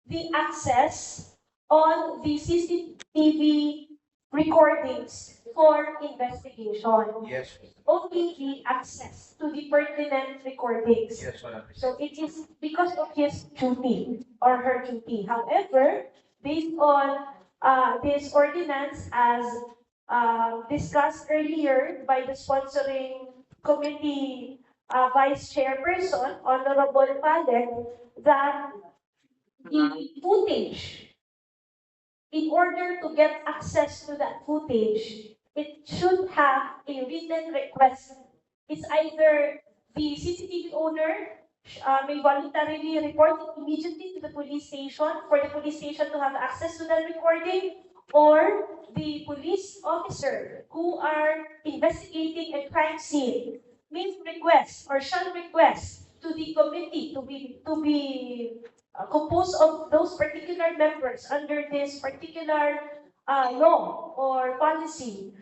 the access on the CCTV recordings for investigation. Yes, Only the access to the pertinent recordings. yes, Madam President. So it is because of his duty or her duty. However, based on this ordinance as discussed earlier by the sponsoring committee vice chairperson, Honorable Palek, that the footage, in order to get access to that footage, it should have a written request. It's either the CCTV owner may voluntarily report it immediately to the police station for the police station to have access to that recording, or the police officer who are investigating a crime scene may request or shall request to the committee to be composed of those particular members under this particular law or policy,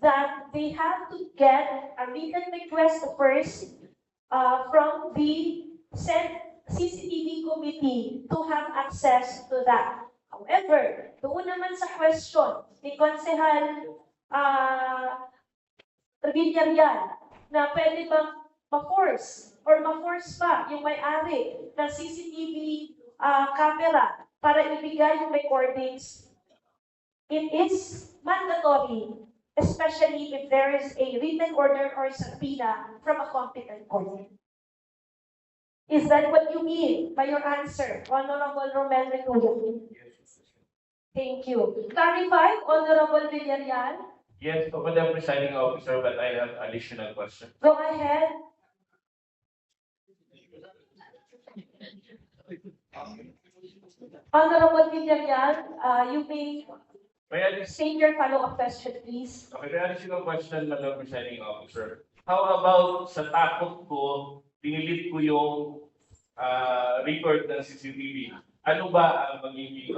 that they have to get a written request first from the said CCTV committee to have access to that. However, doon naman sa question ni Konsehal Villarreal na pwede bang ma-force or ma-force pa yung may-ari ng CCTV camera para ibigay yung recordings, it is mandatory, especially if there is a written order or subpoena from a competent court. Is that what you mean by your answer, Honorable Romel Retuya? Thank you. Clarify, Honorable Villarreal? Yes, Madam Presiding Officer, but I have additional question. Go ahead. Honorable Villarreal, you may state your follow-up question, please. Okay, may additional question, Madam Presiding Officer. How about sa takot ko, pinilit ko yung record ng CCTV? Ano ba ang magiging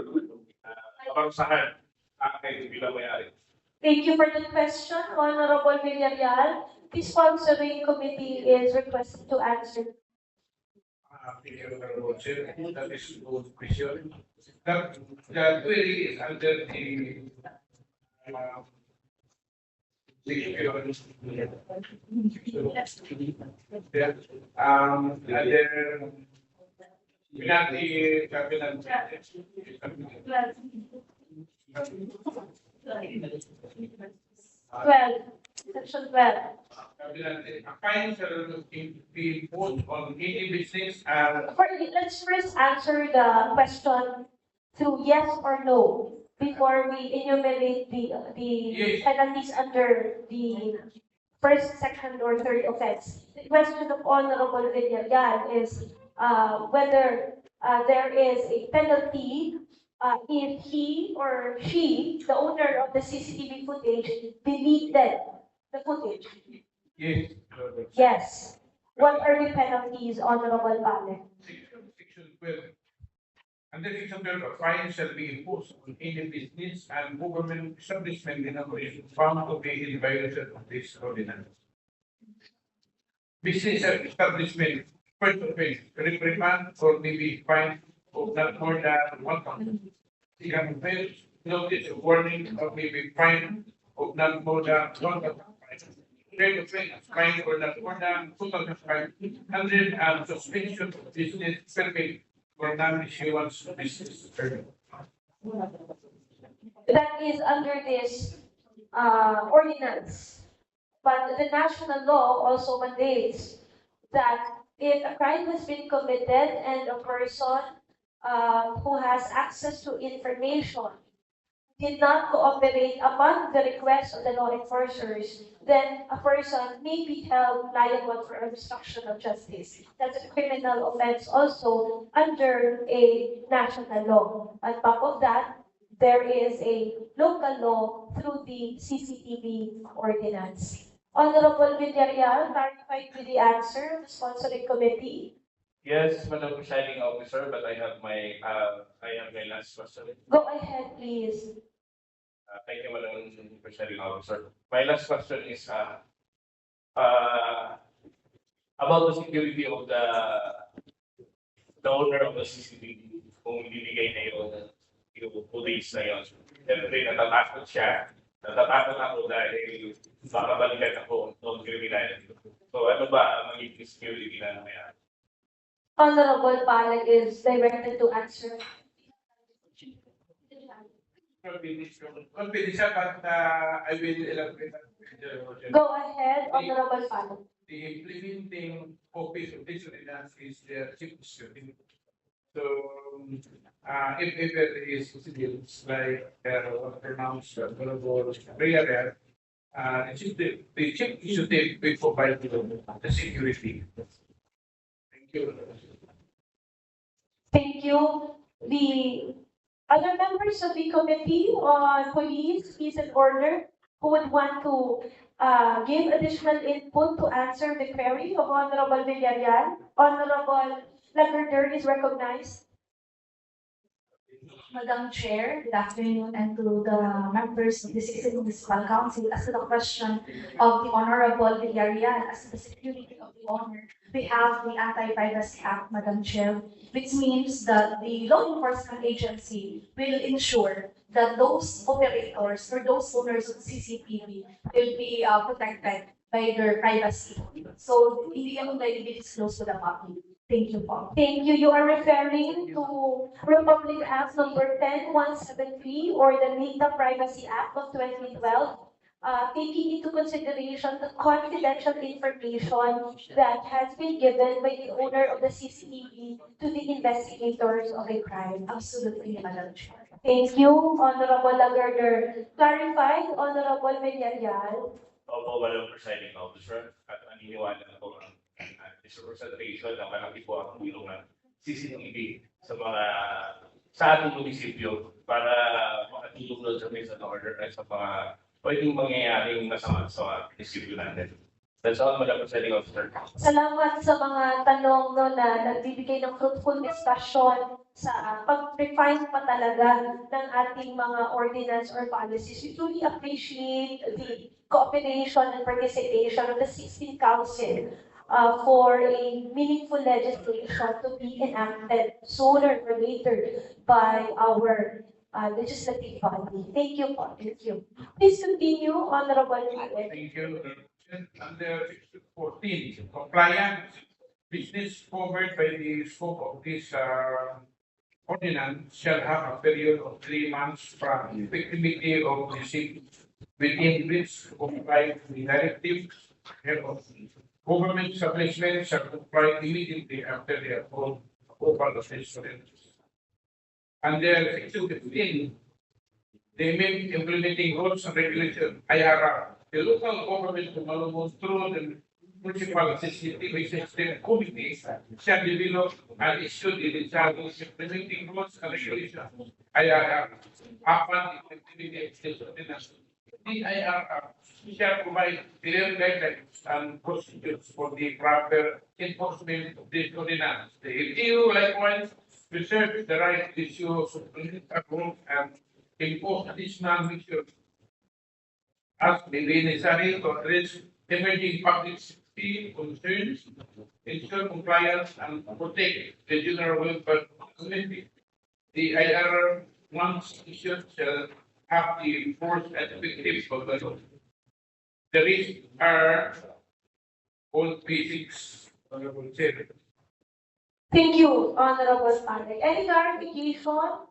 kaparusahan akin bilang may-ari? Thank you for the question, Honorable Villarreal. The sponsoring committee is requested to answer. Thank you, Honorable Chair. That is a good question. The query is under the Pinati Cabinet. 12, section 12. A fine shall be imposed on any business and Let's first answer the question through yes or no before we enumerate the Yes. penalties under the first, second, or third offense. The question of Honorable Villarreal is whether there is a penalty if he or she, the owner of the CCTV footage, deleted the footage. yes. Yes. What are the penalties, Honorable Pale? Section 12. Under section 12, a fine shall be imposed on any business and government establishment in operation found to be in violation of this ordinance. Business establishment, first offense, reprimand or maybe fine of not more than 1,000. Second offense, notice of warning or maybe fine of not more than 1,000. Third offense, fine or not more than 2,500 and suspension of business permit for non-issuance of business permit. That is under this ordinance. But the national law also mandates that if a crime has been committed and a person who has access to information did not cooperate upon the request of the law enforcers, then a person may be held liable for obstruction of justice. That's a criminal offense also under a national law. On top of that, there is a local law through the CCTV ordinance. Honorable Villarreal, clarified with the answer of the sponsoring committee. Yes, Madam Presiding Officer, but I have my last question. Go ahead, please. Thank you, Madam Presiding Officer. My last question is about the security of the owner of the CCTV kung ibibigay na yung police na yun. Siyempre, natatakot siya. Natatakot ako dahil baka balikan ako ng criminal. So ano ba ang magiging security na naman? Honorable Palag is directed to answer. Confidential, but I will elaborate. Go ahead, Honorable Palag. The implementing office of this ordinance is the chief security. So, if there is incidents like pronounced vulnerable area, the chief executive will provide the security. Thank you. Thank you. The other members of the Committee on Police, Peace and Order who would want to give additional input to answer the query of Honorable Villarreal. Honorable Lagarder is recognized. Madam Chair, good afternoon, and to the members of the 16th Municipal Council. As to the question of the Honorable Villarreal, as to the security of the owner, we have the Anti-Privacy Act, Madam Chair, which means that the law enforcement agency will ensure that those operators or those owners of CCTV will be protected by their privacy. So, hindi yan i-disclose to the public. Thank you, po. Thank you. You are referring to Republic Act number 10173 or the Data Privacy Act of 2012, taking into consideration the confidential information that has been given by the owner of the CCTV to the investigators of a crime. Absolutely, Madam Chair. Thank you, Honorable Lagarder. Clarified, Honorable Villarreal. Opo, Madam Presiding Officer, at naniniwala na po ang representation na malaki po ang tulong ng CCTV sa ating munisipyo para makatulong doon sa peace and order at sa mga pwedeng mangyayaring masama sa munisipyo natin. That's all, Madam Presiding Officer. Salamat sa mga tanong na nagbibigay ng fruitful discussion sa pag-refine pa talaga ng ating mga ordinance or policies. We truly appreciate the cooperation and participation of the 16th Council for a meaningful legislation to be enacted sooner or later by our legislative body. Thank you po. Thank you. Please continue, Honorable Palet. Thank you. Under section 14, compliant business covered by the scope of this ordinance shall have a period of 3 months from effectivity of the same within which comply with the directive Hereof. Government establishments shall comply immediately after the approval of these ordinances. Under Section 15, the implementing rules and regulations, IRR, the local government of Malungon through the municipal CCTV system committee shall develop and issue the desired implementing rules and regulations, IRR, upon the activity of this ordinance. The IRR shall provide clear guidelines and procedures for the proper enforcement of this ordinance. The LGU likewise reserves the right to issue supplemental rules and impose additional measures as may be necessary to address emerging public safety concerns, ensure compliance, and protect the general welfare of the community. The IRR, once issued, shall have the force and effective of the law. The risks are all basics, Honorable Chair. Thank you, Honorable Padre. Any clarification,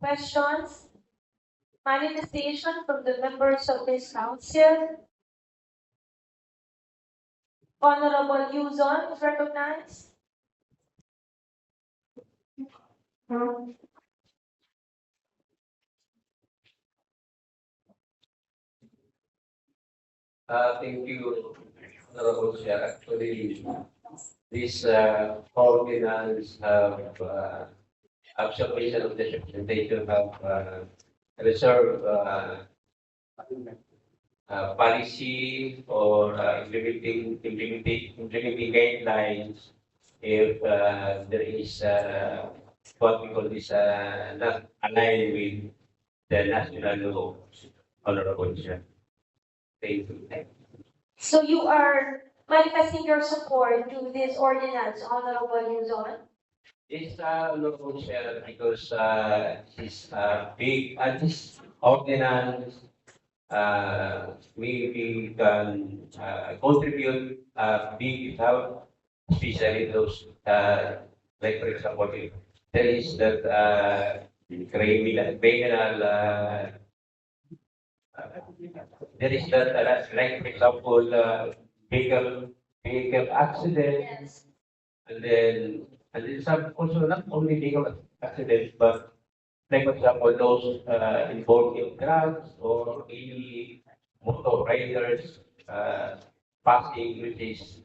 questions, manifestation from the members of this council? Honorable Yuzon is recognized. Thank you, Honorable Chair. Actually, this ordinance observation of the representation have reserved policy or implementing guidelines if there is what we call this not aligned with the national law, Honorable Chair. Thank you. So you are manifesting your support to this ordinance, Honorable Yuzon? It's Honorable Chair because this big this ordinance we can contribute big help, especially those like for example, if there is that criminal there is that like for example vehicle accident. Yes. And then some also not only vehicle accidents, but like for example, those involved in drugs or any motor riders passing, which is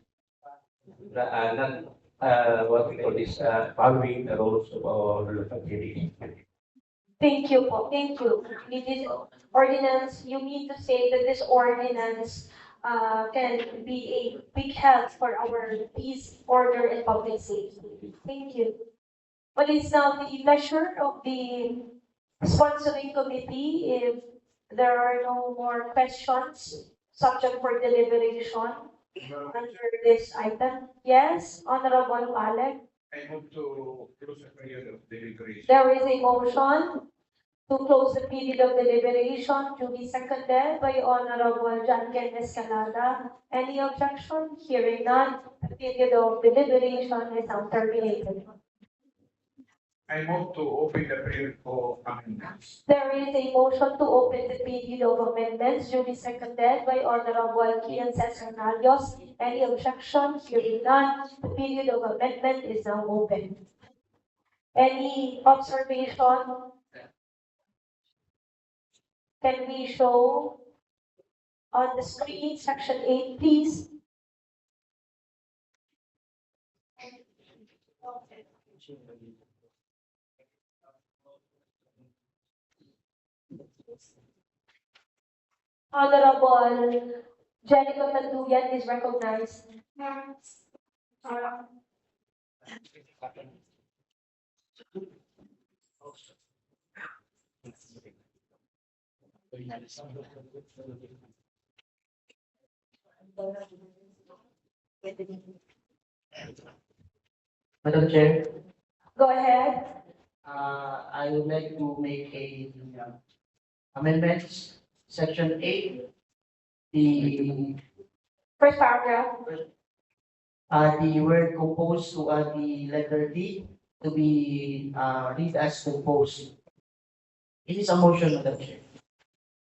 not what we call this following the rules of our local city. Thank you po. Thank you. This ordinance, you mean to say that this ordinance can be a big help for our peace, order, and public safety. Thank you. What is now the pleasure of the sponsoring committee if there are no more questions subject for deliberation under this item? Yes, Honorable Alec. I move to close the period of deliberation. There is a motion to close the period of deliberation to be seconded by Honorable John Ken Escalada. Any objection? Hearing none, the period of deliberation is now terminated. I move to open the period for amendments. There is a motion to open the period of amendments duly seconded by Honorable Kian Cesar Nalios. Any objection? Hearing none, the period of amendment is now open. Any observation? Can we show on the screen section 8, please? Honorable Jenica Tanduyan is recognized. Madam Chair, Go ahead. I would like to make a amendments, section 8, the First paragraph. the word composed to add the letter D to be read as composed. It is a motion, Madam Chair.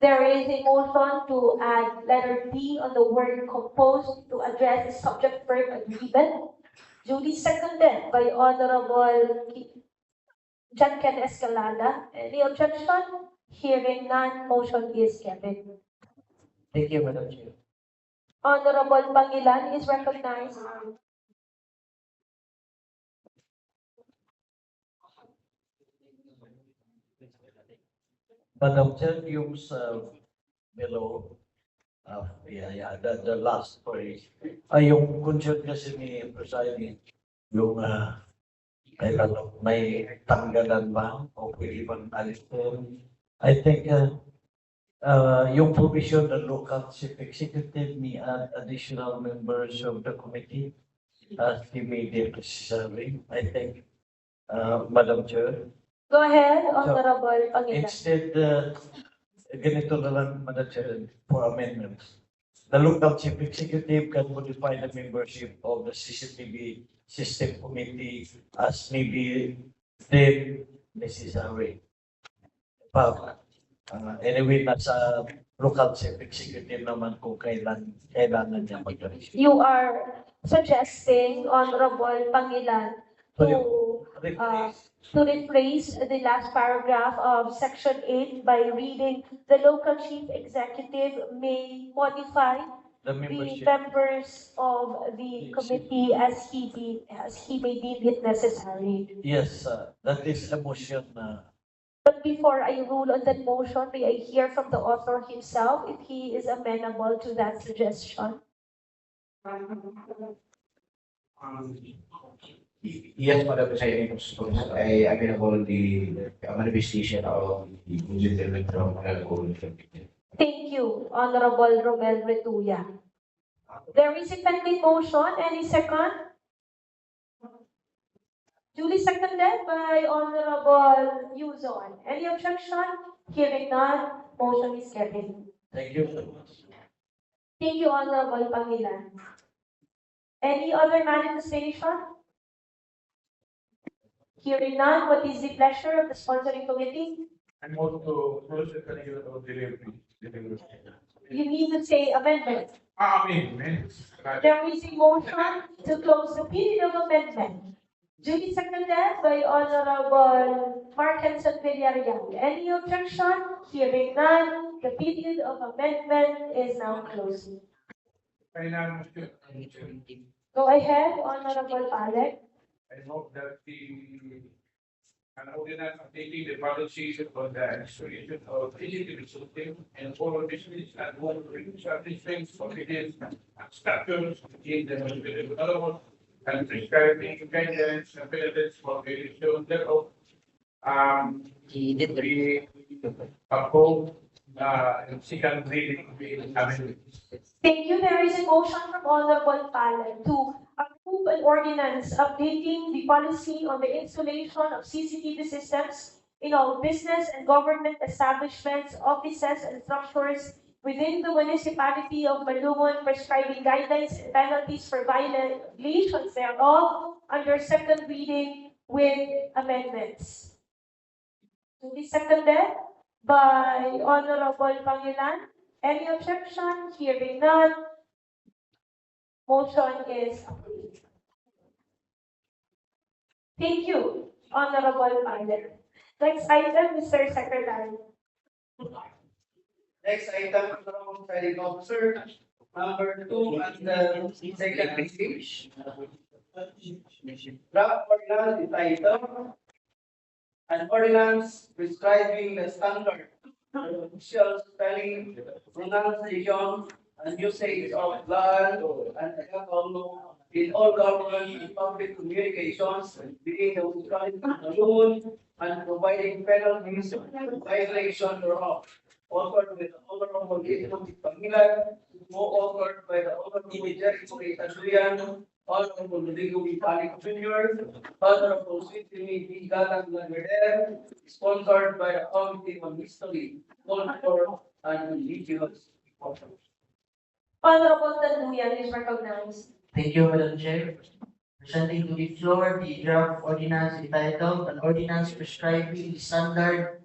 There is a motion to add letter D on the word composed to address the subject verb agreement. Duly seconded by Honorable John Ken Escalada. Any objection? Hearing none, motion is carried. Thank you, Madam Chair. Honorable Pangilan is recognized. Madam Chair, yung sa below, the last phrase, ay yung concern kasi ni Presiding, yung, kailan may tanggalan ba o pwede bang alisin? I think, yung provision the local chief executive may add additional members of the committee as he may be necessary. I think, Madam Chair, Go ahead, Honorable Pangilan. instead, ganito na lang, Madam Chair, for amendments. The local chief executive can modify the membership of the CCTV system committee as may be deemed necessary. But, anyway, nasa local chief executive naman kung kailangan niya mag-resign. You are suggesting, Honorable Pangilan, to replace the last paragraph of Section 8 by reading the local chief executive may modify The the membership. members of the committee as he may deem it necessary. Yes, that is a motion. But before I rule on that motion, may I hear from the author himself if he is amenable to that suggestion? Yes, Madam Presiding Officer, I amenable the manifestation of the gentleman from Malungon. Thank you, Honorable Romel Retuya. There is a pending motion. Any second? Duly seconded by Honorable Yuzon. Any objection? Hearing none, motion is carried. Thank you so much. Thank you, Honorable Pangilan. Any other manifestation? Hearing none, what is the pleasure of the sponsoring committee? I move to close the category of delivery. You need to say amendment. Amendment. There is a motion to close the period of amendment. Duly seconded by Honorable Mark Henson Villarreal. Any objection? Hearing none, the period of amendment is now closed. Final motion. Go ahead, Honorable Alec. I hope that an ordinance updating the policies for the installation of digital system and all business and home establishments for the structures in the development and prescribing guidance and benefits for the issue thereof. We uphold in second reading. Thank you. There is a motion from Honorable Palin to approve an ordinance updating the policy on the installation of CCTV systems in all business and government establishments, offices, and structures within the municipality of Malungon, prescribing guidelines and penalties for violations thereof under second reading with amendments. To be seconded by Honorable Pangilan. Any objection? Hearing none, motion is approved. Thank you, Honorable Pangilan. Next item, Mr. Secretary. Next item, Honorable Presiding Officer, number 2 and the second reading. Draft ordinance entitled an ordinance prescribing the standard official spelling, pronunciation, and usage of land and alcohol in all government and public communications within the municipality of Malungon and providing penalties for violation thereof. Authored by the Honorable Edmund Pangilan, co-authored by the Honorable Jerry Taduyan, Honorable Rodrigo B. Panic Jr., Honorable Sweetly B. Galang Lagveder, sponsored by the Committee on History, Culture, and Indigenous. Honorable Taduyan is recognized. Thank you, Madam Chair. Presenting to the floor the draft ordinance entitled an ordinance prescribing the standard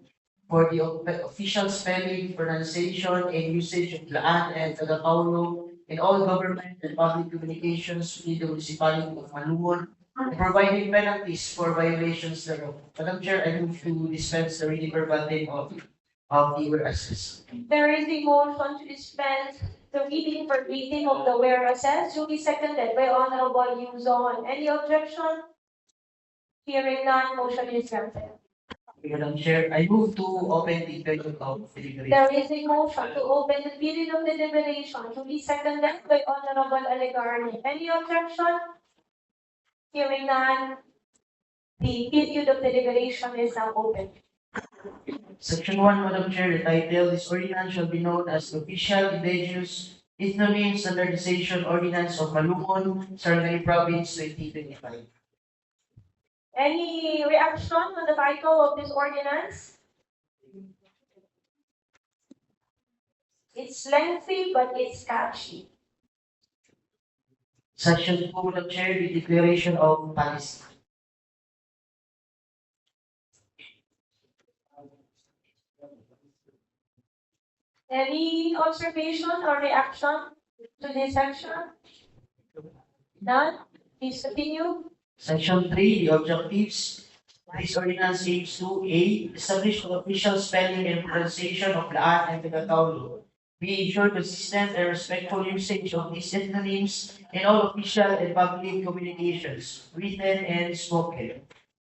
for the official spelling, pronunciation, and usage of Laan and Tagapaulo in all government and public communications within the municipality of Malungon, and providing penalties for violations thereof. Madam Chair, I move to dispense the reading verbatim of the whereas. There is a motion to dispense the reading for reading of the whereases, duly seconded by Honorable Yuzon. Any objection? Hearing none, motion is granted. Madam Chair, I move to open the period of deliberation. There is a motion to open the period of deliberation, duly seconded by Honorable Aligarni. Any objection? Hearing none, the period of deliberation is now open. Section 1, Madam Chair, the title, this ordinance shall be known as the Official Indigenous Ethnonym Standardization Ordinance of Malungon, Sarangani Province, 2025. Any reaction on the title of this ordinance? It's lengthy, but it's catchy. Section 2, Madam Chair, the declaration of policy. Any observation or reaction to this section? None? Please continue. Section 3, the objectives. This ordinance aims to A. Establish the official spelling and pronunciation of Laan and Tagataulo. B. Ensure consistent and respectful usage of these ethnonyms in all official and public communications, written and spoken.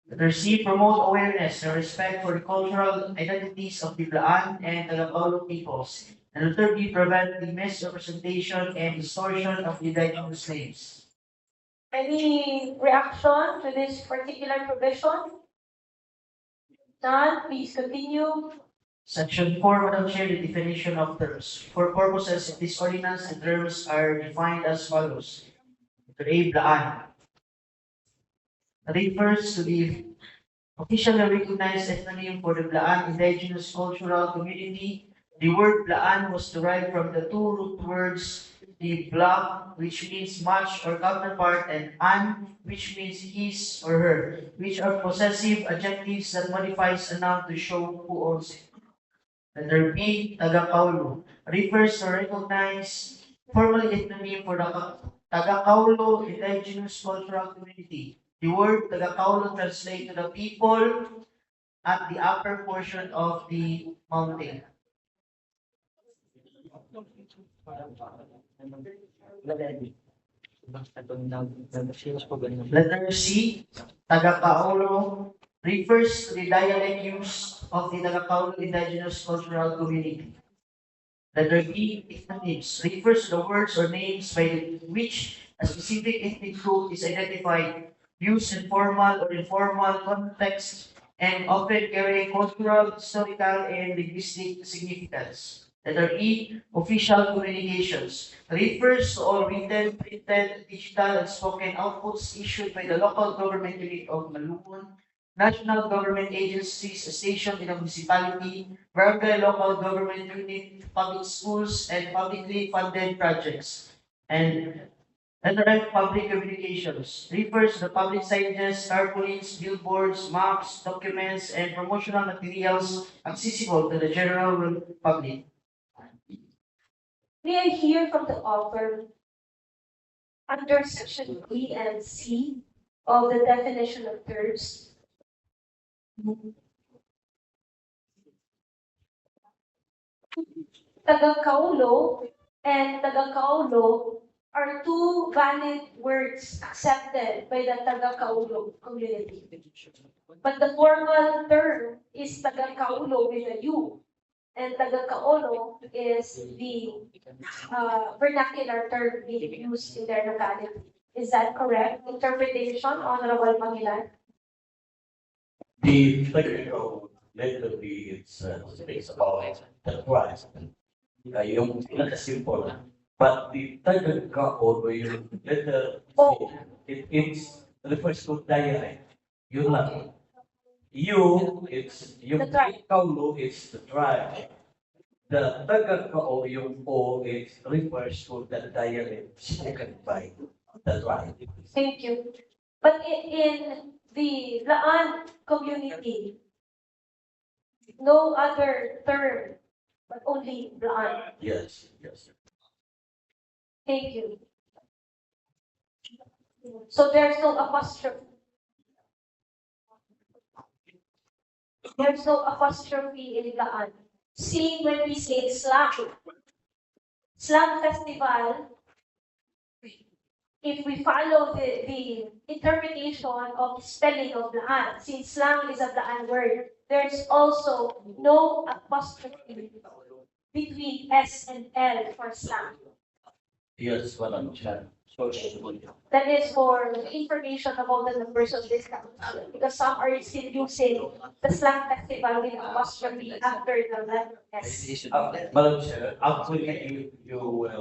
Letter C. Promote awareness and respect for the cultural identities of the Laan and Tagataulo peoples. And letter D. Prevent the misrepresentation and distortion of the indigenous names. Any reaction to this particular provision? None? Please continue. Section 4, Madam Chair, the definition of terms. For purposes of this ordinance, the terms are defined as follows. Letter A, Blaan. Refers to the officially recognized ethnonym for the Blaan indigenous cultural community. The word Blaan was derived from the two root words, the Bla, which means much or counterpart, and An, which means his or her, which are possessive adjectives that modifies a noun to show who owns it. Letter B, Tagapaulo, refers to recognized formal ethnonym for the Tagapaulo indigenous cultural community. The word Tagapaulo translates to the people at the upper portion of the mountain. Letter C, Tagapaulo, refers to the dialect use of the Tagapaulo indigenous cultural community. Letter B, ethnonyms, refers to the words or names by which a specific ethnic group is identified, used in formal or informal context, and often carry cultural, historical, and linguistic significance. Letter E, official communications, refers to all written, printed, digital, and spoken outputs issued by the local government unit of Malungon, national government agencies stationed in a municipality, barangay local government unit, public schools, and publicly funded projects. And letter F, public communications, refers to the public signages, tarpaulins, billboards, maps, documents, and promotional materials accessible to the general public. May I hear from the author under section B and C of the definition of terms? Tagakaulo and Tagakaulo are two valid words accepted by the Tagakaulo community. But the formal term is Tagakaulo with a U, and Tagakaolo is the vernacular term being used in their locality. Is that correct interpretation, Honorable Pangilan? The technical letter B, it speaks about the price. Yung simple. But the technical or yung letter C, it refers to dialect. Yun lang. You, it's yung Kaulo is the tribe. The Tagakao, yung O, it refers to the dialect spoken by the tribe. Thank you. But in the Laan community, No other term, but only Blaan. Yes, yes. Thank you. So there's no apostrophe. There's no apostrophe in Blaan. See, when we say Slam Festival, if we follow the interpretation of spelling of Blaan, since slang is a Blaan word, there's also no apostrophe between S and L for slang. Yes, Madam Chair. So, That is for the information about the numbers of this council, because some are still using the slang festival with apostrophe after the letter S. Madam Chair, actually, you will,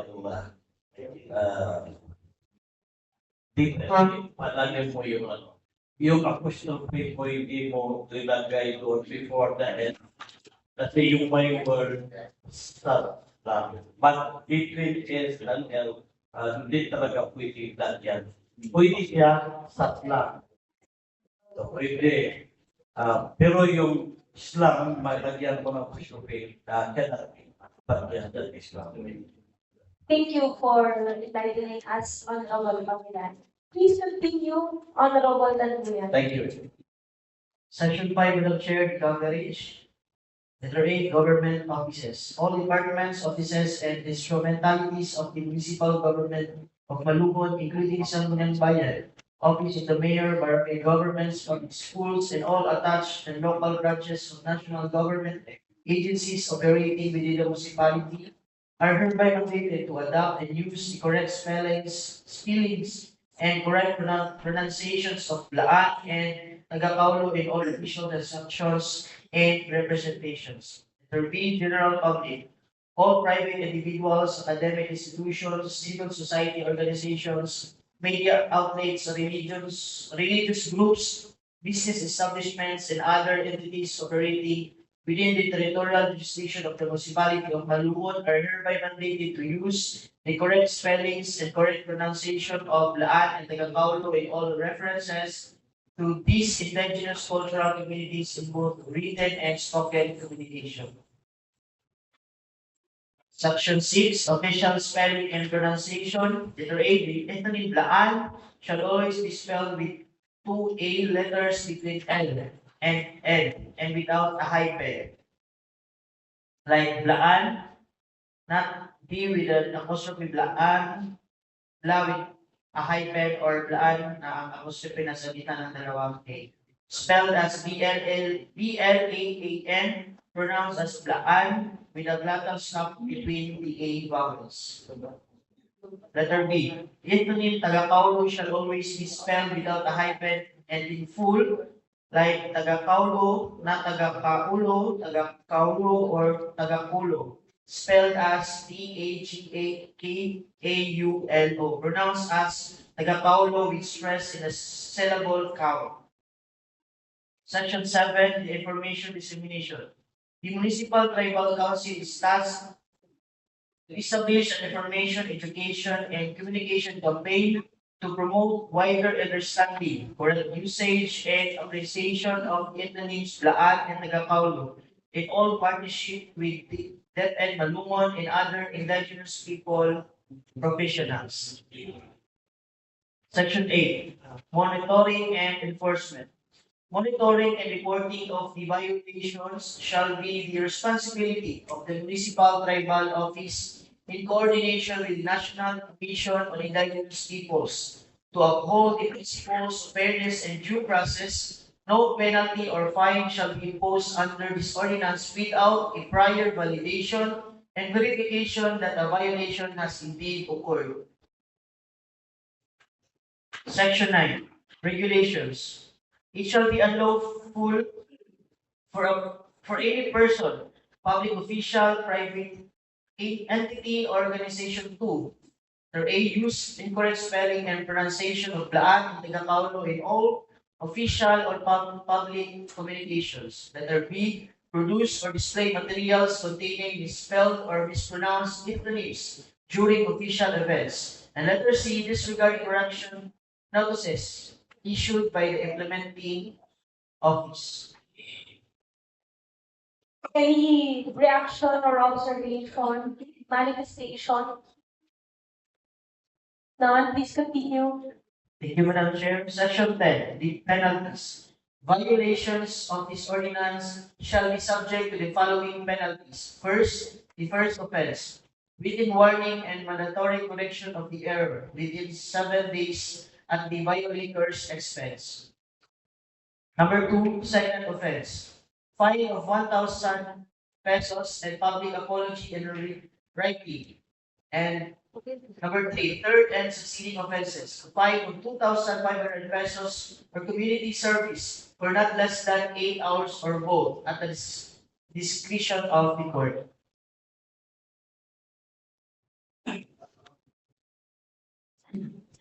palanin mo yung yung apostrophe mo hindi mo nilagay doon before the end. Kasi yung may word start lang. But between S and L, hindi talaga pwede lagyan. Pwede siya sa slang. So, pwede. Pero yung slang, malagyan mo ng apostrophe, cannot be. But yes, that is slang. Thank you for enlightening us, Honorable Pangilan. Please continue, Honorable Tanduyan. Thank you. Section 5, Madam Chair, coverage. Letter 8, government offices. All departments, offices, and instrumentalities of the municipal government of Malungon, including Sangguniang Bayan, office of the mayor, barangay governments, public schools, and all attached and local branches of national government agencies operating within the municipality are hereby mandated to adopt and use the correct spellings, and correct pronunciations of Blaan and Tagapaulo in all official transactions and representations. There be general public, all private individuals, academic institutions, civil society organizations, media outlets, religious groups, business establishments, and other entities operating within the territorial jurisdiction of the municipality of Malungon are hereby mandated to use the correct spellings and correct pronunciation of Laan and Tagapaulo in all references to these indigenous cultural communities in both written and spoken communication. Section 6, official spelling and pronunciation. Letter A, the ethnic Laan shall always be spelled with two A letters between L and N and without a hyphen. Like Blaan, not B with an apostrophe Blaan, Bla with a hyphen, or Blaan na ang apostrophe na sa gitna ng dalawang A. Spelled as B-L-A-A-N, pronounced as Blaan with a glottal stop between the A vowels. Letter B. Ethnonym Tagapaulo shall always be spelled without a hyphen and in full, like Tagapaulo, not Tagapaulo, Tagapaulo, or Tagapulo, spelled as T-A-G-A-K-A-U-L-O, pronounced as Tagapaulo with stress in a syllable count. Section 7, the information dissemination. The Municipal Tribal Council is tasked to establish an information, education, and communication campaign to promote wider understanding, correct usage, and appreciation of ethnonyms Blaan and Tagapaulo in all partnership with the DepEd Malungon and other indigenous people professionals. Section 8, monitoring and enforcement. Monitoring and reporting of the violations shall be the responsibility of the Municipal Tribal Office in coordination with the National Commission on Indigenous Peoples to uphold the principles of fairness and due process. No penalty or fine shall be imposed under this ordinance without a prior validation and verification that a violation has indeed occurred. Section 9, regulations. It shall be unlawful for any person, public official, private entity, organization to A, use incorrect spelling and pronunciation of Blaan and Tagapaulo in all official or public communications. Letter B, produce or display materials containing misspelled or mispronounced ethnonyms during official events. And letter C, disregard correction notices issued by the implementing office. Any reaction or observation, manifestation? None, please continue. Thank you, Madam Chair. Section 10, the penalties. Violations of this ordinance shall be subject to the following penalties. First, the first offense, written warning and mandatory correction of the error within 7 days at the violator's expense. Number 2, second offense, fine of 1,000 pesos and public apology and writing. And number 3, third and succeeding offenses, a fine of 2,500 pesos for community service for not less than 8 hours or both at the discretion of the court.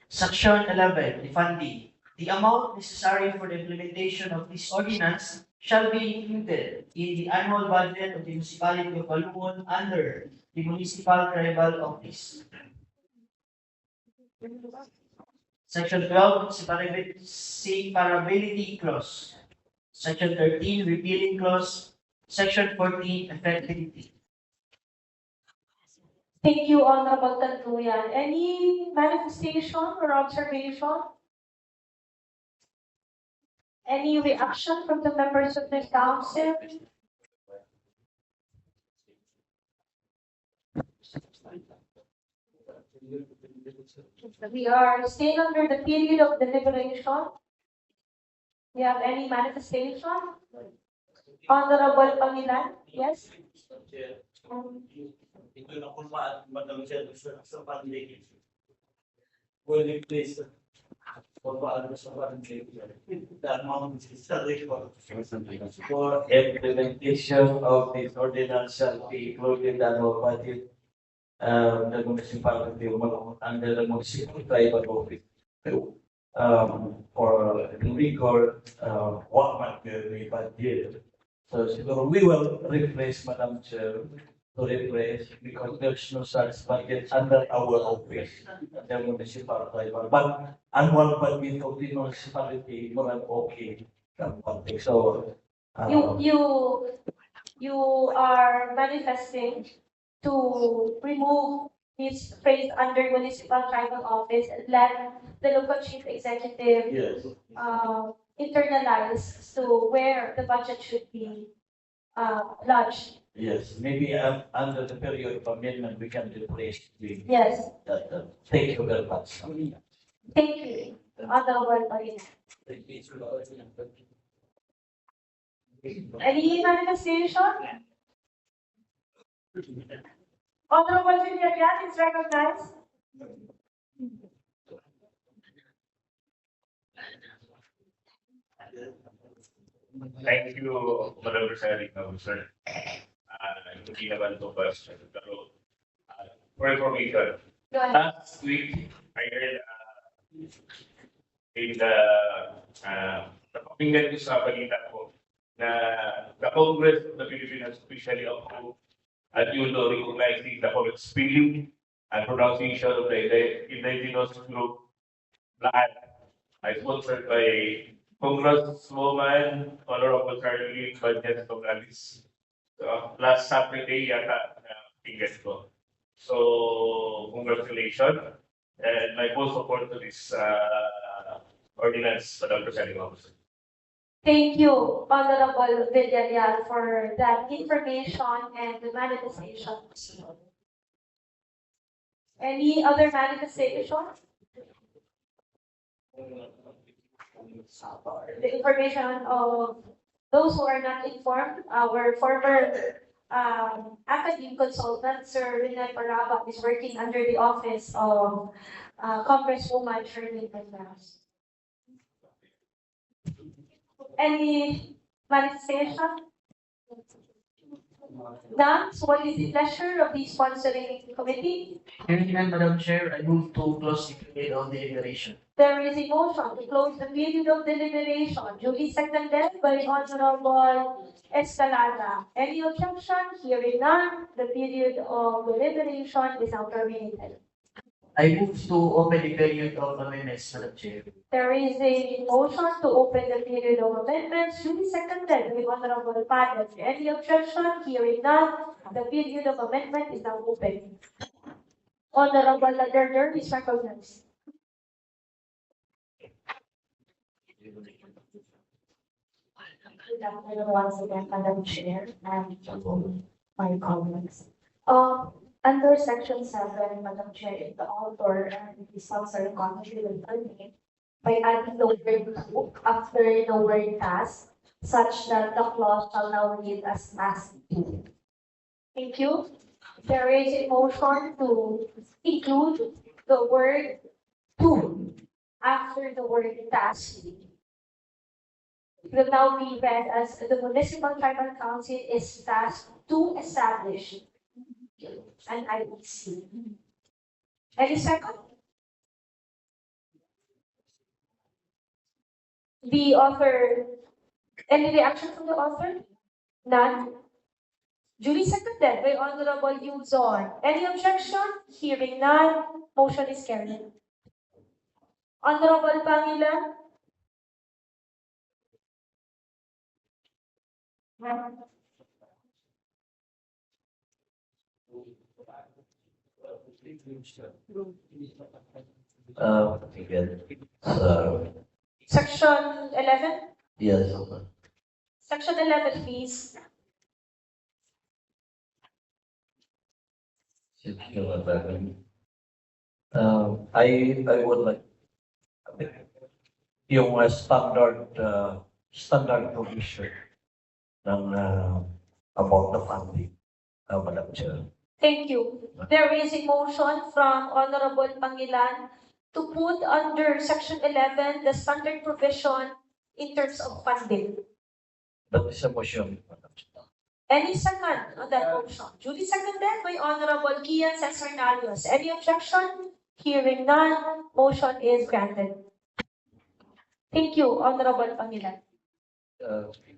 Section 11, the funding. The amount necessary for the implementation of this ordinance shall be included in the annual budget of the municipality of Malungon under the municipal tribal office. Section 12, separability clause. Section 13, repealing clause. Section 14, effectivity. Thank you, Honorable Tanduyan. Any manifestation or observation? Any reaction from the members of the council? We are staying under the period of deliberation. Do you have any manifestation? Honorable Pangilan, yes? Ito na kulmaan, Madam Chair, sa pandemic. Well, please, kulmaan sa pandemic. The amount is for implementation of this ordinance shall be included in the annual budget. The municipality under the municipal tribal office. For legal, 1 month budget. So we will replace, Madam Chair, to replace because there's no such budget under our office, the municipal tribal. But annual budget of the municipality more than okay. So You are manifesting to remove this phrase under municipal tribal office and let the local chief executive yes, internalize to where the budget should be lodged. yes, maybe under the period of amendment we can replace the Yes, that. Thank you very much. thank you, Honorable Marina. Any manifestation? Honorable Villarreal is recognized. Thank you, Madam Presiding Officer. Hindi naman ito question, pero for information, Go ahead. last week, I heard in the napakinggan ko sa balita ko na the Congress of the Philippines officially approved a new law recognizing the correct spelling and pronunciation of the indigenous group Lahat. I sponsored by Congresswoman Honorable Charlie Banjas Tonggalis. Last Saturday yata pingas ko. So congratulations and my full support to this ordinance, Madam Presiding Officer. Thank you, Honorable Villarreal, for that information and the manifestation. Any other manifestation? The information of those who are not informed, our former academic consultant, Sir Renal Paraba, is working under the office of Congresswoman Shirley Pendas. Any manifestation? None. So what is the pleasure of the sponsoring committee? Hearing none, Madam Chair, I move to close the period of deliberation. There is a motion to close the period of deliberation, duly seconded by Honorable Escalada. Any objection? Hearing none, the period of deliberation is now terminated. I move to open the period of amendments, Madam Chair. There is a motion to open the period of amendments, duly seconded by Honorable Padre. Any objection? Hearing none, the period of amendment is now open. Honorable Ladder is recognized. Good afternoon once again, Madam Chair and my colleagues. Under section 7, Madam Chair, the author and the sponsor contributed terminate by adding the word to after the word task, such that the clause shall now read as task 2. Thank you. There is a motion to include the word to after the word task. It will now be read as the Municipal Tribal Council is tasked to establish an IEC. Any second? The author, any reaction from the author? None. Duly seconded by Honorable Yuzon. Any objection? Hearing none, motion is carried. Honorable Pangilan. Again, Section 11. yes, Section 11, please. I would like yung standard provision ng about the funding, Madam Chair. Thank you. There is a motion from Honorable Pangilan to put under Section 11 the standard provision in terms of funding. That is a motion, Madam Chair. Any second on that motion? Duly seconded by Honorable Kian Cesarnalios. Any objection? Hearing none, motion is granted. Thank you, Honorable Pangilan.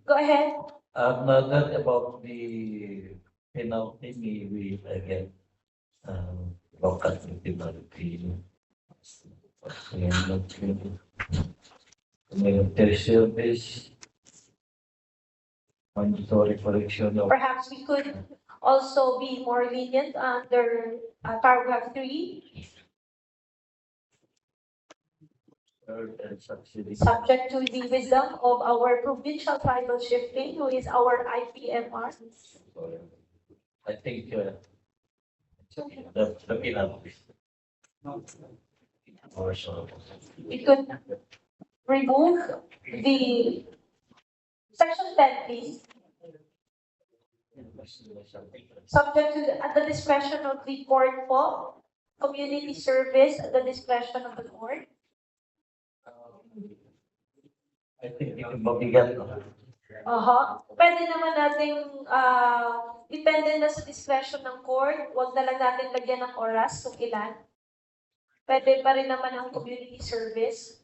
Go ahead. Not about the penalty, maybe again, local penalty. Military service, mandatory correction of Perhaps we could also be more lenient under paragraph 3, and subsidy. subject to the wisdom of our provincial tribal chieftain, who is our IPMR. I think the penalty. Or so. We could remove the section 10, please, subject to at the discretion of the court po, community service at the discretion of the court. I think ito mabigat. Pwede naman nating, depende na sa discretion ng court, huwag na lang natin lagyan ng oras kung ilan. Pwede pa rin naman ang community service.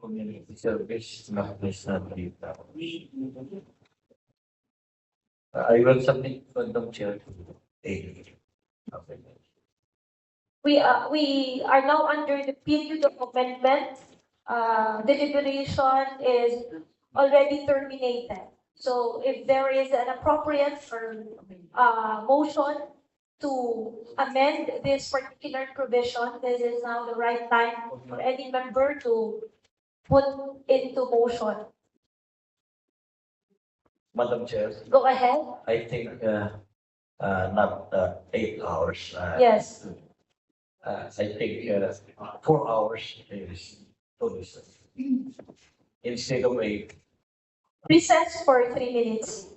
Community service na place na dito. I will submit Madam Chair. We are now under the period of amendment. Deliberation is already terminated. So if there is an appropriate or motion to amend this particular provision, this is now the right time for any member to put into motion. Madam Chair, Go ahead. I think not 8 hours. Yes. I think 4 hours is too listen. Instead of 8. Recess for 3 minutes.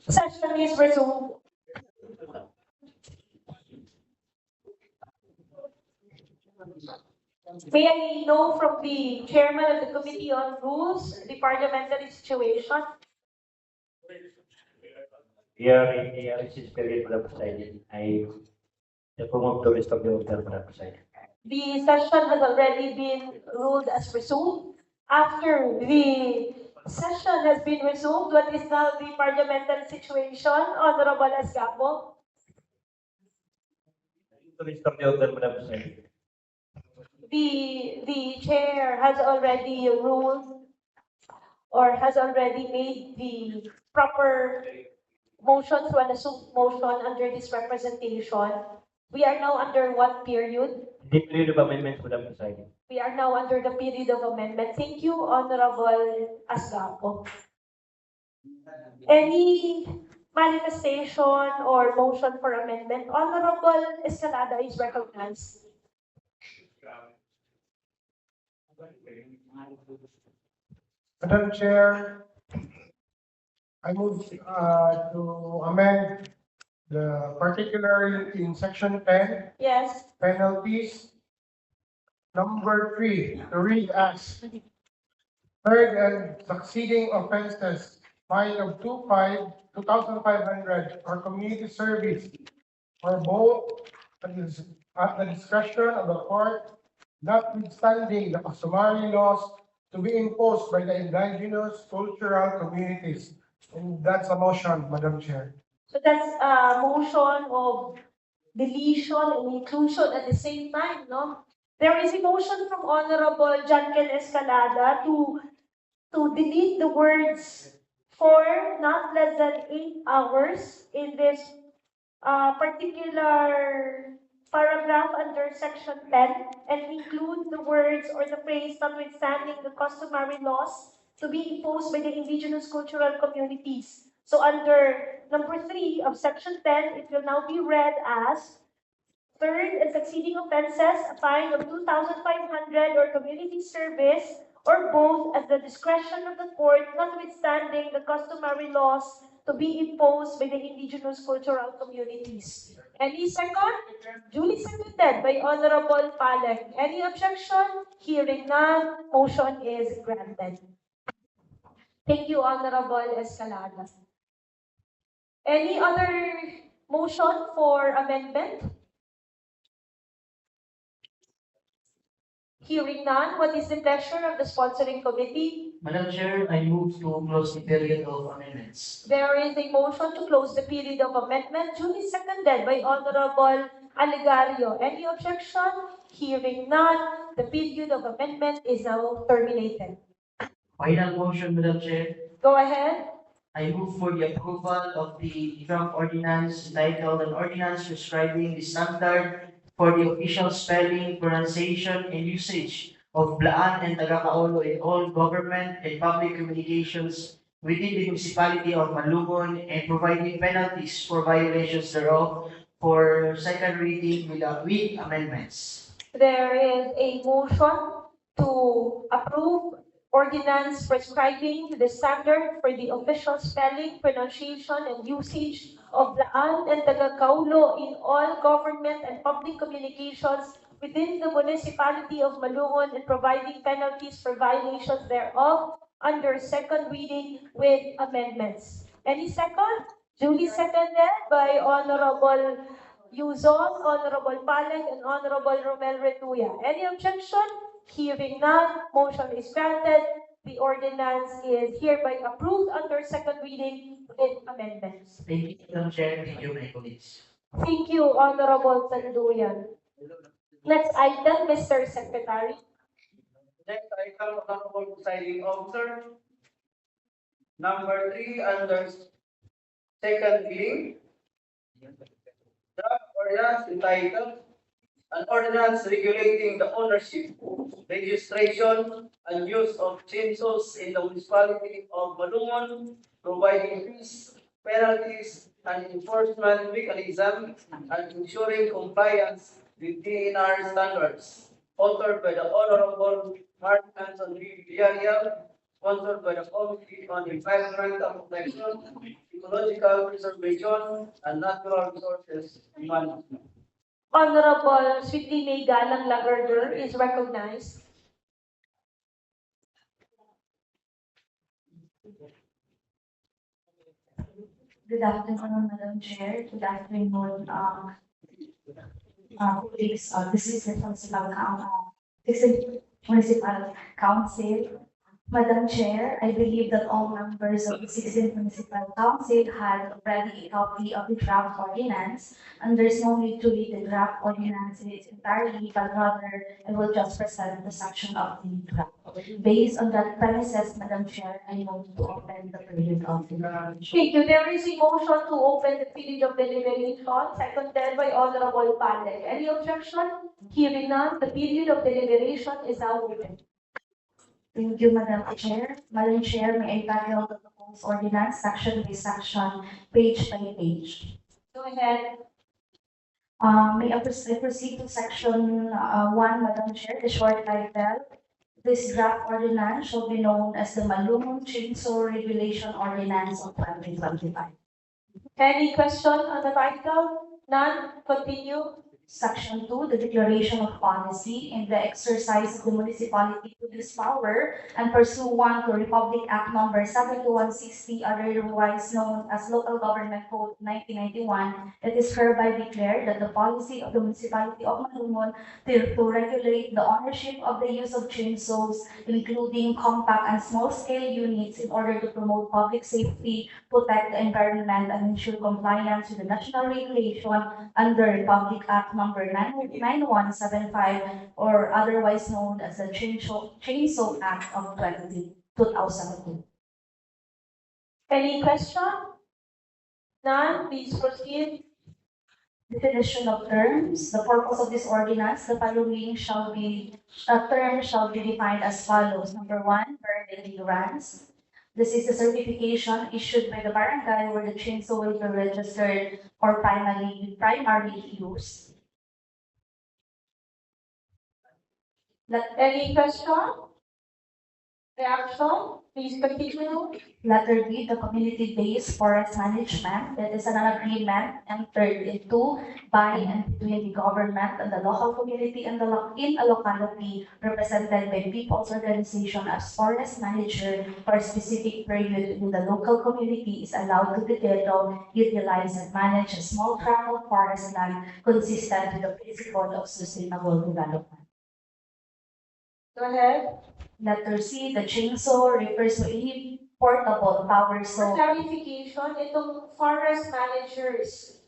Session is resumed. May I know from the chairman of the Committee on Rules, the parliamentary situation? We are in the recess period, Madam President. I move to restore the order, Madam President. The session has already been ruled as resumed. After the session has been resumed, what is now the parliamentary situation, Honorable Asgapo? To restore the order, Madam President. The chair has already ruled or has already made the proper motion to an assumed motion under this representation. We are now under what period? The period of amendments, Madam President. We are now under the period of amendment. Thank you, Honorable Asgapo. Any manifestation or motion for amendment? Honorable Escalada is recognized. Madam Chair, I move to amend the particular in section 10, Yes. penalties. Number 3, to read as third and succeeding offenses, fine of 2,500 or community service, or both at the discretion of the court, notwithstanding the customary laws to be imposed by the indigenous cultural communities. And that's a motion, Madam Chair. So that's a motion of deletion and inclusion at the same time, no? There is a motion from Honorable Jankel Escalada to delete the words for not less than 8 hours in this particular paragraph under section 10 and include the words or the phrase notwithstanding the customary laws to be imposed by the indigenous cultural communities. So under number 3 of section 10, it will now be read as third and succeeding offenses, a fine of 2,500 or community service, or both at the discretion of the court, notwithstanding the customary laws to be imposed by the indigenous cultural communities. Any second? Duly seconded by Honorable Palek. Any objection? Hearing none, motion is granted. Thank you, Honorable Escalada. Any other motion for amendment? Hearing none, what is the pleasure of the sponsoring committee? Madam Chair, I move to close the period of amendments. There is a motion to close the period of amendment duly seconded by Honorable Aligario. Any objection? Hearing none, the period of amendment is now terminated. Final motion, Madam Chair. Go ahead. I move for the approval of the draft ordinance entitled an ordinance prescribing the standard for the official spelling, pronunciation, and usage of Blaan and Tagapaolo in all government and public communications within the municipality of Malungon and providing penalties for violations thereof for second reading with amendments. There is a motion to approve ordinance prescribing the standard for the official spelling, pronunciation, and usage of Blaan and Tagakaulo in all government and public communications within the municipality of Malungon and providing penalties for violations thereof under second reading with amendments. Any second? Duly seconded by Honorable Yuzon, Honorable Palek, and Honorable Romel Retuya. Any objection? Hearing none, motion is granted. The ordinance is hereby approved under second reading with amendments. Thank you, Madam Chair. Thank you, my colleagues. Thank you, Honorable Sanduyan. Next item, Mr. Secretary. Next item, Honorable Presiding Officer. Number 3, under second reading. Draft ordinance entitled an ordinance regulating the ownership, registration, and use of chainsaws in the municipality of Malungon, providing fees, penalties, and enforcement mechanism and ensuring compliance with DNR standards, authored by the Honorable Mark Anson Villarreal, sponsored by the Committee on Environmental Protection, Ecological Preservation, and Natural Resources Management. Honorable Sweetly May Galang Lagerder is recognized. Good afternoon, Madam Chair. Good afternoon, colleagues of the 16th Municipal Council. Madam Chair, I believe that all members of the 16th Municipal Council had already a copy of the draft ordinance, and there's no need to read the draft ordinance in its entirety, but rather I will just present the section of the draft. Based on that premises, Madam Chair, I move to open the period of deliberation. Thank you. There is a motion to open the period of deliberation, seconded by Honorable Paleg. Any objection? Hearing none, the period of deliberation is now open. Thank you, Madam Chair. Madam Chair, may I tackle the proposed ordinance section by section, page by page? Go ahead. May I proceed to section 1, Madam Chair, the short title. This draft ordinance shall be known as the Malungon Chainsaw Regulation Ordinance of 2025. Any question on the title? None? Continue. Section 2, the declaration of policy in the exercise of the municipality to use power and pursuant to Republic Act number 7160, otherwise known as Local Government Code 1991, it is hereby declared that the policy of the municipality of Malungon to regulate the ownership of the use of chainsaws, including compact and small-scale units, in order to promote public safety, protect the environment, and ensure compliance with the national regulation under Republic Act number 9175, or otherwise known as the Chainsaw Act of 2002. Any question? None? Please proceed. Definition of terms. The purpose of this ordinance, the following terms shall be defined as follows. Number 1, burden grants. This is the certification issued by the barangay where the chainsaw will be registered for primary use. Any question? Reaction? Please continue. Letter B, the community-based forest management. It is an agreement entered into by and between the government and the local community in a locality represented by people's organization as forest manager for a specific period when the local community is allowed to develop, utilize, and manage a small tract of forest land consistent with the principle of sustainable development. Go ahead. Letter C, the chainsaw refers to any portable power For saw. clarification, itong forest managers,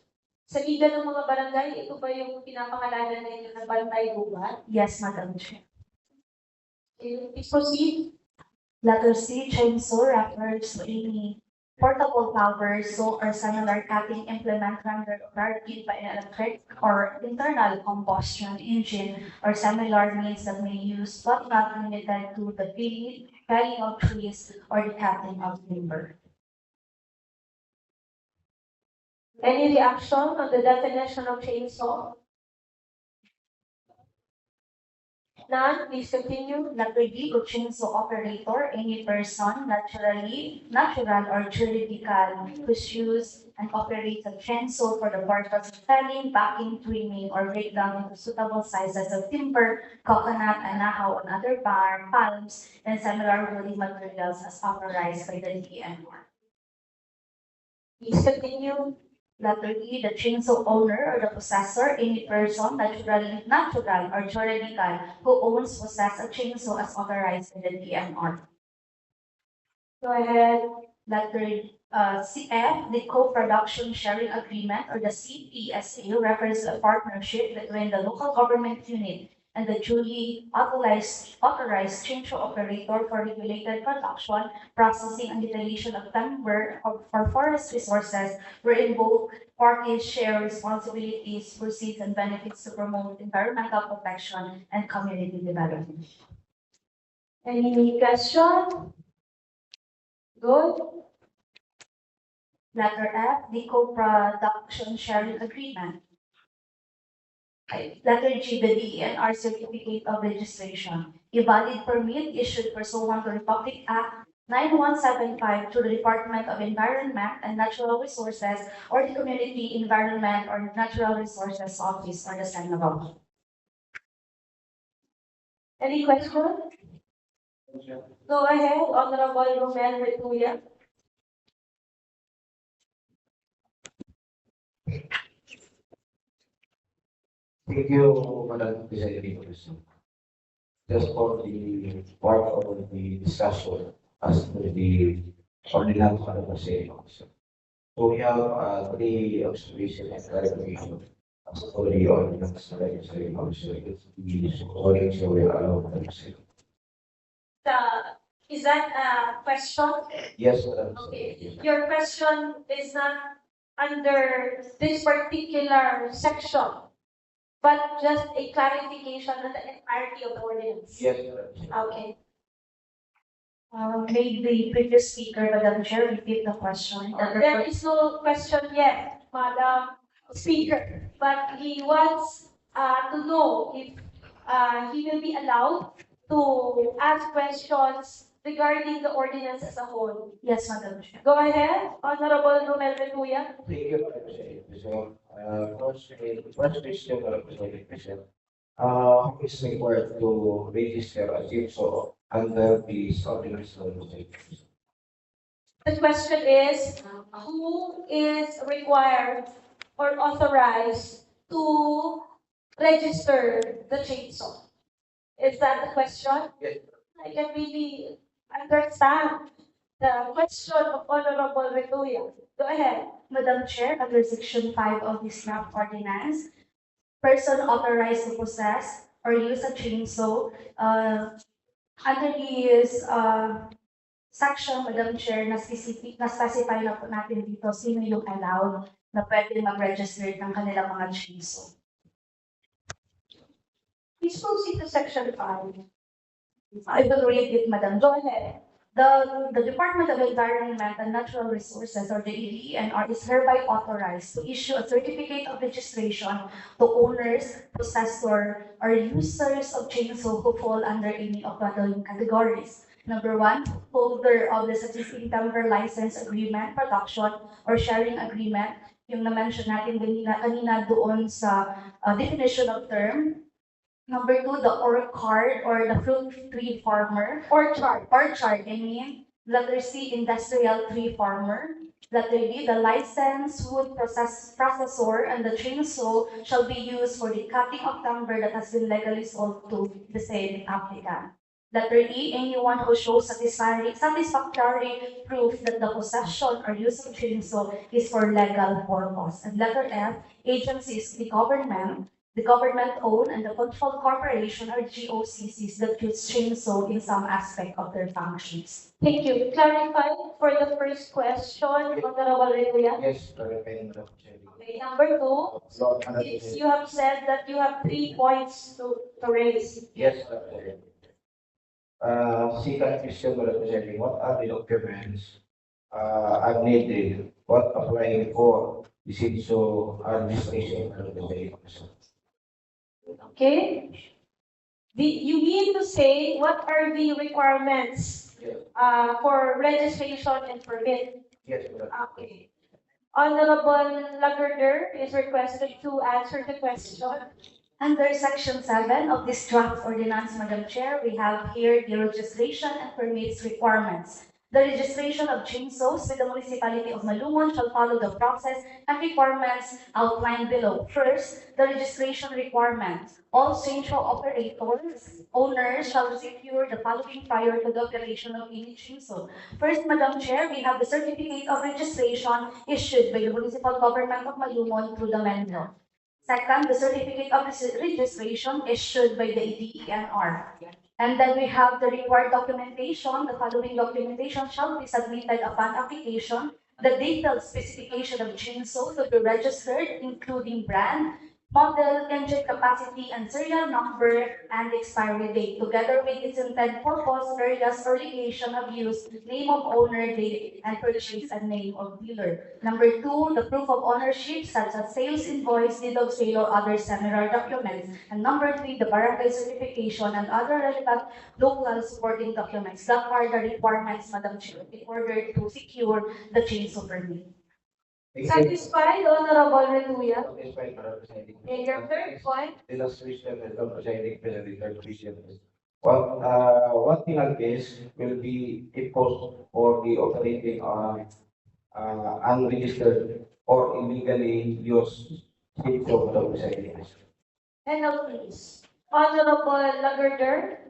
sa liga ng mga barangay, ito ba yung pinapangalanan ninyo na bantay gubat? Yes, Madam Chair. Please proceed. Letter C, chainsaw refers to any portable power saw or cellular cutting implement rendered operative by an electric or internal combustion engine or similar means that may use but not limited to the felling of trees or the cutting of timber. Any reaction on the definition of chainsaw? None, please continue. Letter D, to chainsaw operator, any person, natural or juridical, whose use and operates a chainsaw for the purpose of felling, backing, trimming, or breakdown into suitable sizes of timber, coconut, anahaw, and other palms, and similar woody materials as authorized by the DNR. Please continue. Letter E, the chainsaw owner or the possessor, any person, natural or juridical, who owns, possess a chainsaw as authorized by the DNR. Go ahead. Letter CF, the co-production sharing agreement or the CPSA refers to a partnership between the local government unit and the duly authorized chainsaw operator for regulated production, processing, and utilization of timber for forest resources, wherein both parties share responsibilities, proceeds, and benefits to promote environmental protection and community development. Any question? Good. Letter F, the co-production sharing agreement. Letter G, the DENR certificate of registration. A valid permit issued pursuant to Republic Act 9175 to the Department of Environment and Natural Resources or the Community Environment or Natural Resources Office or the sign above. Any question? Go ahead, Honorable Romel Retuya. Thank you, Madam President. Just for the part of the discussion as to the ordinance on the same. So we have three observations and clarification as to the ordinance on the same. So it's the calling so we allow them to say. Is that a question? Yes, Madam. Okay. Your question is not under this particular section, but just a clarification on the entirety of the ordinance. Yes, Madam. Okay. May the previous speaker, Madam Chair, repeat the question? There is no question yet, Madam Speaker, but he wants to know if he will be allowed to ask questions regarding the ordinance as a whole. Yes, Madam Chair. Go ahead, Honorable Romel Retuya. Thank you, Madam President. So, first question, Madam President. Who is required to register a GIPSO under the ordinance of the state? The question is, who is required or authorized to register the chainsaw? Is that the question? Yes. I can really understand the question of Honorable Retuya. Go ahead. Madam Chair, under Section 5 of the SNAP ordinance, person authorized to possess or use a chainsaw, under this section, Madam Chair, na-specify na po natin dito sino yung allowed na pwede mag-register ng kanilang mga chainsaw. Please proceed to Section 5. I will read it, Madam. Go ahead. The Department of Environment and Natural Resources, or the DENR, is hereby authorized to issue a certificate of registration to owners, possessors, or users of chainsaw who fall under any of the following categories. Number 1, holder of the 16th Timber License Agreement, Production, or Sharing Agreement, yung na-mention natin kanina doon sa definition of term. Number 2, the orchard or the fruit tree farmer. Orchard, I mean. Letter C, industrial tree farmer. Letter D, the licensed wood processor and the chainsaw shall be used for the cutting of timber that has been legally sold to the said applicant. Letter E, anyone who shows satisfactory proof that the possession or use of chainsaw is for legal purpose. And letter F, agencies, the government-owned and the controlled corporation or GOCCs that use chainsaw in some aspect of their functions. Thank you. Clarify for the first question, Honorable Retuya. Yes, Madam Chair. Okay, number 2, since you have said that you have 3 points to raise. Yes, Madam Chair. Second question, Madam President, what are the documents are needed? What applying for the CIDSO registration of the day? Okay? You mean to say what are the requirements for registration and permit? Yes, Madam. Okay. Honorable Lagarder is requested to answer the question. Under Section 7 of this draft ordinance, Madam Chair, we have here the registration and permits requirements. The registration of chainsaws with the municipality of Malungon shall follow the process and requirements outlined below. First, the registration requirements. All chainsaw operators, owners shall secure the following prior to the operation of any chainsaw. First, Madam Chair, we have the certificate of registration issued by the municipal government of Malungon through the MENDO. Second, the certificate of registration issued by the DENR. And then we have the required documentation. The following documentation shall be submitted upon application. The detailed specification of chainsaw to be registered, including brand, model, engine capacity, and serial number and expiry date, together with its intended purpose, areas or location of use, name of owner, date, and purchase, and name of dealer. Number two, the proof of ownership, such as sales invoice, deed of sale, or other similar documents. And number three, the barangay certification and other relevant local supporting documents. That are the requirements, Madam Chair, in order to secure the chainsaw permit. Satisfied, Honorable Retuya? Satisfied, Madam Presiding. And your third point? The last question, Madam Presiding, the third question is, what penal case will be imposed for the operating on unregistered or illegally used chainsaw, Madam Presiding? Penalties. Honorable Lagarder?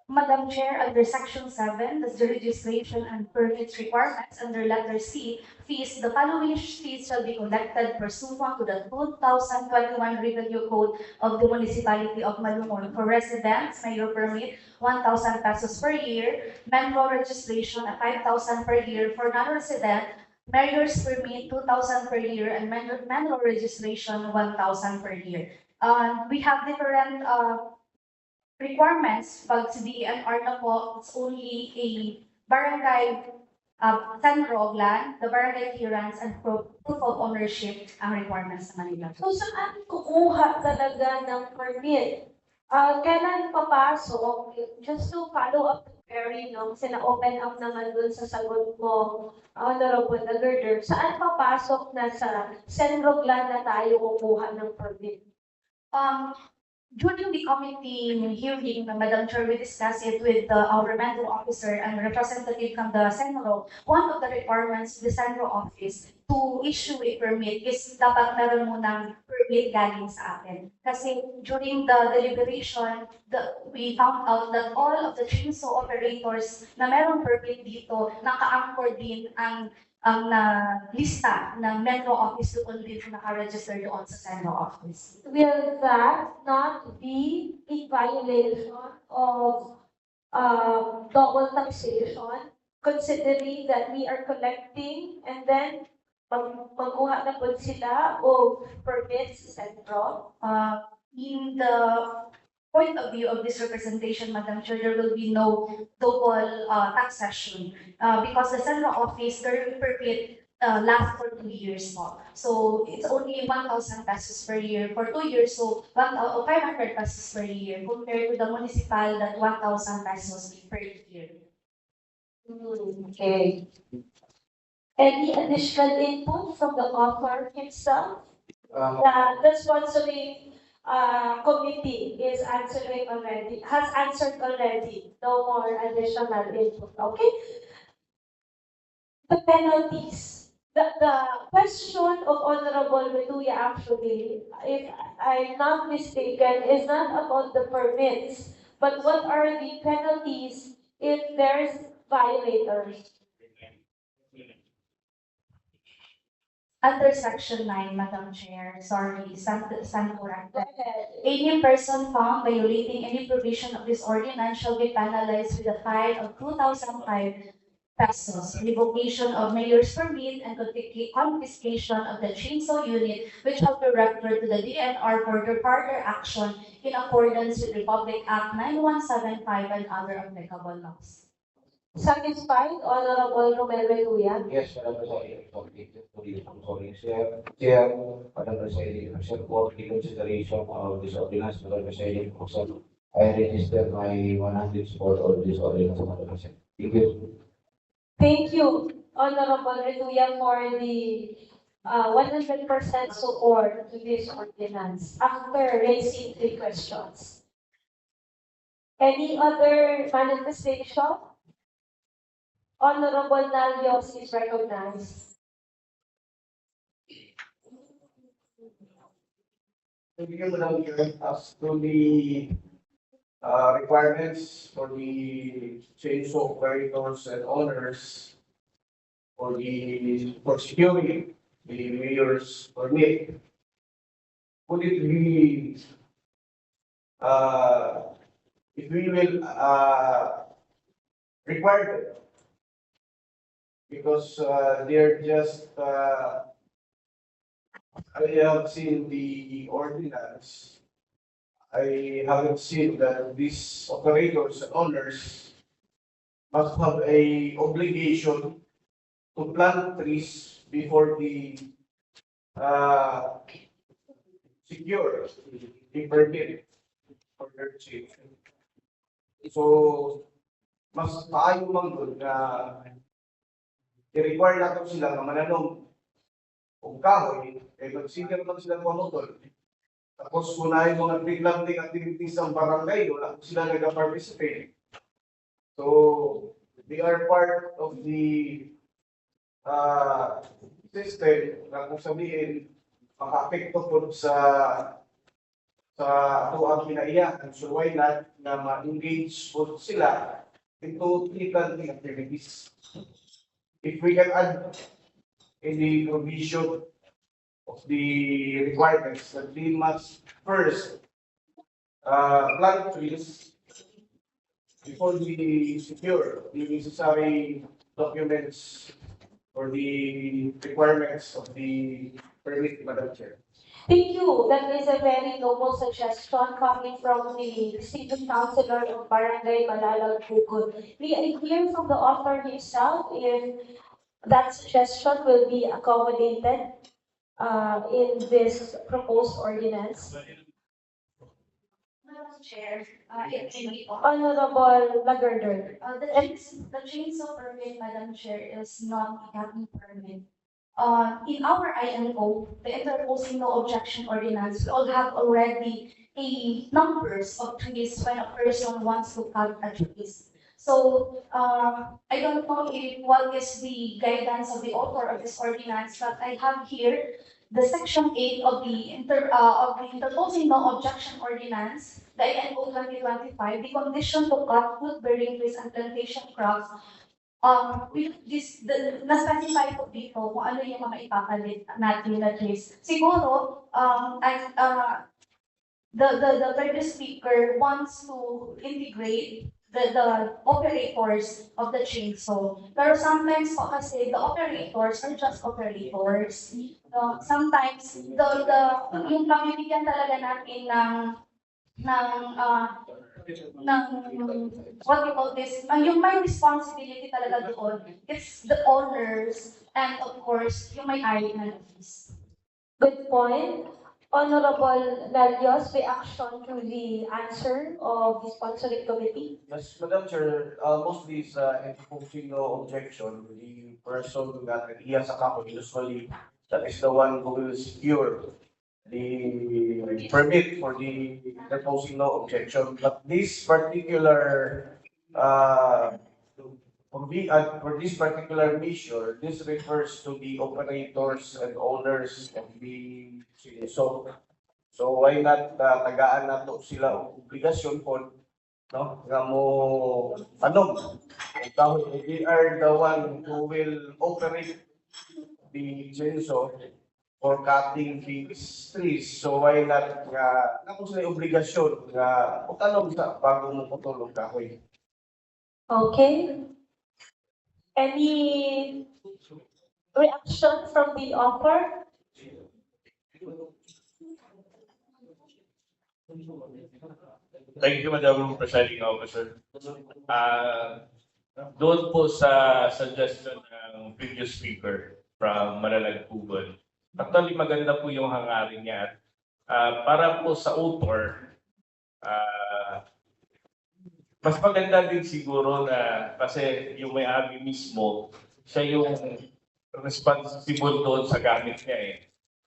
Madam Chair, under Section 7, that's the registration and permits requirements under letter C, fees, the following fees shall be collected pursuant to the 2021 Revenue Code of the Municipality of Malungon. For residents, mayor permit, 1,000 pesos per year, member registration at 5,000 per year. For non-resident, mayor's permit, 2,000 per year, and manual registration, 1,000 per year. We have different requirements pag si DNR na po, it's only a barangay Sanrog land, the barangay clearance and proof of ownership ang requirements naman nila. So, saan kukuha talaga ng permit? Kailan papasok? Just to follow up to Perry, no? Kasi na-open up naman dun sa sagot mo, Honorable Lagarder. Saan papasok na sa Senrog land na tayo kukuha ng permit? During the committee hearing, Madam Chair, we discussed it with our Metro officer and representative from the Senro. One of the requirements of the Senro office to issue a permit is dapat meron munang permit galing sa atin. Kasi during the deliberation, we found out that all of the chainsaw operators na meron permit dito, naka-anchor din ang lista ng Metro Office doon din naka-register doon sa Senro Office. Will that not be in violation of double taxation, considering that we are collecting and then magkuha na po sila o permits sa Centro? In the point of view of this representation, Madam Chair, there will be no double taxation because the Central Office, their permit lasts for 2 years more. So it's only 1,000 pesos per year for 2 years, so 500 pesos per year compared to the municipal that 1,000 pesos per year. Okay. Any additional input from the author himself? The sponsoring committee is answering already, has answered already. No more additional input. Okay? The penalties. The question of Honorable Metuya actually, if I'm not mistaken, is not about the permits, but what are the penalties if there's violators? Under Section 9, Madam Chair, sorry, stand corrected. Go ahead. Any person found violating any provision of this ordinance shall be penalized with a fine of 2,005 pesos, revocation of mayor's permit, and confiscation of the chainsaw unit, which shall be referred to the DNR for their further action in accordance with Republic Act 9175 and other applicable laws. Satisfied, Honorable Romel Metuya? Yes, Madam Presiding, sorry, Chair, Madam Presiding, except for the consideration of this ordinance, Madam Presiding, I register my 100 support on this ordinance, Madam Presiding. Thank you. Thank you, Honorable Retuya, for the 100% support to this ordinance after raising 3 questions. Any other manifestation? Honorable Nalios is recognized. Thank you, Madam Chair. As to the requirements for the chainsaw operators and owners for securing the mayor's permit, would it be, if we will require them? Because they're just I have seen the ordinance. I haven't seen that these operators and owners must have a obligation to plant trees before the uh, secure the permit for their change. So, mas maayo man doon na i-require natin sila na mananong o kahoy, eh mag-sige naman sila ng motor. Tapos kunahin mga tree planting activities ng barangay, wala po sila nag-participate. So, they are part of the system na kung sabihin, maka-apekto po sa ato ang kinaiyahan. So, why not na ma-engage po sila into tree planting activities? If we can add in the provision of the requirements that we must first plant trees before we secure the necessary documents or the requirements of the permit, Madam Chair. Thank you. That is a very noble suggestion coming from the distinguished councilor of Barangay Malalag, Bukod. May I hear from the author himself if that suggestion will be accommodated in this proposed ordinance? Madam Chair, it may be Honorable Lagarder. the chainsaw permit, Madam Chair, is not a cutting permit. In our INO, the interposing no objection ordinance, we all have already a numbers of trees when a person wants to cut a trees. So, I don't know if what is the guidance of the author of this ordinance, but I have here the section 8 of the interposing no objection ordinance, the INO 2025, the condition to cut wood-bearing trees and plantation crops. Na-specify po dito kung ano yung mga ipakalit natin na trees. Siguro, the previous speaker wants to integrate the operators of the chainsaw. Pero sometimes po kasi the operators are just operators. Sometimes yung pamibigyan talaga natin ng what we call this, yung may responsibility talaga doon, it's the owners and of course yung may-ari ng office. Good point. Honorable Lalios, reaction to the answer of the sponsoring committee? Yes, Madam Chair, mostly is interposing no objection. The person that iya sa kahoy, usually that is the one who will secure the permit for the interposing no objection. But this particular for this particular measure, this refers to the operators and owners of the so why not tagaan na to sila og obligasyon po no nga mo panog they are the one who will operate the chainsaw for cutting these trees. So why not nga kung sila obligasyon nga pagtanog sa bago mo putulog kahoy. Okay. Any reaction from the author? Thank you, Madam Presiding Officer. Doon po sa suggestion ng previous speaker from Malalagpugon, actually maganda po yung hangarin niya. Para po sa author, mas maganda din siguro na kasi yung may-ari mismo, siya yung responsible doon sa gamit niya eh.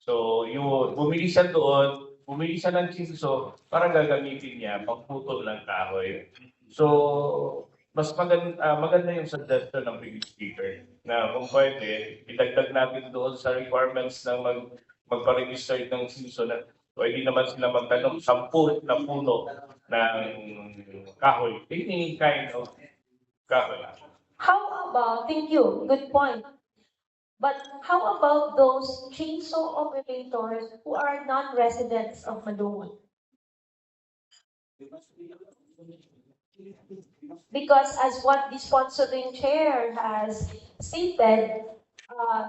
So, yung bumili siya doon, bumili siya ng chinso para gagamitin niya pagputol ng kahoy. So, mas maganda yung suggestion ng previous speaker na kung pwede, idagdag natin doon sa requirements ng magpa-register ng chinso na pwede naman sila magtanong 10 na puno ng kahoy. Any kind of kahoy. How about, thank you, good point. But how about those chainsaw operators who are non-residents of Malungon? Because as what the sponsoring chair has stated,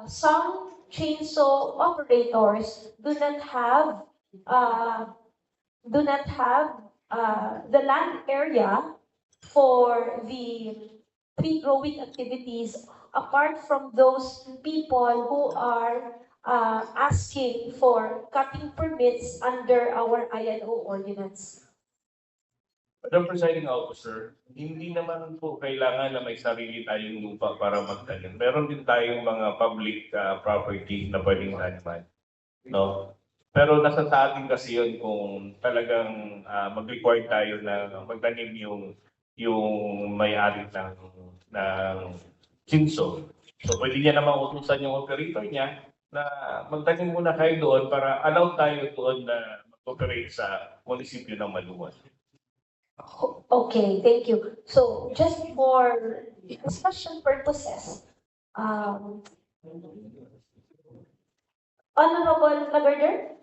some chainsaw operators uh, do not have the land area for the tree growing activities apart from those people who are asking for cutting permits under our INO ordinance. Madam Presiding Officer, hindi naman po kailangan na may sarili tayong lupa para magtanim. Meron din tayong mga public property na pwedeng taniman. No? Pero nasa sa atin kasi yun kung talagang mag-require tayo na magtanim yung may-ari ng chinso. So pwede niya namang utusan yung operator niya na magtanim muna kayo doon para allow tayo doon na mag-operate sa munisipyo ng Malungon. Okay, thank you. So just for discussion purposes, Honorable Lagarder?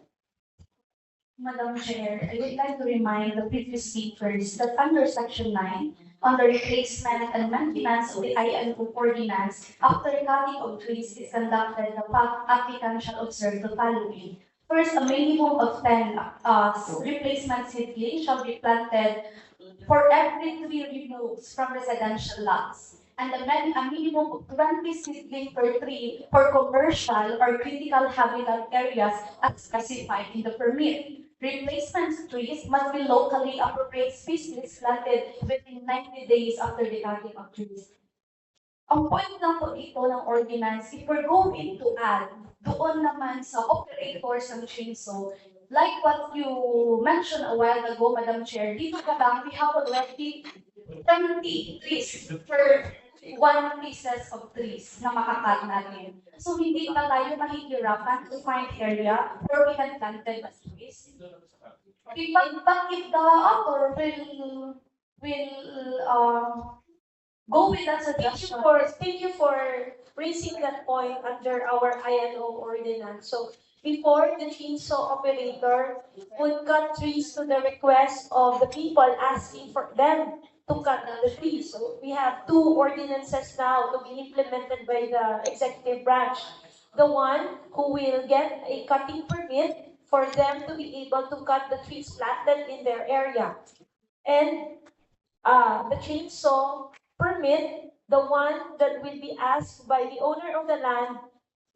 Madam Chair, I would like to remind the previous speakers that under Section 9, on the replacement and maintenance of the INO ordinance, after cutting of trees is conducted, the applicant shall observe the following. First, a minimum of 10 replacement seedlings shall be planted for every 3 removes from residential lots, and a minimum of 20 seedlings per tree for commercial or critical habitat areas as specified in the permit. Replacement trees must be locally appropriate species planted within 90 days after the cutting of trees. Ang point lang po ito ng ordinance, if we're going to add doon naman sa operators ng chainsaw, like what you mentioned a while ago, Madam Chair, dito ka lang, we have already 20 trees per 1 pieces of trees na makakat natin. So hindi pa tayo mahihirapan to find area where we can plant the trees. But if the author will go with that suggestion. Thank you for raising that point under our INO ordinance. So before, the chainsaw operator would cut trees to the request of the people asking for them to cut the trees. So we have 2 ordinances now to be implemented by the executive branch. The one who will get a cutting permit for them to be able to cut the trees planted in their area. And the chainsaw permit, the one that will be asked by the owner of the land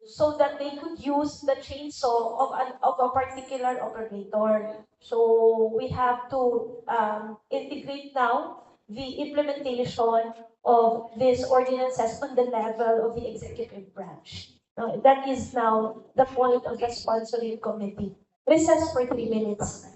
so that they could use the chainsaw of a particular operator. So we have to integrate now the implementation of these ordinances on the level of the executive branch. That is now the point of the sponsoring committee. Recess for 3 minutes.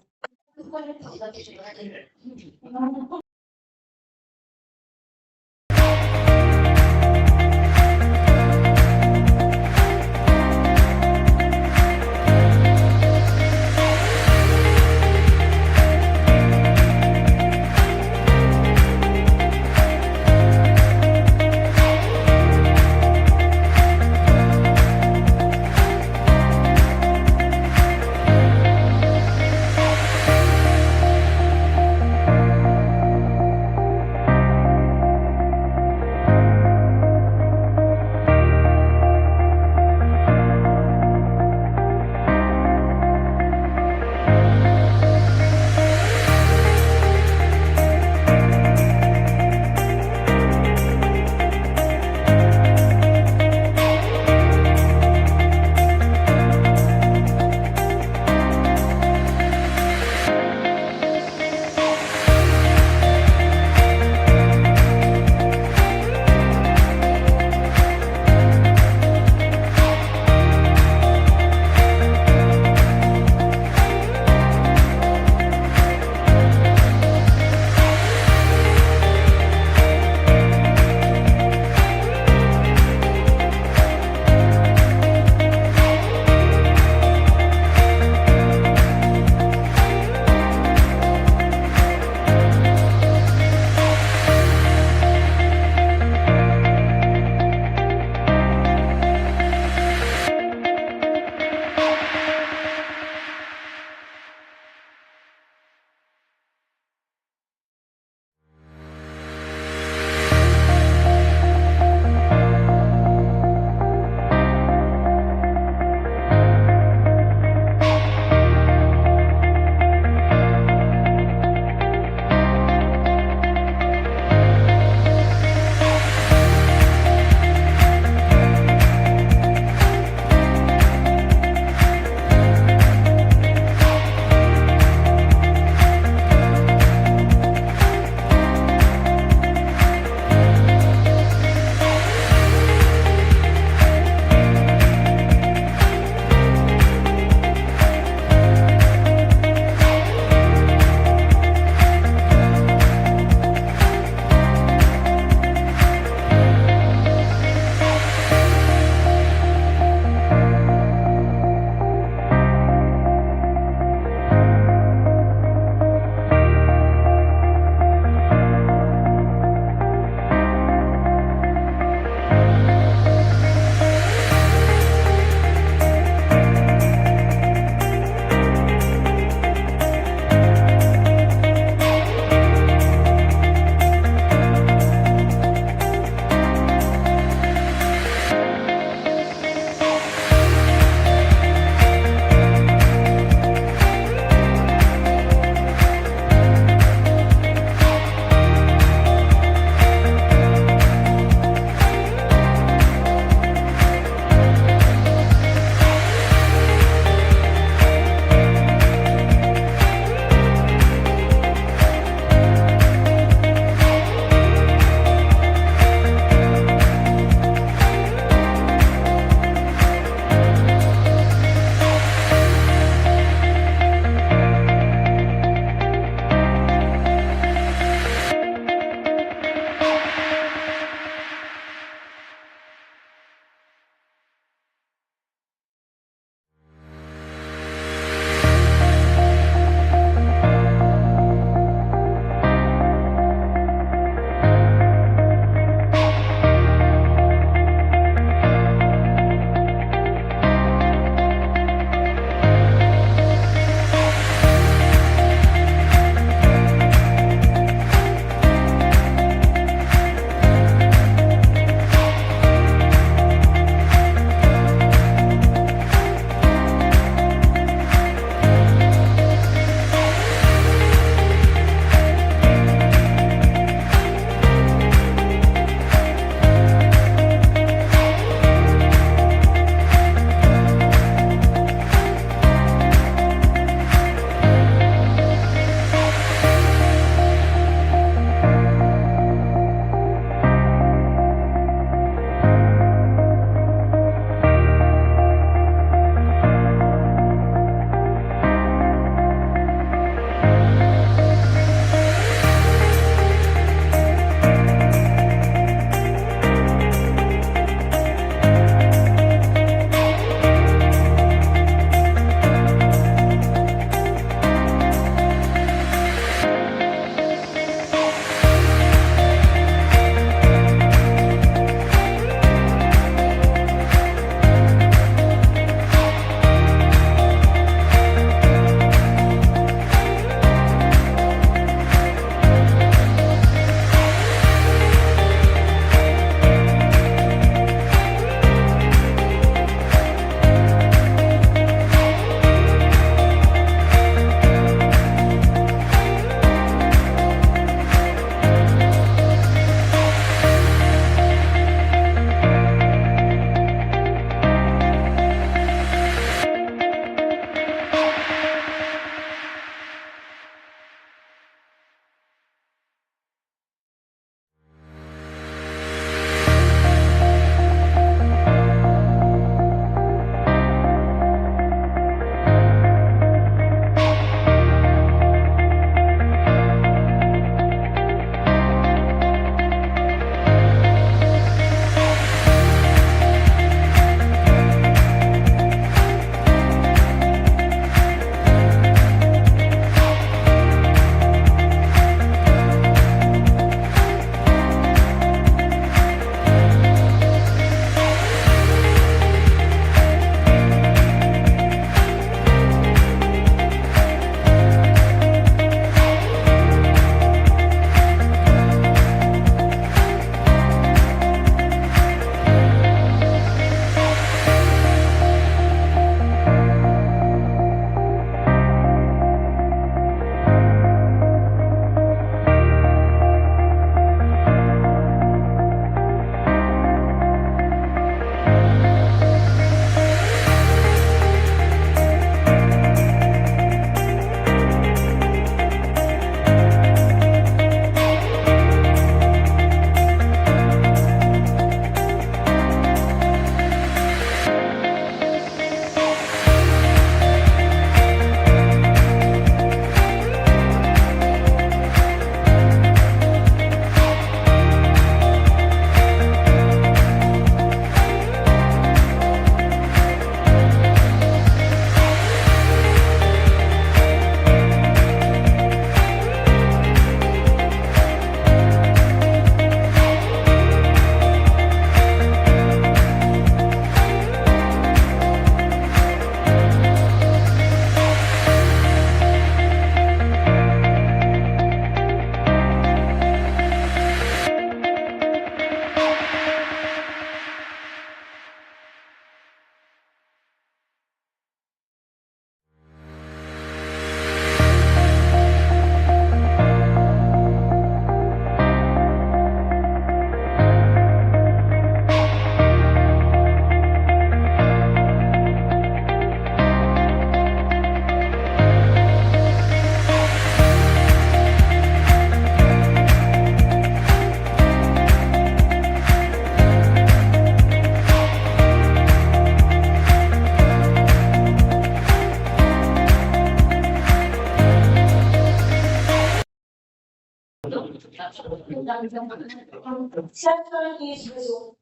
Session is resumed.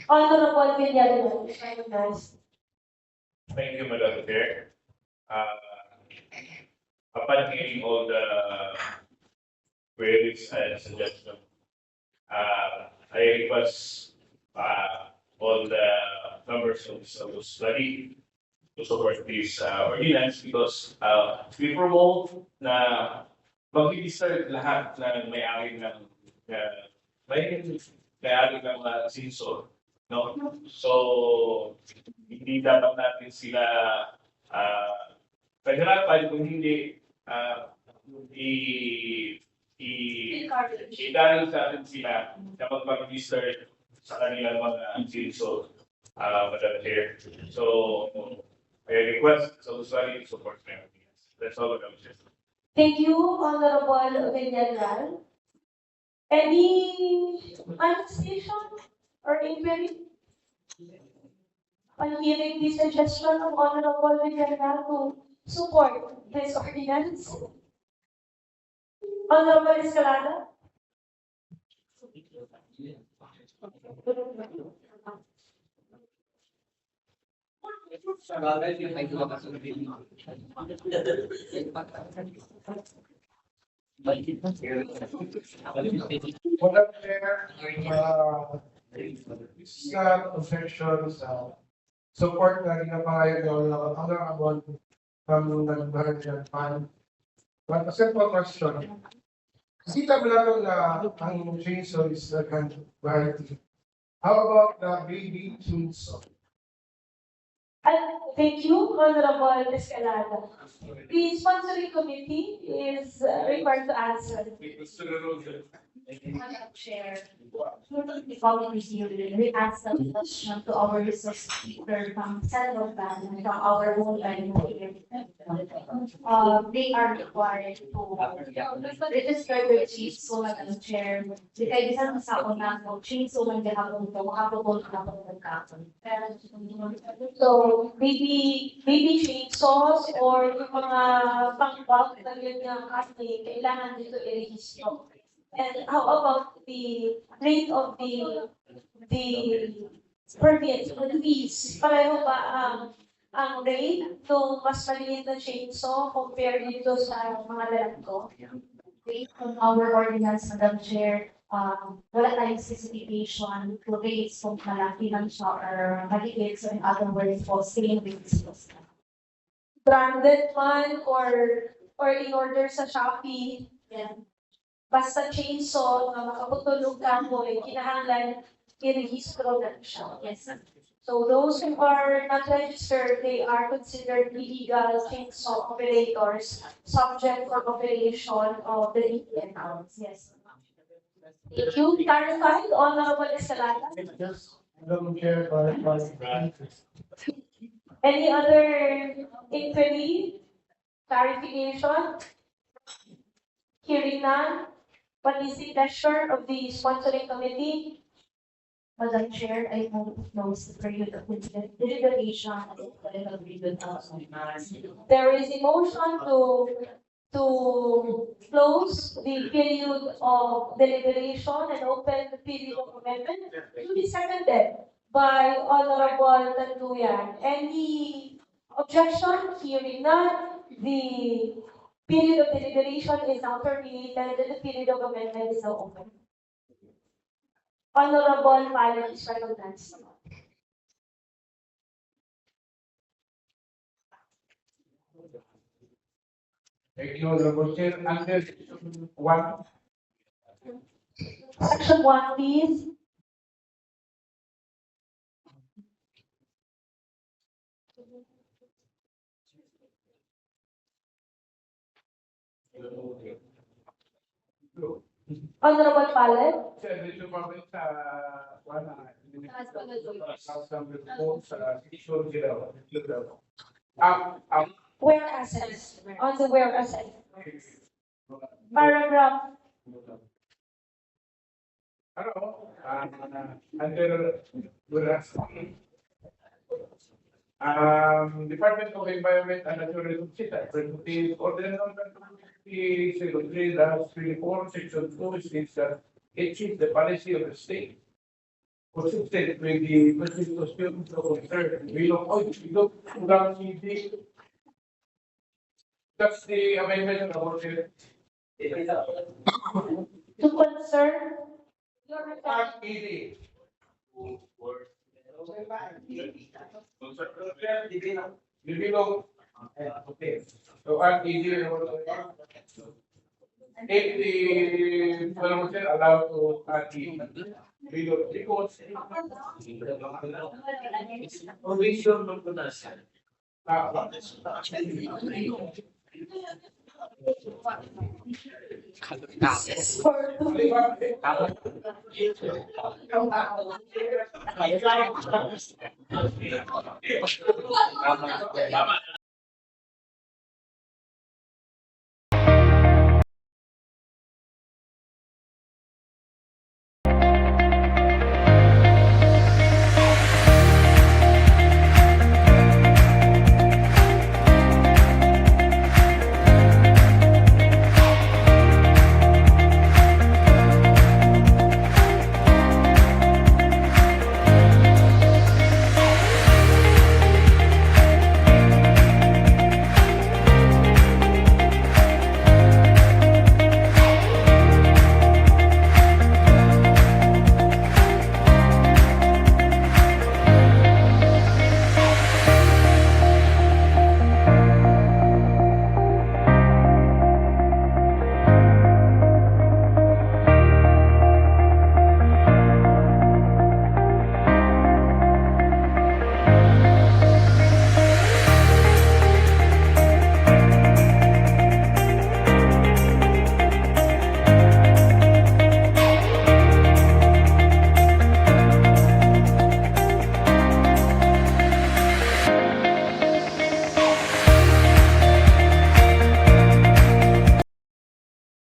Honorable Villanueva is recognized. Thank you, Madam Chair. Upon hearing all the queries and suggestions, I request all the members of the study to support this ordinance because we promote na mag-register lahat ng may-ari ng may-ari ng mga sensor. No? So, hindi dapat natin sila pahirapan kung hindi i-encourage natin sila na mag-register sa kanilang mga sensor, Madam Chair. So, I request sa usually to support my opinions. That's all, Madam Chair. Thank you, Honorable Villanueva. Any manifestation or inquiry? On hearing the suggestion of Honorable Villanueva to support this ordinance. Honorable Escalada. Madam Chair, this confessions, support na ginapahayag ng Honorable Bayan Fund. But a simple question. Kita mo lang na ang chainsaw is a kind of variety. How about the baby chainsaw? Thank you, Honorable Escalada. The sponsoring committee is required to answer. Madam Chair, the following hearing, we ask the question to our resource speaker from Senator Bayan, from our own line here. They are required to register their chiefs, so Madam Chair, di kayo isa sa una ko, chiefs, so man gahapon ko, makapagol ka po ng kapon. So, baby chainsaws or yung mga pang-bulk na yun ng kasi kailangan dito i-register. And how about the rate of the permits, the fees? Pareho ba ang rate ng mas maliit na chainsaw compared dito sa mga lalagko? Based on our ordinance, Madam Chair, wala tayong specification to rates kung malaki lang siya or maliit. So in other words, for same rates. Branded man or in order sa Shopee, Yeah. basta chainsaw na makaputulog ka mo, kinahanglan i-registro na siya. Yes, sir. So those who are not registered, they are considered illegal chainsaw operators, subject for operation of the ATM. Yes. Thank you. Clarified, Honorable Escalada. Yes, Madam Chair, clarify. Any other inquiry, clarification? Hearing none, what is the pleasure of the sponsoring committee? Madam Chair, I move to close the period of deliberation of the political period of There is a motion to close the period of deliberation and open the period of amendment to be seconded by Honorable Tanduyan. Any objection? Hearing none, the period of deliberation is now terminated and the period of amendment is now open. Honorable Pilot is recognized. Thank you, Honorable Chair. Under one, Section 1, please. Honorable Pilot. Sir, did you comment sa one, some reports, issue zero. Where assets, on the where asset. Paragraph, Ano, under, Department of Environment and Natural Resources, Ordinance number 16 section 2 states that it is the policy of the state. Consistent with the Constitution concerned, we look down the, that's the amendment about it. To concern your Part ED. Bibilog. Okay. So Part ED. If the Malungon allowed to add ED. Bilog. Because. Provision of the nation.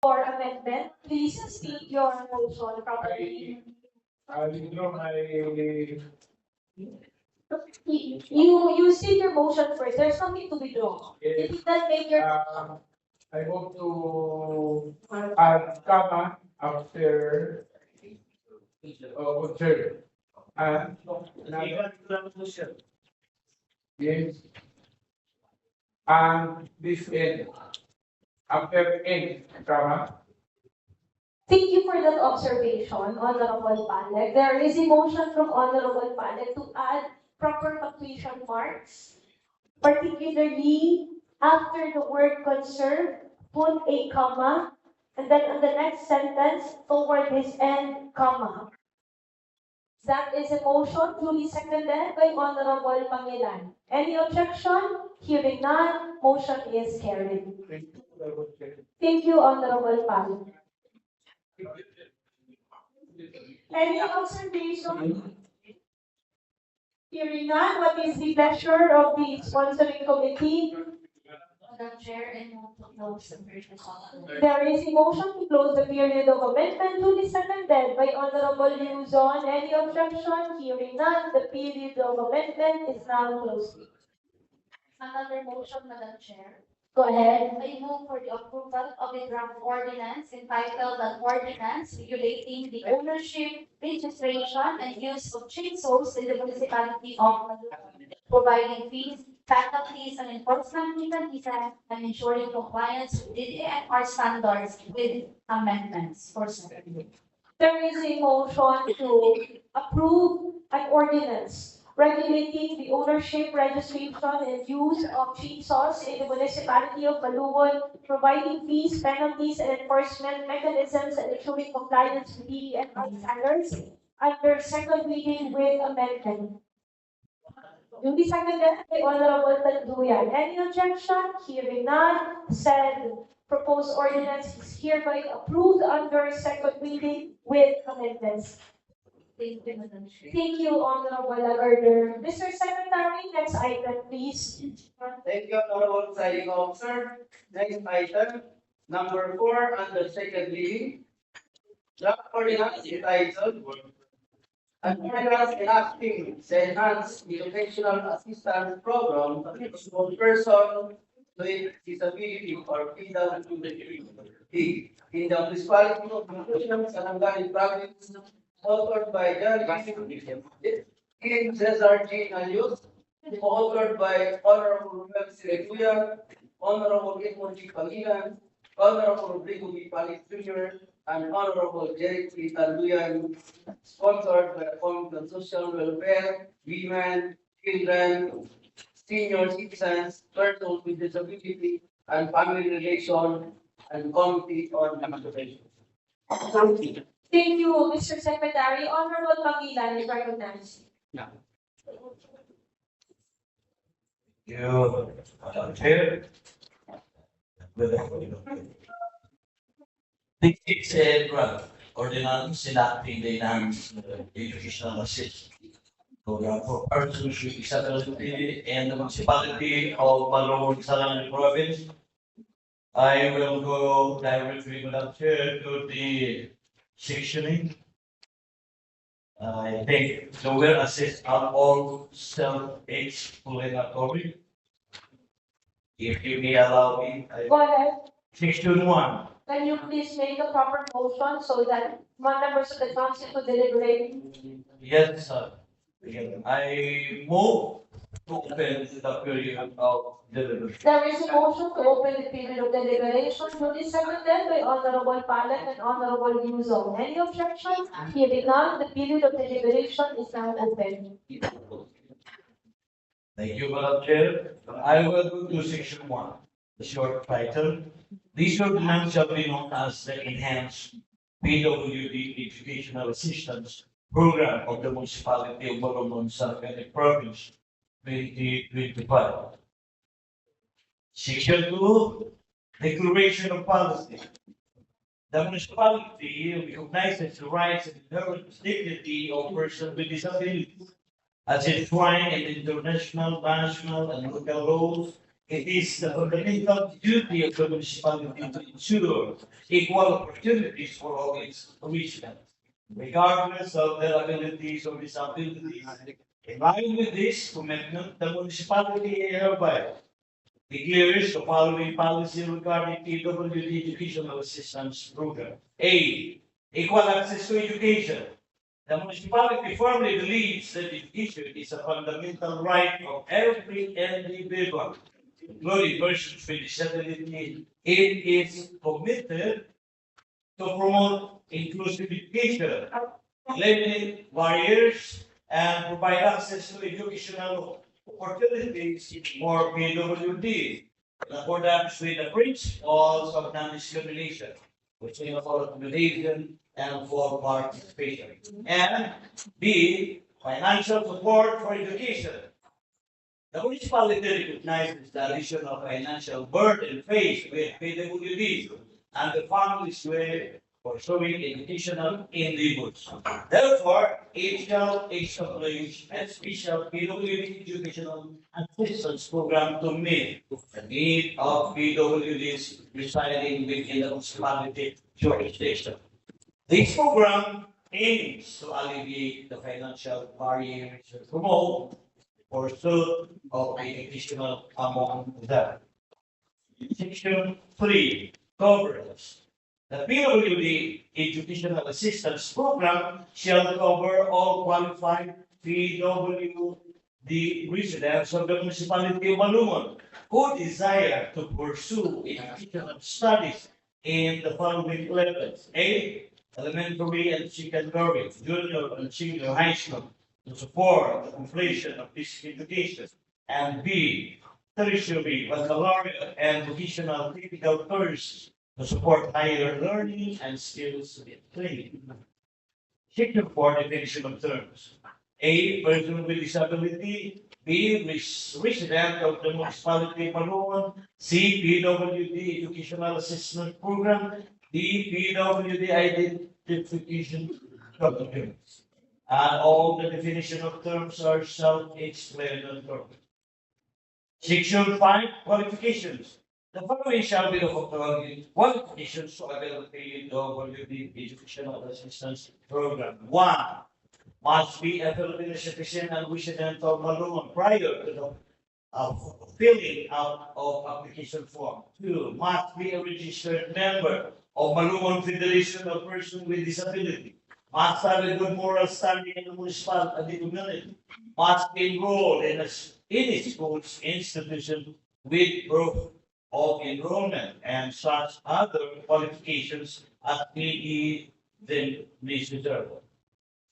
for amendment, please state your motion properly. I withdraw my. You state your motion first. There's nothing to withdraw. You did not make your. I hope to add comma after concern. And yes. And this end. After end, comma. Thank you for that observation, Honorable Palek. There is a motion from Honorable Palek to add proper punctuation marks, particularly after the word conserve, put a comma, and then on the next sentence, toward his end, comma. That is a motion duly seconded by Honorable Pangilan. Any objection? Hearing none, motion is carried. Thank you, Honorable Palek. Any observation? Hearing none, what is the pleasure of the sponsoring committee? Madam Chair, and move to close the period of There is a motion to close the period of amendment duly seconded by Honorable Luzon. Any objection? Hearing none, the period of amendment is now closed. Another motion, Madam Chair. Go ahead. I move for the approval of the draft ordinance entitled an ordinance regulating the ownership, registration, and use of chainsaws in the municipality of Malungon, providing fees, penalties, and enforcement mechanisms, and ensuring compliance with DDNR standards with amendments for certain. There is a motion to approve an ordinance regulating the ownership, registration, and use of chainsaws in the municipality of Malungon, providing fees, penalties, and enforcement mechanisms, and ensuring compliance with DDNR standards under second reading with amendment. Duly seconded by Honorable Tanduyan. Any objection? Hearing none, said proposed ordinance is hereby approved under second reading with amendments. Thank you, Madam Chair. Thank you, Honorable Lagarder. Mr. Secretary, next item, please. Thank you, Honorable Presiding Officer. Next item, number 4, under second reading. Draft ordinance entitled an ordinance enacting the enhanced educational assistance program for person with Disability or PWD in the municipality of Malungon, Sarangani province, authored by King Cesar G. Nalios, authored by Honorable Melcy Recuya, Honorable Edmond G. Pangilan, Honorable Rodrigo B. Palit Jr., and Honorable Jerry P. Taluyan, sponsored by the Committee on Social Welfare, Women, Children, Senior Citizens, Persons with Disability, and Family Relation, and Committee on Immigration. Thank you, Mr. Secretary. Honorable Pangilan is recognized. You, Madam Chair. The sixth ordinance enacting the enhanced educational assistance program for persons with disability in the municipality of Malungon, Sarangani province. I will go directly, Madam Chair, to the sectioning. I think the will assist are all self-explanatory. If you may allow me, Go ahead. section 1. Can you please make a proper motion so that more members of the council could deliberate? Yes, sir. I move to open the period of deliberation. There is a motion to open the period of deliberation duly seconded by Honorable Palat and Honorable Yuzo. Any objection? Hearing none, the period of deliberation is now open. Thank you, Madam Chair. I will go to section 1. The short title. This ordinance shall be known as the Enhanced PWD Educational Assistance Program of the Municipality of Malungon, Sarangani Province, 2025. Section 2, Declaration of Policy. The municipality recognizes the rights and inherent dignity of persons with disabilities. As enshrined in international, national, and local laws, it is the fundamental duty of the municipality to ensure equal opportunities for all its residents, regardless of their abilities or disabilities. In line with this commitment, the municipality hereby declares the following policy regarding PWD educational assistance program. A. Equal access to education. The municipality firmly believes that education is a fundamental right of every individual, including persons with disability. It is committed to promote inclusive education, eliminate barriers, and provide access to educational opportunities for PWD in accordance with the principles of non-discrimination, which is for accommodation and for participation. And B, financial support for education. The municipality recognizes the additional financial burden faced with PWD and the families were pursuing educational endeavors. Therefore, it shall establish a special PWD educational assistance program to meet the need of PWDs residing within the municipality jurisdiction. This program aims to alleviate the financial barriers and promote pursuit of educational among them. Section 3, Coverage. The PWD Educational Assistance Program shall cover all qualified PWD residents of the municipality of Malungon who desire to pursue educational studies in the following levels. A. Elementary and secondary, junior and senior high school, to support the completion of this education. And B. Tertiary, baccalaureate, and vocational technical courses to support higher learning and skills training. Section 4, definition of terms. A. Person with disability. B. Resident of the municipality of Malungon. C. PWD Educational Assistance Program. D. PWD Identification Documents. And all the definition of terms are self-explanatory. Section 5, qualifications. The following shall be the following qualifications to avail the PWD Educational Assistance Program. 1. Must be a Filipino citizen and resident of Malungon prior to the filling out of application form. 2, must be a registered member of Malungon Federation of Persons with Disability. Must have a good moral standing in the municipal and the community. Must be enrolled in a school's institution with proof of enrollment and such other qualifications as may be then necessary.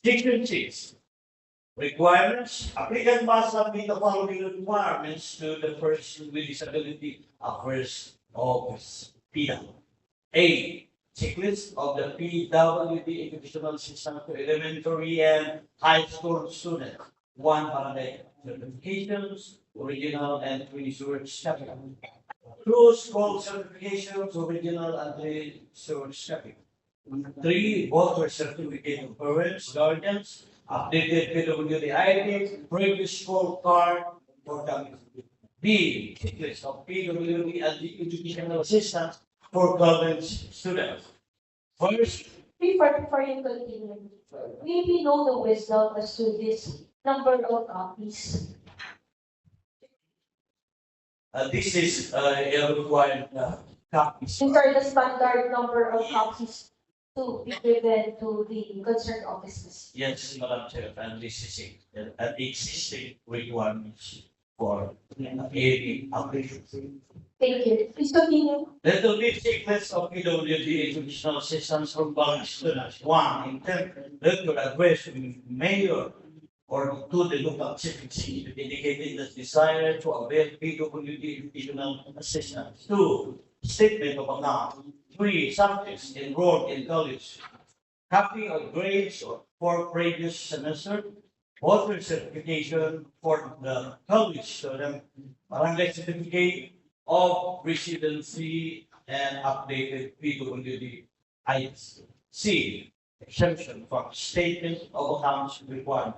Section 6. Requirements. Applicant must submit the following requirements to the person with disability affairs office. PIDA. A. Checklist of the PWD educational system to elementary and high school students. 1 barangay certifications, original and research capital. 2 school certifications, original and research capital. 3 voter certificate of parents, guardians, updated PWD ID, previous school card for the B. Checklist of PWD and the educational assistance for college students. First, Before you continue, maybe know the wisdom as to this number of copies. this is a required copies. These are the standard number of copies to be given to the concerned offices. Yes, Madam Chair, and this is an existing requirements for any application. Thank you. Please continue. Let the be checklist of PWD educational assistance for college students. 1, intent letter address to mayor or to the local chief executive indicating the desire to avail PWD educational assistance. 2, statement of account. 3, subjects enrolled in college. Copy of grades for previous semester. Voter certification for the college student. Barangay certificate of residency and updated PWD IDs. C. Exemption from statement of accounts requirement.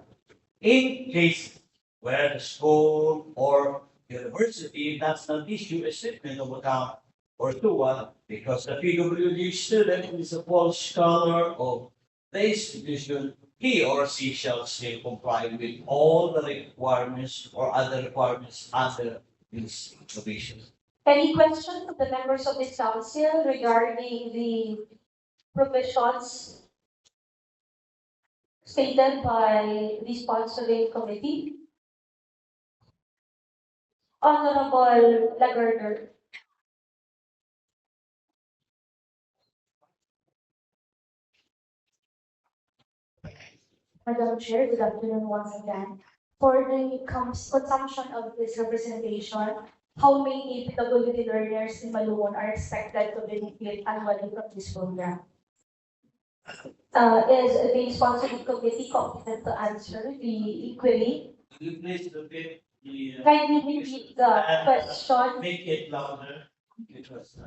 In case where the school or university does not issue a statement of account or 2, because the PWD student is a full scholar of the institution, he or she shall still comply with all the requirements or other requirements under this provision. Any questions of the members of this council regarding the provisions stated by the sponsoring committee? Honorable Lagarder. Madam Chair, good afternoon once again. For the consumption of this representation, how many PWD learners in Malungon are expected to benefit annually from this program? Is the sponsoring committee competent to answer the query? Could you please repeat the, Kindly repeat the question. make it louder? Because,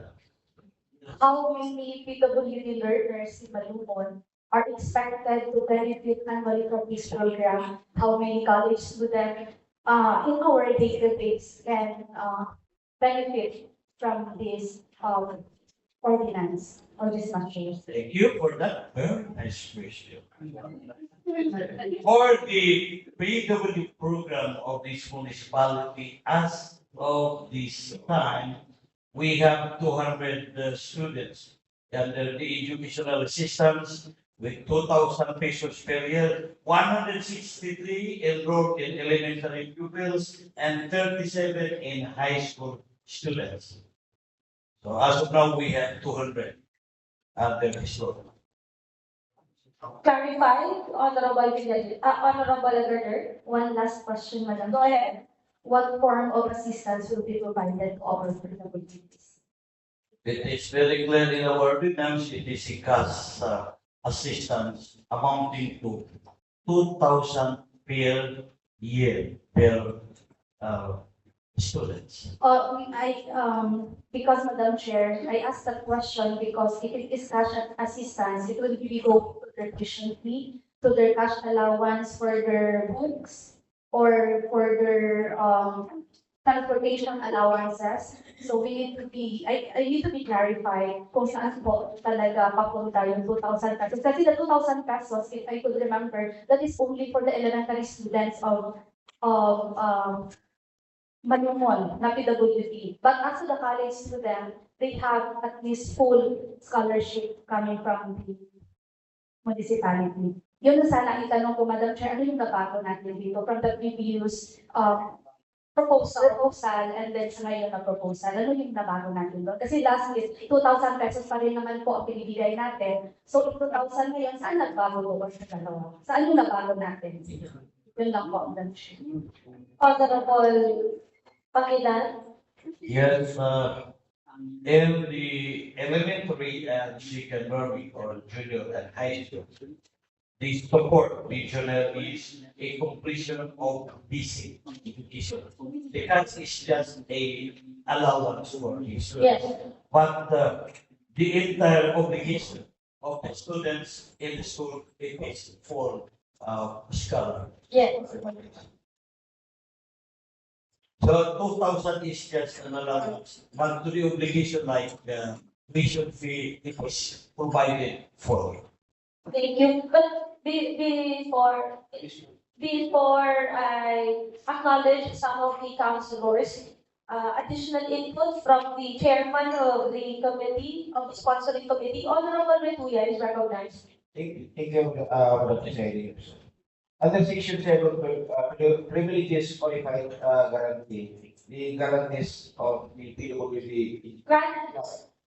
How many PWD learners in Malungon are expected to benefit annually from this program? How many college students in our database can benefit from this ordinance or this measure? Thank you for that very nice question. For the PWD program of this municipality, as of this time, we have 200 students under the educational assistance with 2,000 pesos per year, 163 enrolled in elementary pupils, and 37 in high school students. So as of now, we have 200 under this law. Clarified, Honorable Lagarder. One last question, Madam. Go ahead. What form of assistance will be provided to our PWDs? It is very clear in our ordinance, it is a cash assistance amounting to 2,000 per year per students. Because Madam Chair, I asked that question because if it is cash assistance, it will be go to their tuition fee, to their cash allowance for their books, or for their transportation allowances. So we need to be, I need to be clarified kung saan po talaga papunta yung 2,000 pesos. Kasi the 2,000 pesos, if I could remember, that is only for the elementary students of Malungon na PWD. But as to the college student, they have at least full scholarship coming from the municipality. Yun na sana itanong ko, Madam Chair, ano yung nabago natin dito from the previous proposal and then sa ngayon na proposal? Ano yung nabago natin doon? Kasi last week, 2,000 pesos pa rin naman po ang binibigay natin. So, yung 2,000 ngayon, saan nagbago doon sa dalawa? Saan yung nabago natin? Yun lang po, Madam Chair. Honorable Pangilan? Yes, in the elementary and secondary or junior and high school, the support regional is a completion of basic education. The cash is just a allowance for this. Yes. But the entire obligation of the students in the school it is for scholar. Yes. So 2,000 is just an allowance, but to the obligation like tuition fee, it was provided for. Thank you. But before I acknowledge some of the councilors, additional input from the chairman of the committee, of the sponsoring committee, Honorable Retuya is recognized. Thank you, Madam Presiding Officer. Under Section 7, privileges qualified guarantee, the guarantees of the PWD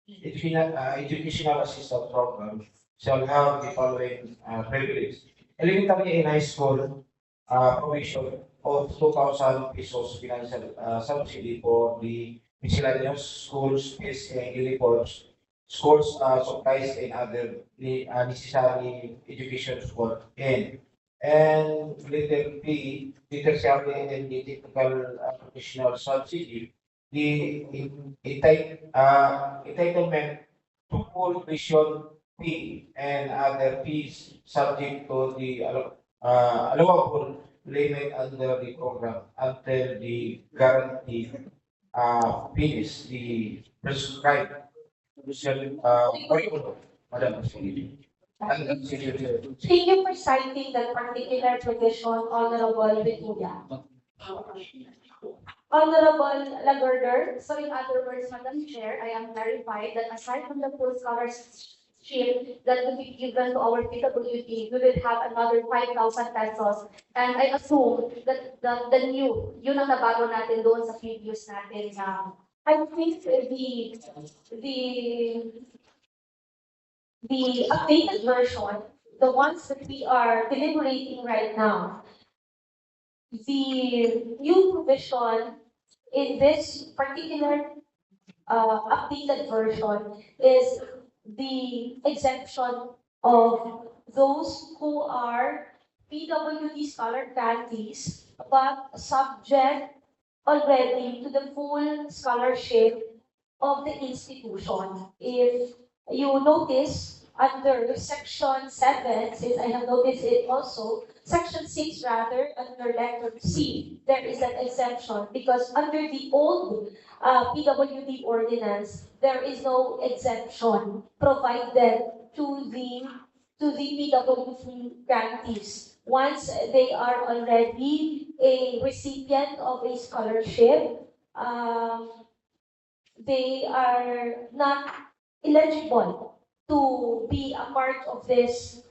educational assistance program shall have the following privilege. Elementary and high school provision of 2,000 pesos financial subsidy for the miscellaneous schools, fees and uniforms, schools supplies and other necessary education support. And letter P, the tertiary and the technical professional subsidy, the entitlement to full tuition fee and other fees subject to the allowable limit under the program until the guarantee finishes the prescribed curriculum. Madam President. Thank you for citing that particular provision, Honorable Retuya. Honorable Lagorder, So in other words, Madam Chair, I am clarified that aside from the full scholarship that will be given to our PWD, we will have another 5,000 pesos. And I assume that the new, yun ang nabago natin doon sa previous natin. I think the updated version, the ones that we are deliberating right now, the new provision in this particular updated version is the exemption of those who are PWD scholar grantees but subject already to the full scholarship of the institution. If you notice under section 7, since I have noticed it also, section 6 rather, under letter C, there is an exemption because under the old PWD ordinance, there is no exemption provided to the PWD grantees. Once they are already a recipient of a scholarship, they are not eligible to be a part of this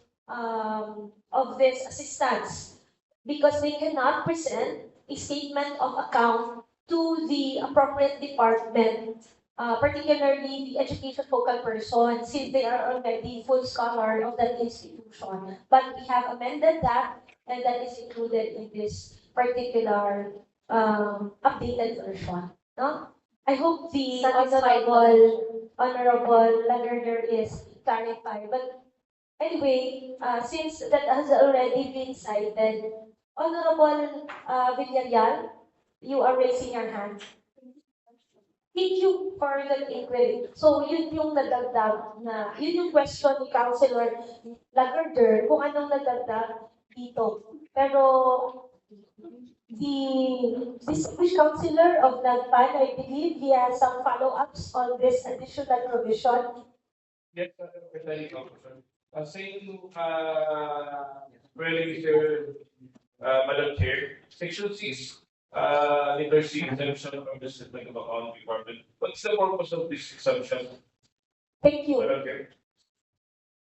assistance because they cannot present a statement of account to the appropriate department, particularly the education focal person, since they are already full scholar of that institution. But we have amended that, and that is included in this particular updated version. No? I hope the Honorable Lagarder is clarified. But anyway, since that has already been cited, Honorable Villarreal, you are raising your hand. Thank you for that inquiry. So, yun yung nadagdag na, yun yung question ni Councilor Lagarder kung anong nadagdag dito. Pero, the distinguished councilor of Nagpan, I believe he has some follow-ups on this additional provision. Yes, saying to really, Mr. Madam Chair, Section 6 literacy exemption from the Statement of Account Department. What's the purpose of this exemption? Thank you. Okay.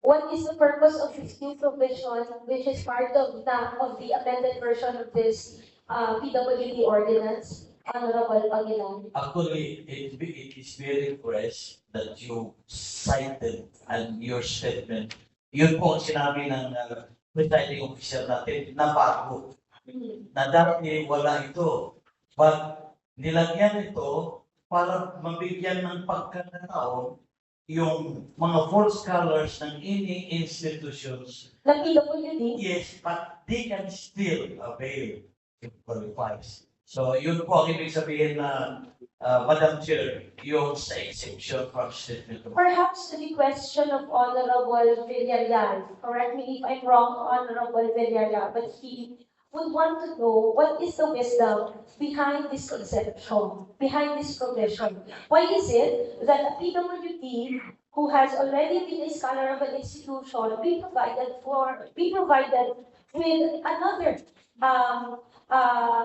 What is the purpose of this new provision, which is part of the amended version of this PWD ordinance, Honorable Pangilan? Actually, it is very fresh that you cited and your statement. Yun po ang sinabi ng presiding officer natin na bago. Na dati wala ito. But nilagyan ito para mabigyan ng pagkakataon yung mga full scholars ng any institutions. Ng PWD? Yes, but they can still avail if qualifies. So yun po ang ibig sabihin na Madam Chair, yung sa exemption from statement. Perhaps the question of Honorable Villarreal, correct me if I'm wrong, Honorable Villarreal, but he would want to know what is the wisdom behind this conception, behind this provision. Why is it that a PWD who has already been a scholar of an institution be provided with another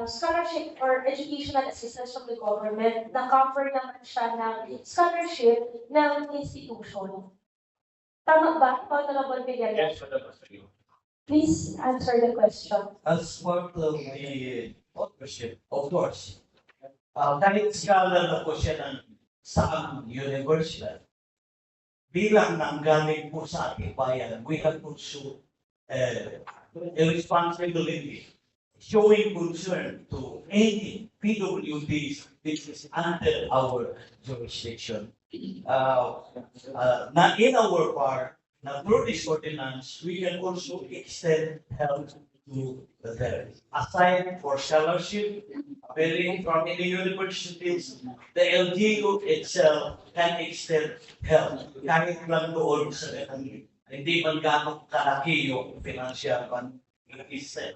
scholarship or educational assistance from the government na cover naman siya ng scholarship ng institution? Tama ba, Honorable Villarreal? Yes, Madam Secretary. Please answer the question. As part of the authorship, of course, kahit scholar na po siya ng saang university, bilang nanggaling po sa ating bayan, we have also a responsibility showing concern to any PWDs which is under our jurisdiction. Na in our part, na through this ordinance, we can also extend help to them. Aside for scholarship, varying from any universities, the LGU itself can extend help. Kahit lang doon sa hindi man gano'ng kalaki yung financial fund, it is a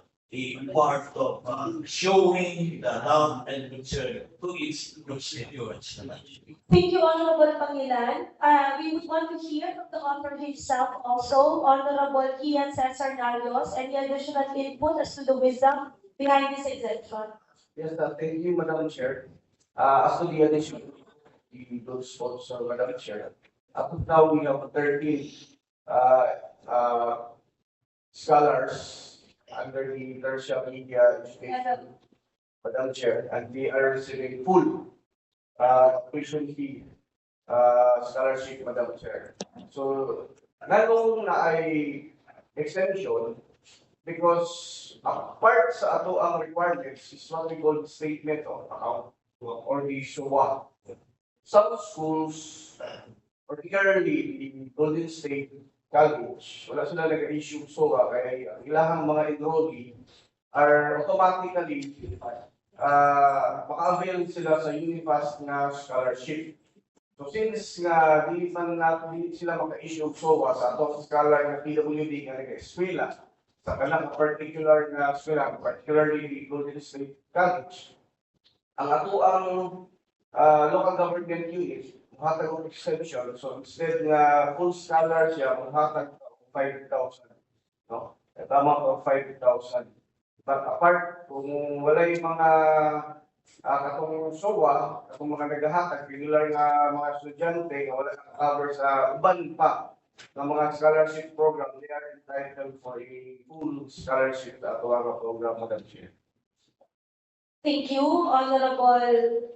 part of showing the love and concern to its constituents. Thank you, Honorable Pangilan. We would want to hear from the author himself also, Honorable Kian Cesar Narios, any additional input as to the wisdom behind this exemption? Yes, thank you, Madam Chair. As to the addition of those votes, Madam Chair, up to now we have 13 scholars under the tertiary media education, Madam Chair, and they are receiving full tuition fee scholarship, Madam Chair. So, nanong na ay extension because part sa ato ang requirements is what we call statement of account or the SOA. Some schools, particularly the Golden State College, wala sila nag-issue SOA kaya ilahang mga enrollee are automatically maka-avail sila sa Unifast na scholarship. So since nga di sila maka-issue SOA sa atong scholar na PWD nga nag-eskwela sa kanang particular na eskwela, particularly the Golden State College, ang ato ang local government unit maghatag og exception. So instead nga full scholar siya, maghatag og 5,000. No? Tama ko 5,000. But apart, kung walay mga katong SOA, katong mga naghahatag, regular nga mga estudyante nga wala cover sa uban pa ng mga scholarship program, they are entitled for a full scholarship sa ato nga program, Madam Chair. Thank you, Honorable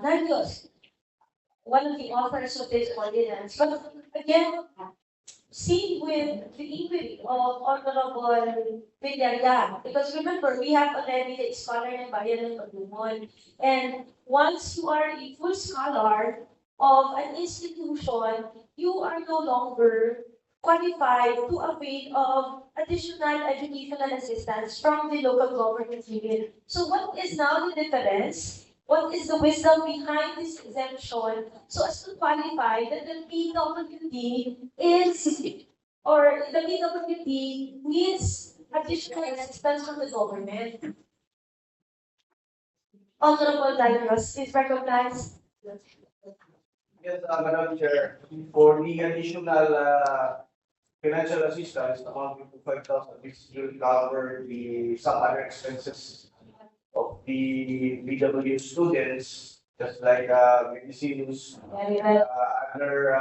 Narios, one of the authors of this ordinance. But again, see with the inquiry of Honorable Villarreal, because remember, we have already the scholar ng Bayan of Malungon. And once you are a full scholar of an institution, you are no longer qualified to avail of additional educational assistance from the local government unit. So what is now the difference? What is the wisdom behind this exemption so as to qualify that the PWD is, or the PWD needs additional assistance from the government? Honorable Lagros is recognized. Yes, Madam Chair, for the additional financial assistance amounting to 5,000, which will cover some other expenses of the BW students, just like medicines, Very well. other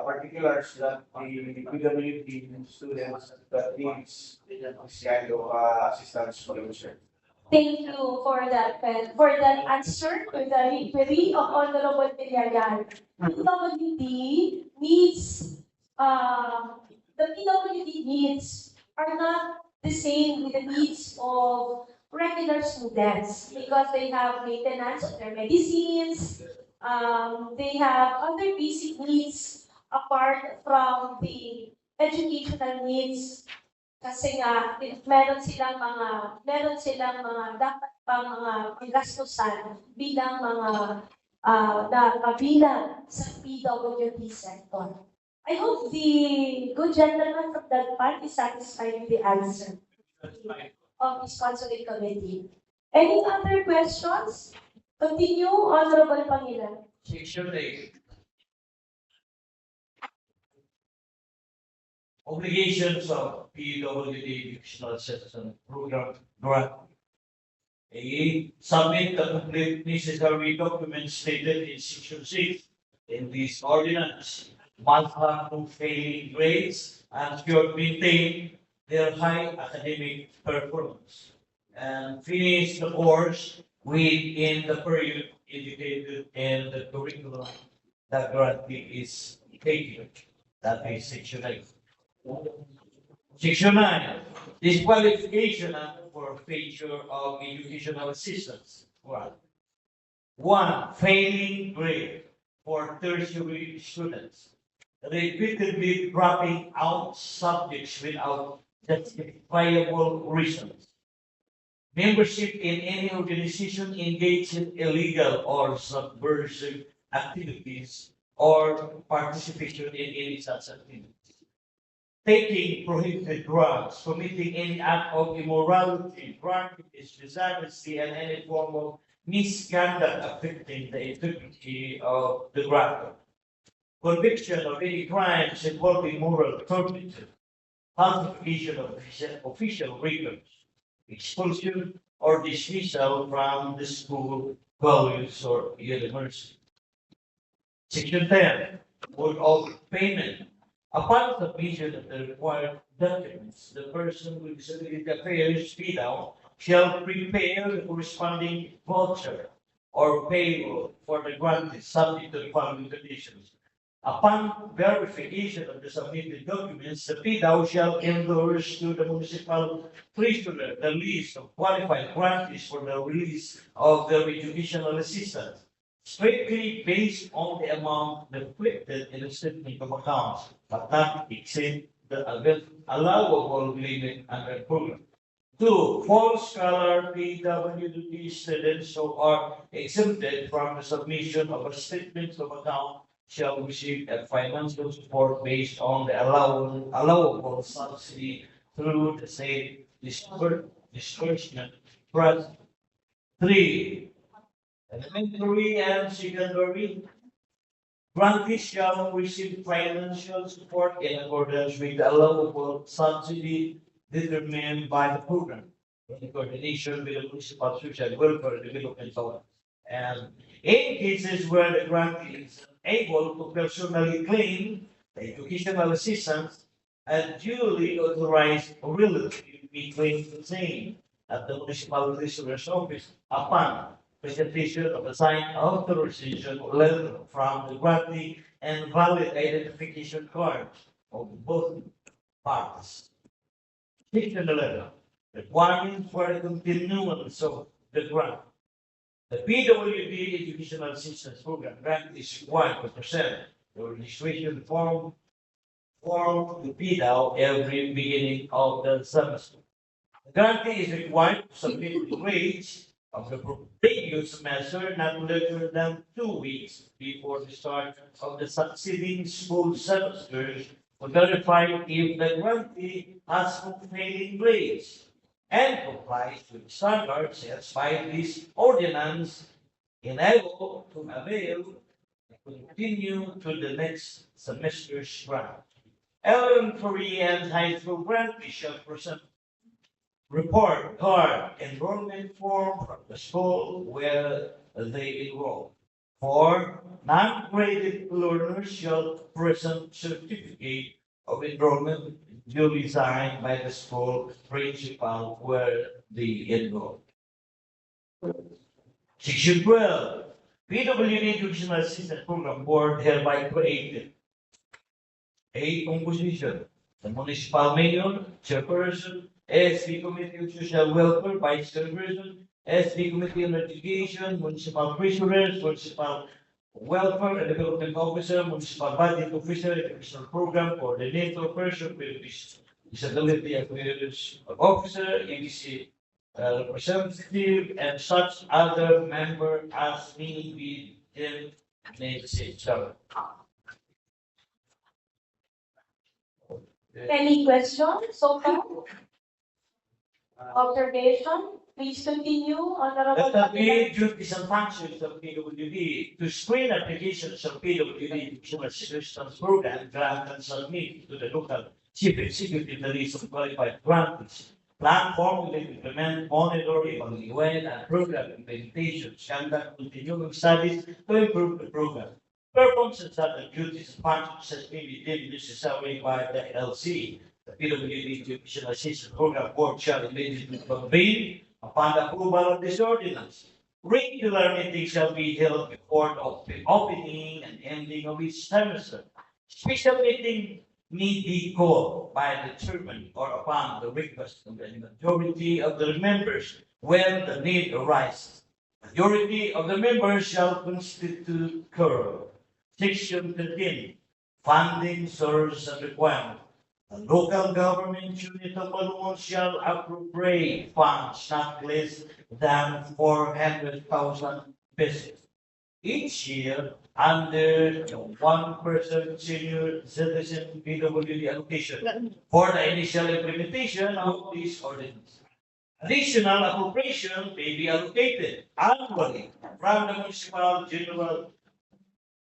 particulars that the PWD students that needs this kind of assistance for the. Thank you for that answer to the query of Honorable Villarreal. PWD needs the PWD needs are not the same with the needs of regular students because they have maintenance of their medicines, they have other basic needs apart from the educational needs kasi nga meron silang mga dapat pa mga gastusan bilang mga kabilang sa PWD sector. I hope the good gentleman from that part is satisfied with the answer of this consulate committee. Any other questions? Continue, Honorable Pangilan. Section 8. Obligations of PWD Educational Assistance Program grant. A. Submit the complete necessary documents stated in Section 6 in this ordinance. Must have no failing grades and should maintain their high academic performance. And finish the course within the period indicated in the curriculum that grantee is taking. That is Section 8. Section 9, disqualification for failure of educational assistance. One, failing grade for tertiary students. Repeatedly dropping out subjects without justifiable reasons. Membership in any organization engaged in illegal or subversive activities or participation in any such activities. Taking prohibited drugs, committing any act of immorality, drunkenness, dishonesty, and any form of misconduct affecting the integrity of the grant. Conviction of any crimes involving moral turpitude, falsification of official records, expulsion or dismissal from the school, college, or university. Section 10, mode of payment. Upon submission of the required documents, the person with disability affairs PDAO shall prepare the corresponding voucher or payroll for the grantee subject to the following conditions. Upon verification of the submitted documents, the PDAO shall endorse to the municipal treasurer the list of qualified grantees for the release of their educational assistance, strictly based on the amount reflected in the statement of accounts, but not exceed the allowable limit under the program. 2. False color PWD students who are exempted from the submission of a statement of account shall receive a financial support based on the allowable subsidy through the same disbursement trust. 3. Elementary and secondary grantees shall receive financial support in accordance with the allowable subsidy determined by the program in coordination with the municipal social welfare development fund. And in cases where the grantee is able to personally claim the educational assistance, a duly authorized relative may claim the same at the municipal treasurer's office upon presentation of a signed authorization letter from the grantee and valid identification cards of both parties. Section 11, requirements for the continuance of the grant. The PWD Educational Assistance Program grant is required to present the registration form to PDAO every beginning of the semester. The grantee is required to submit the grades of the previous semester not later than 2 weeks before the start of the succeeding school semester to verify if the grantee has failing grades and complies with standards set by this ordinance, enable to avail and continue to the next semester's grant. Elementary and high school grantees shall present report card enrollment form from the school where they enroll. 4. Non-graded learners shall present certificate of enrollment duly signed by the school principal where they enroll. Section 12. PWD Educational Assistance Program Board hereby created. A. Composition. The municipal mayor, chairperson, SB Committee on Social Welfare, vice chairperson, SB Committee on Education, municipal treasurers, municipal welfare and development officer, municipal budget officer, educational program coordinator, person with disability affairs officer, EDC representative, and such other member as may be in necessary. Any questions so far? Observation? Please continue, Honorable Let the Pangilinan. duties and functions of PWD to screen applications of PWD Educational Assistance Program grant and submit to the local chief executive the list of qualified grantees. Plan, formulate, implement, monitor, evaluate, and program implementation, conduct continuing studies to improve the program. Perform such other duties and functions as may be deemed necessary by the LC. The PWD Educational Assistance Program Board shall immediately convene upon the approval of this ordinance. Regular meetings shall be held before the opening and ending of each semester. Special meeting may be called by the chairman or upon the request of the majority of the members when the need arises. Majority of the members shall constitute quorum. Section 13. Funding source and requirement. The local government unit of Malungon shall appropriate funds not less than 400,000 pesos each year under the 1% senior citizen PWD allocation for the initial implementation of this ordinance. Additional appropriation may be allocated annually from the municipal general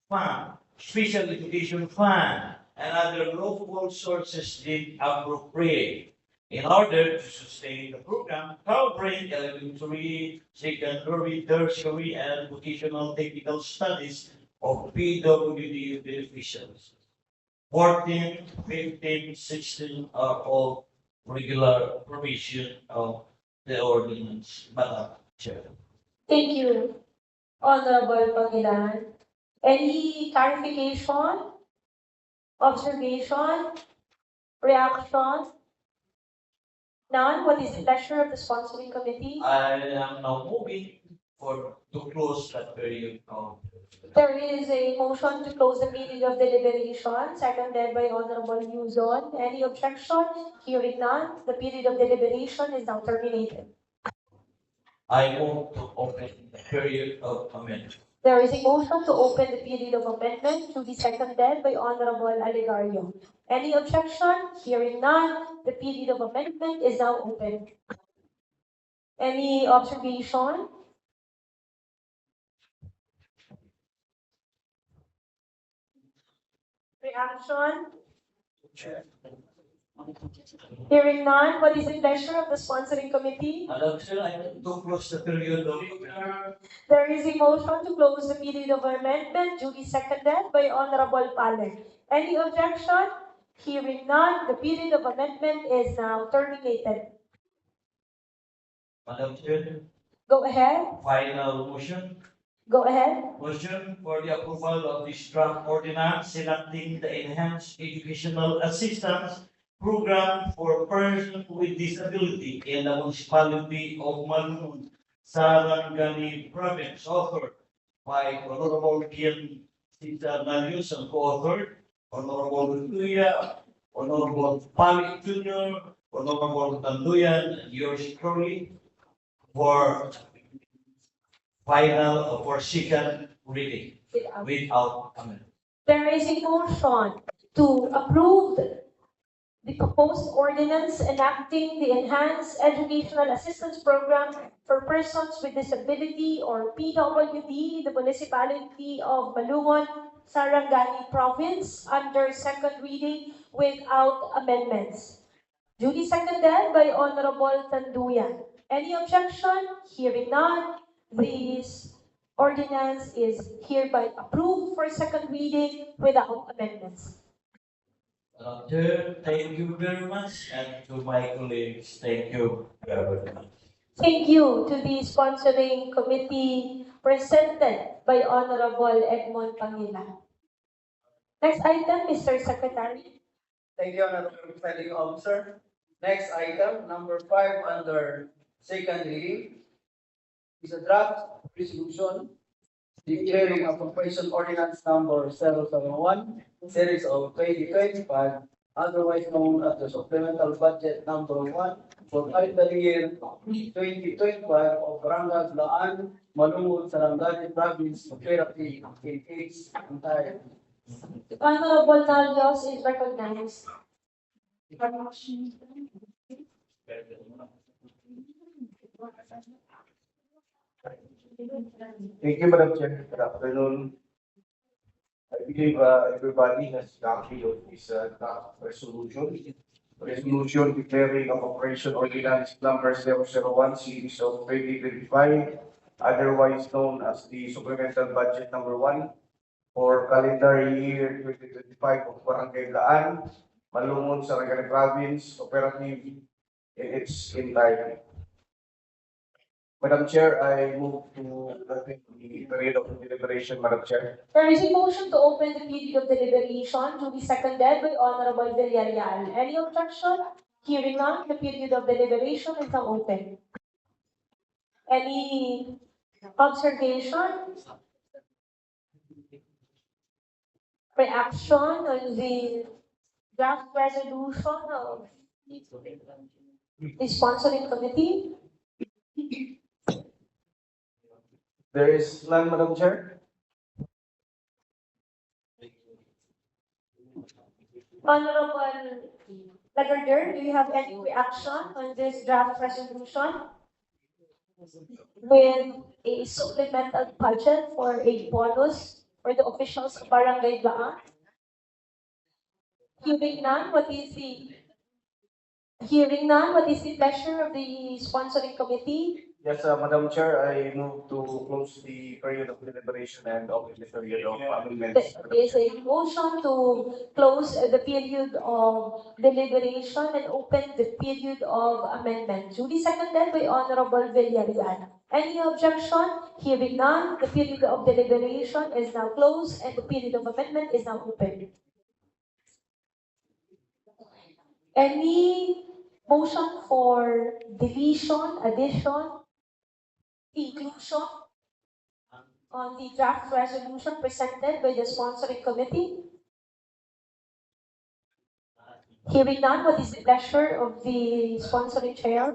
fund, special education fund, and other local sources did appropriate in order to sustain the program covering elementary, secondary, tertiary, and vocational technical studies of PWD beneficiaries. 14, 15, 16 are all regular provision of the ordinance, Madam Chair. Thank you, Honorable Pangilinan. Any clarification, observation, reaction? None. What is the pleasure of the sponsoring committee? I am now moving to close that period of. There is a motion to close the meeting of deliberation, seconded by Honorable Yuzon. Any objection? Hearing none, the period of deliberation is now terminated. I move to open the period of amendment. There is a motion to open the period of amendment to be seconded by Honorable Aligario. Any objection? Hearing none, the period of amendment is now open. Any observation? Reaction? Hearing none, what is the pleasure of the sponsoring committee? Madam Chair, I move to close the period of. There is a motion to close the period of amendment duly seconded by Honorable Palek. Any objection? Hearing none, the period of amendment is now terminated. Madam Chair, Go ahead. final motion. Go ahead. Motion for the approval of this draft ordinance enacting the enhanced educational assistance program for persons with disability in the municipality of Malungon, Sarangani province, authored by Honorable Kian Cesar Nalius and co-authored Honorable Luya, Honorable Palik Jr., Honorable Tanduyan, and yours truly for final for second reading without amendment. There is a motion to approve the proposed ordinance enacting the Enhanced Educational Assistance Program for Persons with Disability or PWD in the municipality of Malungon, Sarangani Province under second reading without amendments. Duly seconded by Honorable Tanduyan. Any objection? Hearing none, this ordinance is hereby approved for second reading without amendments. Chair, thank you very much, and to my colleagues, thank you very much. Thank you to the sponsoring committee presented by Honorable Edmond Pangila. Next item, Mr. Secretary. Thank you, Honorable Presiding Officer. Next item, number 5 under second reading is a draft resolution declaring appropriation ordinance number 001, series of 2025, otherwise known as the supplemental budget number 1 for calendar year 2025 of Barangay Bayan, Malungon, Sarangani Province, operative in its entirety. Honorable Nalios is recognized. Thank you, Madam Chair. Good afternoon. I believe everybody has copy of this draft resolution. Resolution declaring of operation ordinance number 001 series of 2025, otherwise known as the supplemental budget number 1 for calendar year 2025 of Barangay Laan, Malungon, Sarangani Province, operative in its entirety. Madam Chair, I move to open the period of deliberation, Madam Chair. There is a motion to open the period of deliberation to be seconded by Honorable Villarreal. Any objection? Hearing none, the period of deliberation is now open. Any observation? Reaction on the draft resolution of the sponsoring committee? There is none, Madam Chair. Honorable Lagarder, do you have any reaction on this draft resolution? With a supplemental budget for a bonus for the officials of Barangay Bayan? Hearing none, what is the pleasure of the sponsoring committee? Yes, Madam Chair, I move to close the period of deliberation and open the period of amendments. There is a motion to close the period of deliberation and open the period of amendment. Duly seconded by Honorable Villarreal. Any objection? Hearing none, the period of deliberation is now closed and the period of amendment is now open. Any motion for deletion, addition, inclusion on the draft resolution presented by the sponsoring committee? Hearing none, what is the pleasure of the sponsoring chair?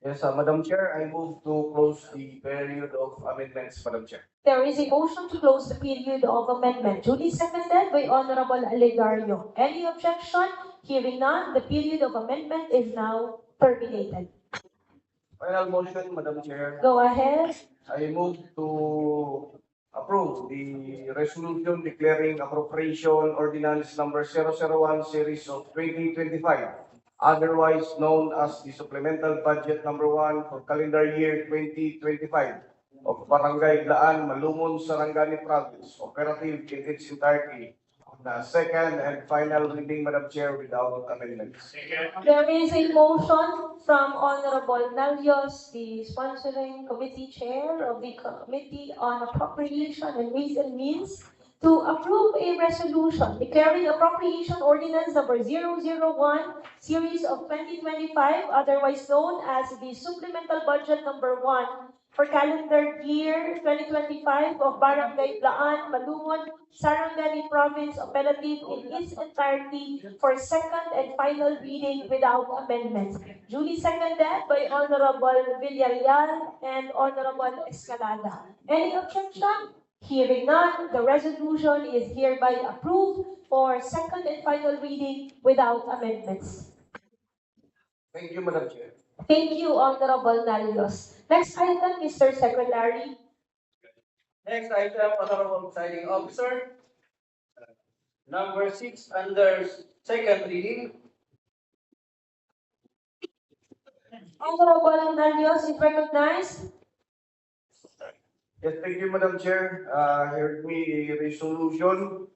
Yes, Madam Chair, I move to close the period of amendments, Madam Chair. There is a motion to close the period of amendment. Duly seconded by Honorable Alegario. Any objection? Hearing none, the period of amendment is now terminated. Final motion, Madam Chair. Go ahead. I move to approve the resolution declaring appropriation ordinance number 001 series of 2025, otherwise known as the supplemental budget number 1 for calendar year 2025 of Barangay Laan, Malungon, Sarangani Province, operative in its entirety. Second and final reading, Madam Chair, without amendments. There is a motion from Honorable Nalios, the sponsoring committee chair of the Committee on Appropriation and Ways and Means, to approve a resolution declaring appropriation ordinance number 001, series of 2025, otherwise known as the supplemental budget number 1 for calendar year 2025 of Barangay Laan, Malungon, Sarangani Province, operative in its entirety for second and final reading without amendments. Duly seconded by Honorable Villarreal and Honorable Escalada. Any objection? Hearing none, the resolution is hereby approved for second and final reading without amendments. Thank you, Madam Chair. Thank you, Honorable Nalios. Next item, Mr. Secretary. Next item, Honorable Presiding Officer. Number 6 under second reading Honorable Nalios is recognized. Yes, thank you, Madam Chair. Heard me a resolution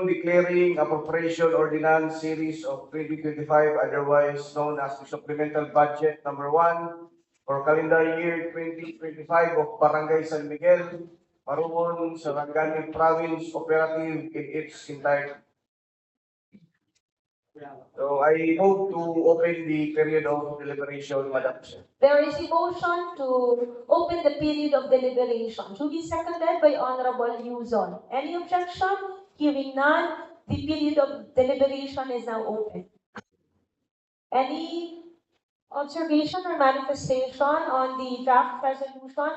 declaring appropriation ordinance series of 2025, otherwise known as the supplemental budget number 1 for calendar year 2025 of Barangay San Miguel, Malungon, Sarangani Province, operative in its entirety. So I move to open the period of deliberation, Madam Chair. There is a motion to open the period of deliberation. Duly seconded by Honorable Yuzon. Any objection? Hearing none, the period of deliberation is now open. Any observation or manifestation on the draft resolution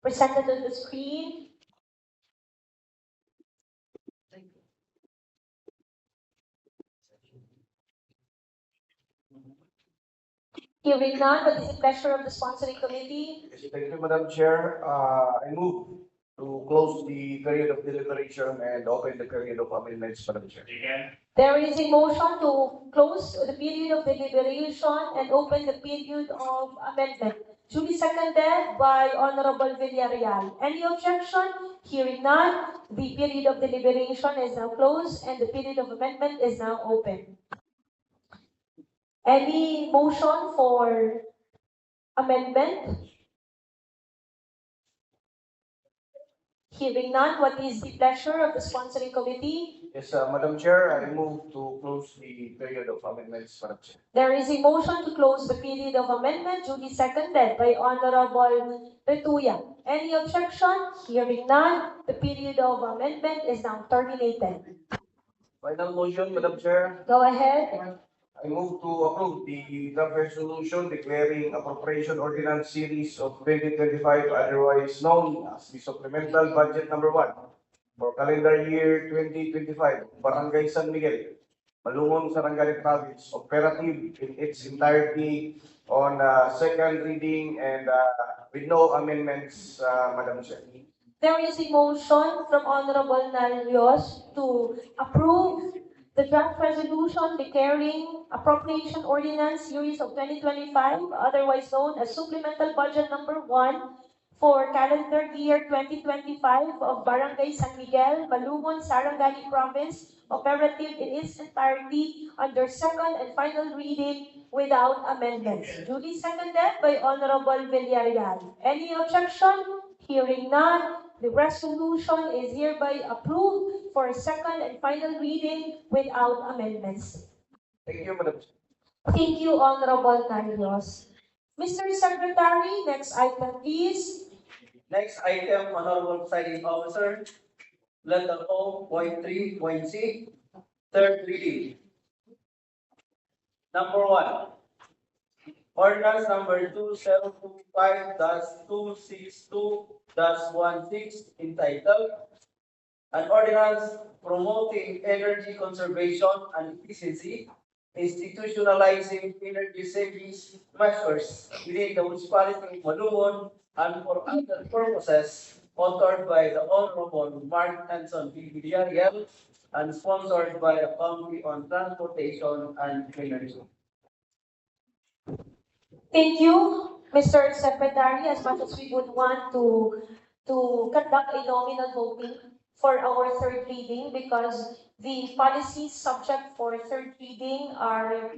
presented on the screen? Hearing none, what is the pleasure of the sponsoring committee? Yes, thank you, Madam Chair. I move to close the period of deliberation and open the period of amendments, Madam Chair. There is a motion to close the period of deliberation and open the period of amendment. Duly seconded by Honorable Villarreal. Any objection? Hearing none, the period of deliberation is now closed and the period of amendment is now open. Any motion for amendment? Hearing none, what is the pleasure of the sponsoring committee? Yes, Madam Chair, I move to close the period of amendments, Madam Chair. There is a motion to close the period of amendment, duly seconded by Honorable Petuya. Any objection? Hearing none, the period of amendment is now terminated. Final motion, Madam Chair. Go ahead. I move to approve the draft resolution declaring appropriation ordinance series of 2025, otherwise known as the supplemental budget number 1 for calendar year 2025, Barangay San Miguel, Malungon, Sarangani Province, operative in its entirety on second reading and with no amendments, Madam Chair. There is a motion from Honorable Nalios to approve the draft resolution declaring appropriation ordinance series of 2025, otherwise known as supplemental budget number 1 for calendar year 2025 of Barangay San Miguel, Malungon, Sarangani Province, operative in its entirety under second and final reading without amendments. Duly seconded by Honorable Villarreal. Any objection? Hearing none, the resolution is hereby approved for a second and final reading without amendments. Thank you, Madam Chair. Thank you, Honorable Carlos. Mr. Secretary, next item please. Next item, Honorable Presiding Officer, letter O, point 3.c, third reading. Number 1, ordinance number 2025-262-16 entitled An Ordinance Promoting Energy Conservation and Efficiency, Institutionalizing Energy Savings Measures within the Municipality of Malungon and for other purposes, authored by the Honorable Mark Hanson P. Villarreal and sponsored by the Committee on Transportation and Energy. Thank you, Mr. Secretary. As much as we would want to conduct a nominal voting for our third reading, because the policies subject for third reading are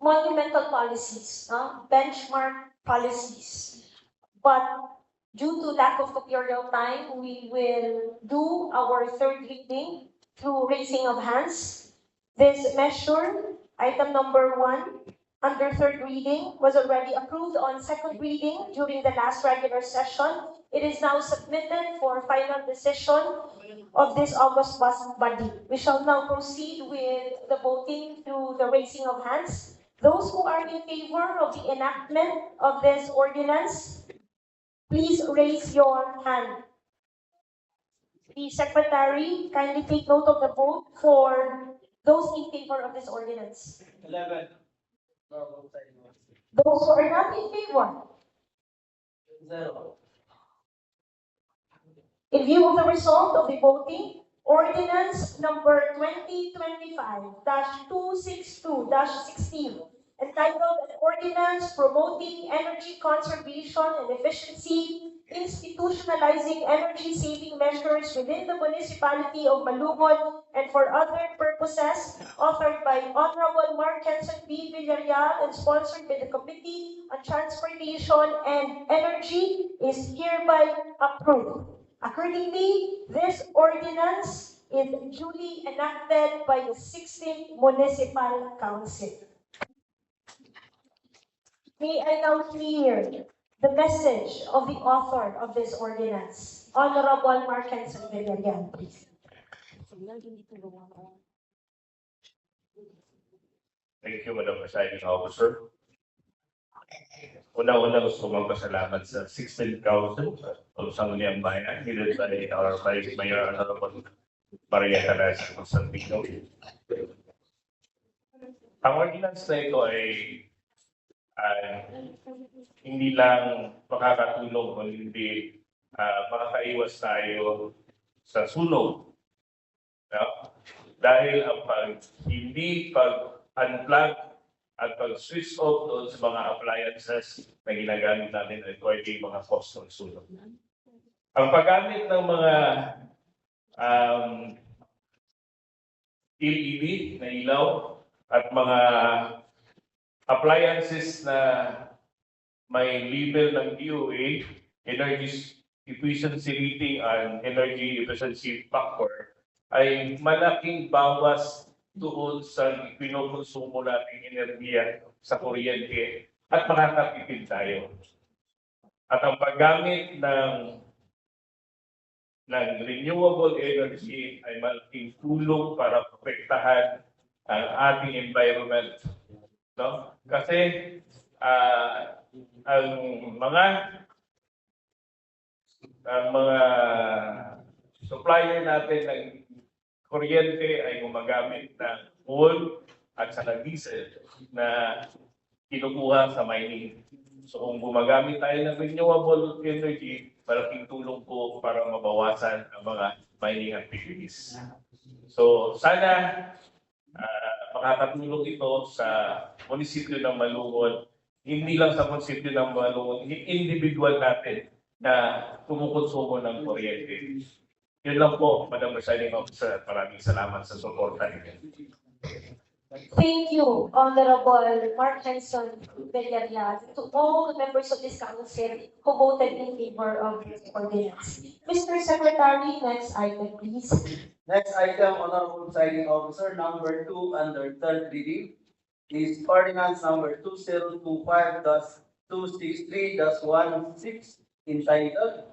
monumental policies, benchmark policies. But due to lack of material time, we will do our third reading through raising of hands. This measure, item number 1, under third reading, was already approved on second reading during the last regular session. It is now submitted for final decision of this August body. We shall now proceed with the voting through the raising of hands. Those who are in favor of the enactment of this ordinance, please raise your hand. The Secretary, kindly take note of the vote for those in favor of this ordinance. 11. Those who are not in favor. 0. In view of the result of the voting, Ordinance number 2025-262-16, entitled An Ordinance Promoting Energy Conservation and Efficiency, Institutionalizing Energy Saving Measures within the Municipality of Malungon and for other purposes, authored by Honorable Mark Henson B. Villarreal and sponsored by the Committee on Transportation and Energy, is hereby approved. Accordingly, this ordinance is duly enacted by the 16th Municipal Council. May I now hear the message of the author of this ordinance, Honorable Mark Henson Villarreal, please. Thank you, Madam Presiding Officer. Una-una gusto magpasalamat sa 16th Council of Sangguniang Bayan, headed by our Vice Mayor Honorable Maria Teresa Constantino. Ang ordinance na ito ay hindi lang makakatulong o hindi makakaiwas tayo sa sunog. No? Dahil ang hindi pag-unplug at pag-switch off doon sa mga appliances na ginagamit natin ay pwede mga cause ng sunog. Ang paggamit ng mga LED na ilaw at mga appliances na may label ng DOE, Energy Efficiency Rating and Energy Efficiency Factor, ay malaking bawas doon sa pinukonsumo nating enerhiya sa kuryente at makakatipid tayo. At ang paggamit ng renewable energy ay malaking tulong para protektahan ang ating environment. No? Kasi ang mga supplier natin ng kuryente ay gumagamit ng coal at saka diesel na kinukuha sa mining. So kung gumagamit tayo ng renewable energy, malaking tulong po para mabawasan ang mga mining activities. So sana makakatulong ito sa munisipyo ng Malungon, hindi lang sa munisipyo ng Malungon, individual natin na kumukonsumo ng kuryente. Yun lang po, Madam Presiding Officer. Maraming salamat sa suporta niyo. Thank you, Honorable Mark Henson Villarreal, to all the members of this council who voted in favor of this ordinance. Mr. Secretary, next item, please. Next item, Honorable Presiding Officer, number 2 under third reading is ordinance number 2025-263-16 entitled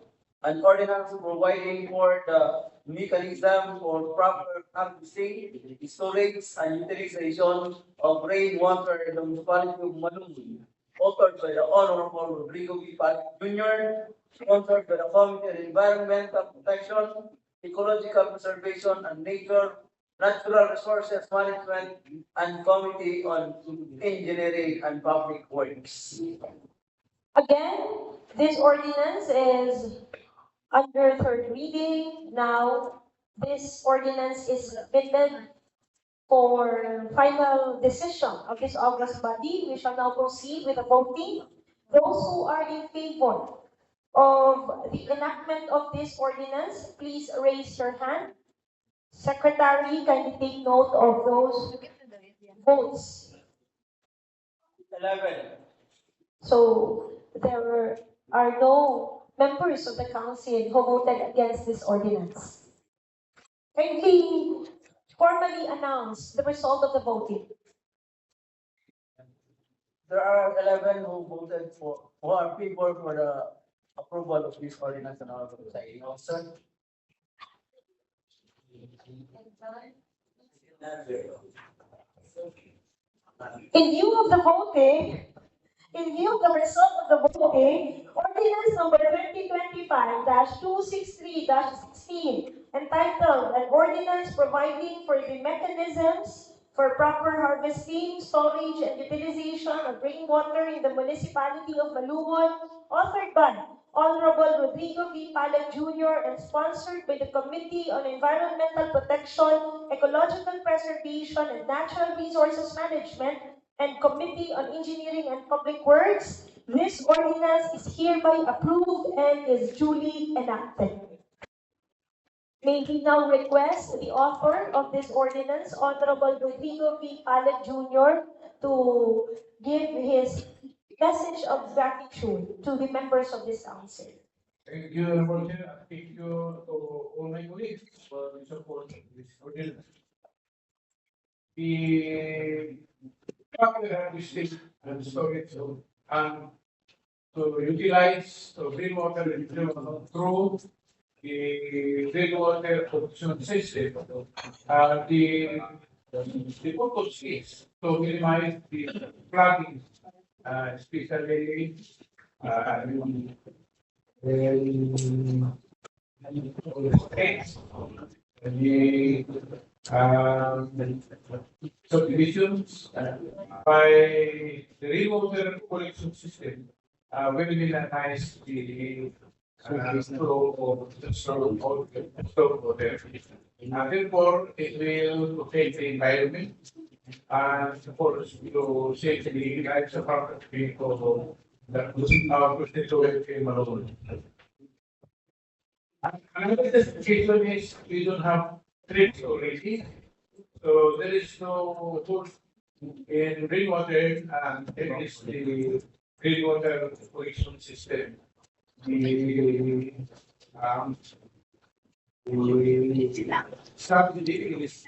an ordinance providing for the mechanism for proper harvesting, storage, and utilization of rainwater in the municipality of Malungon, authored by the Honorable Rodrigo B. Palik Jr., sponsored by the Committee on Environmental Protection, Ecological Preservation and Natural Resources Management, and Committee on Engineering and Public Works. Again, this ordinance is under third reading. Now, this ordinance is submitted for final decision of this August body. We shall now proceed with the voting. Those who are in favor of the enactment of this ordinance, please raise your hand. Secretary, kindly take note of those votes. 11. So, there are no members of the council who voted against this ordinance. Kindly formally announce the result of the voting. There are 11 who voted for, who are in favor for the approval of this ordinance and Honorable Presiding Officer. In view of the voting, in view of the result of the voting, ordinance number 2025-263-16, entitled An Ordinance Providing for the Mechanisms for Proper Harvesting, Storage, and Utilization of Rainwater in the Municipality of Malungon, authored by Honorable Rodrigo V. Palad Jr. and sponsored by the Committee on Environmental Protection, Ecological Preservation, and Natural Resources Management, and Committee on Engineering and Public Works, this ordinance is hereby approved and is duly enacted. May we now request the author of this ordinance, Honorable Rodrigo V. Palad Jr., to give his message of gratitude to the members of this council. Thank you, Honorable Chair. Thank you to all my colleagues for the support of this ordinance. The capital of the state and storage of and to utilize to rainwater through the rainwater production system. The purpose is to minimize the flooding, especially states, the subdivisions by the rainwater collection system will minimize the flow of the storm water. And therefore, it will protect the environment and of course to save the lives of our people that our constituents in Malungon. Another justification is we don't have trees already, so there is no hood in rainwater, and there is the rainwater collection system. The strategy is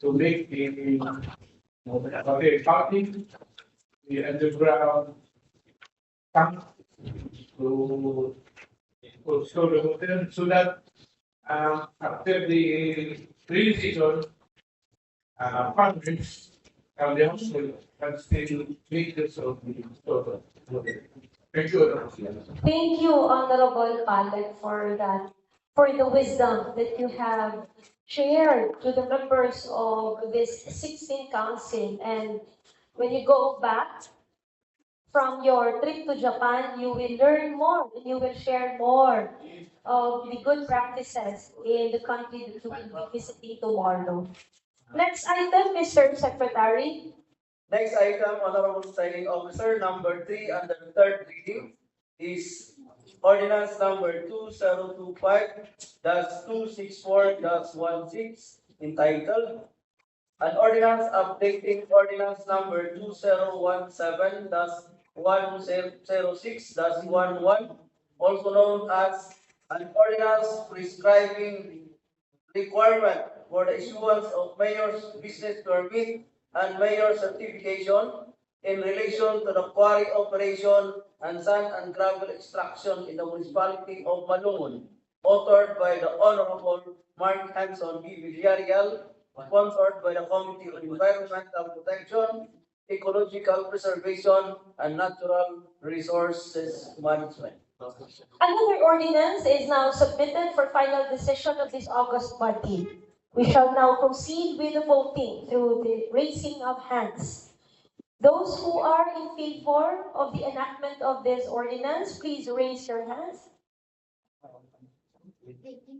to make the parking, the underground tank to store the water so that after the rainy season, farmers and the household can still make use of the store water. Thank you. Thank you, Honorable Palad, for that, for the wisdom that you have shared to the members of this 16th Council. And when you go back from your trip to Japan, you will learn more and you will share more of the good practices in the country that you will be visiting tomorrow. Next item, Mr. Secretary. Next item, Honorable Presiding Officer, number 3 under the third reading is ordinance number 2025-264-16 entitled an ordinance updating ordinance number 2017-106-11, also known as an ordinance prescribing requirement for the issuance of mayor's business permit and mayor's certification in relation to the quarry operation and sand and gravel extraction in the municipality of Malungon, authored by the Honorable Mark Hanson B. Villarreal, sponsored by the Committee on Environmental Protection, Ecological Preservation, and Natural Resources Management. Another ordinance is now submitted for final decision of this August body. We shall now proceed with the voting through the raising of hands. Those who are in favor of the enactment of this ordinance, please raise your hands.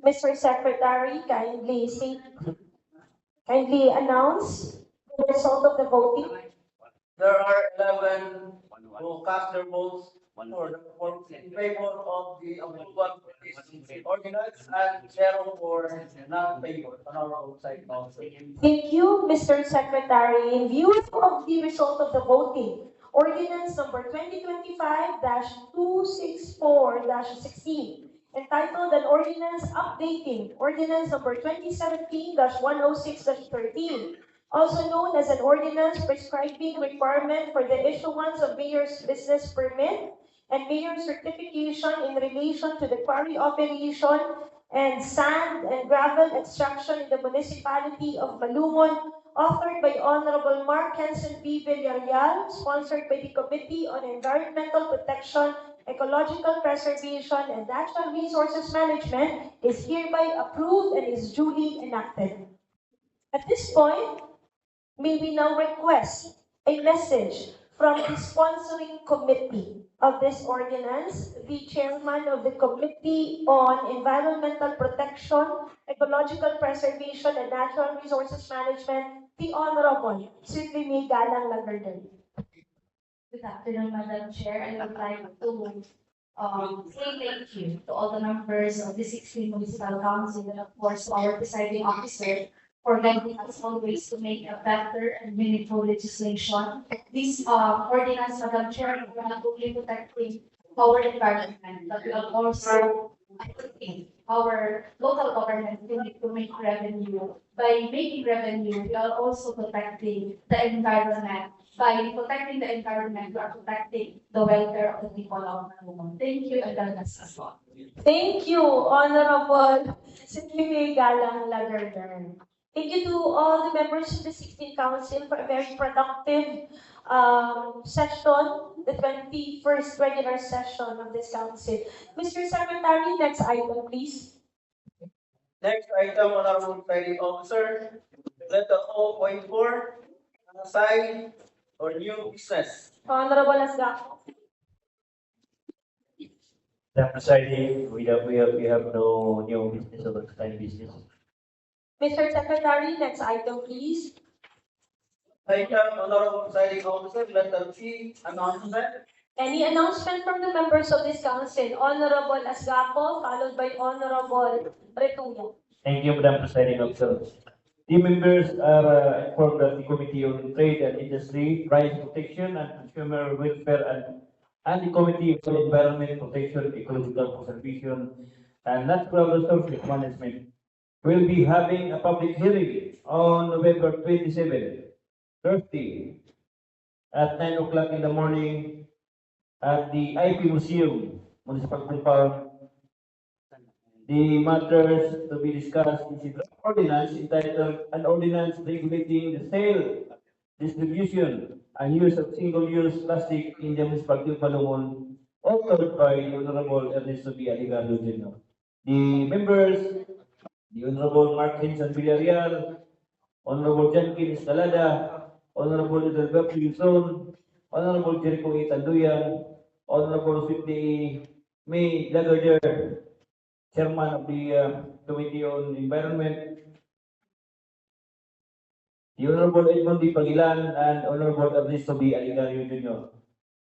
Mr. Secretary, kindly announce the result of the voting. There are 11 who cast their votes in favor of the approval of this ordinance and 0 for non-favor on our outside council. Thank you, Mr. Secretary. In view of the result of the voting, ordinance number 2025-264-16, entitled an ordinance updating ordinance number 2017-106-13, also known as an ordinance prescribing requirement for the issuance of mayor's business permit and mayor's certification in relation to the quarry operation and sand and gravel extraction in the municipality of Malungon, authored by Honorable Mark Hanson B. Villarreal, sponsored by the Committee on Environmental Protection, Ecological Preservation, and Natural Resources Management, is hereby approved and is duly enacted. At this point, may we now request a message from the sponsoring committee. of this ordinance, the chairman of the Committee on Environmental Protection, Ecological Preservation, and Natural Resources Management, the Honorable Sweetly May Galang Lagardel. Good afternoon, Madam Chair. I would like to say thank you to all the members of the 16th Municipal Council and of course to our presiding officer for guiding us always to make a better and meaningful legislation. This ordinance, Madam Chair, is not only protecting our environment, but will also assisting our local government to make revenue. By making revenue, we are also protecting the environment. By protecting the environment, we are protecting the welfare of the people of Malungon. Thank you, and God bless us all. Thank you, Honorable Sweetly Galang Lagardel. Thank you to all the members of the 16th Council for a very productive session, the 21st regular session of this council. Mr. Secretary, next item, please. Next item, Honorable Presiding Officer, letter O.4, assign or new business. Honorable Asgaco. Madam Presiding, we have no new business or time business. Mr. Secretary, next item, please. Item, Honorable Presiding Officer, letter P, announcement. Any announcement from the members of this council? Honorable Asgaco, followed by Honorable Retuya. Thank you, Madam Presiding Officer. The members are informed that the Committee on Trade and Industry, Price Protection and Consumer Welfare and the Committee on Environment Protection, Ecological Conservation and Natural Resources Management will be having a public hearing on November 27, Thursday, at 9 o'clock in the morning at the IP Museum, Municipal Compound. The matters to be discussed is the draft ordinance entitled An Ordinance Regulating the Sale, Distribution, and Use of Single-Use Plastic in the Municipality of Malungon, authored by the Honorable Ernesto B. Aligado Jr. The members, the Honorable Mark Hinson Villarreal, Honorable Jenkins Escalada, Honorable Edelberto Yuson, Honorable Jericho A. Tanduyan, Honorable Sweetly May Lagardel, Chairman of the Committee on Environment, the Honorable Edmond D. Pagilan, and Honorable Ernesto B. Aligario Jr.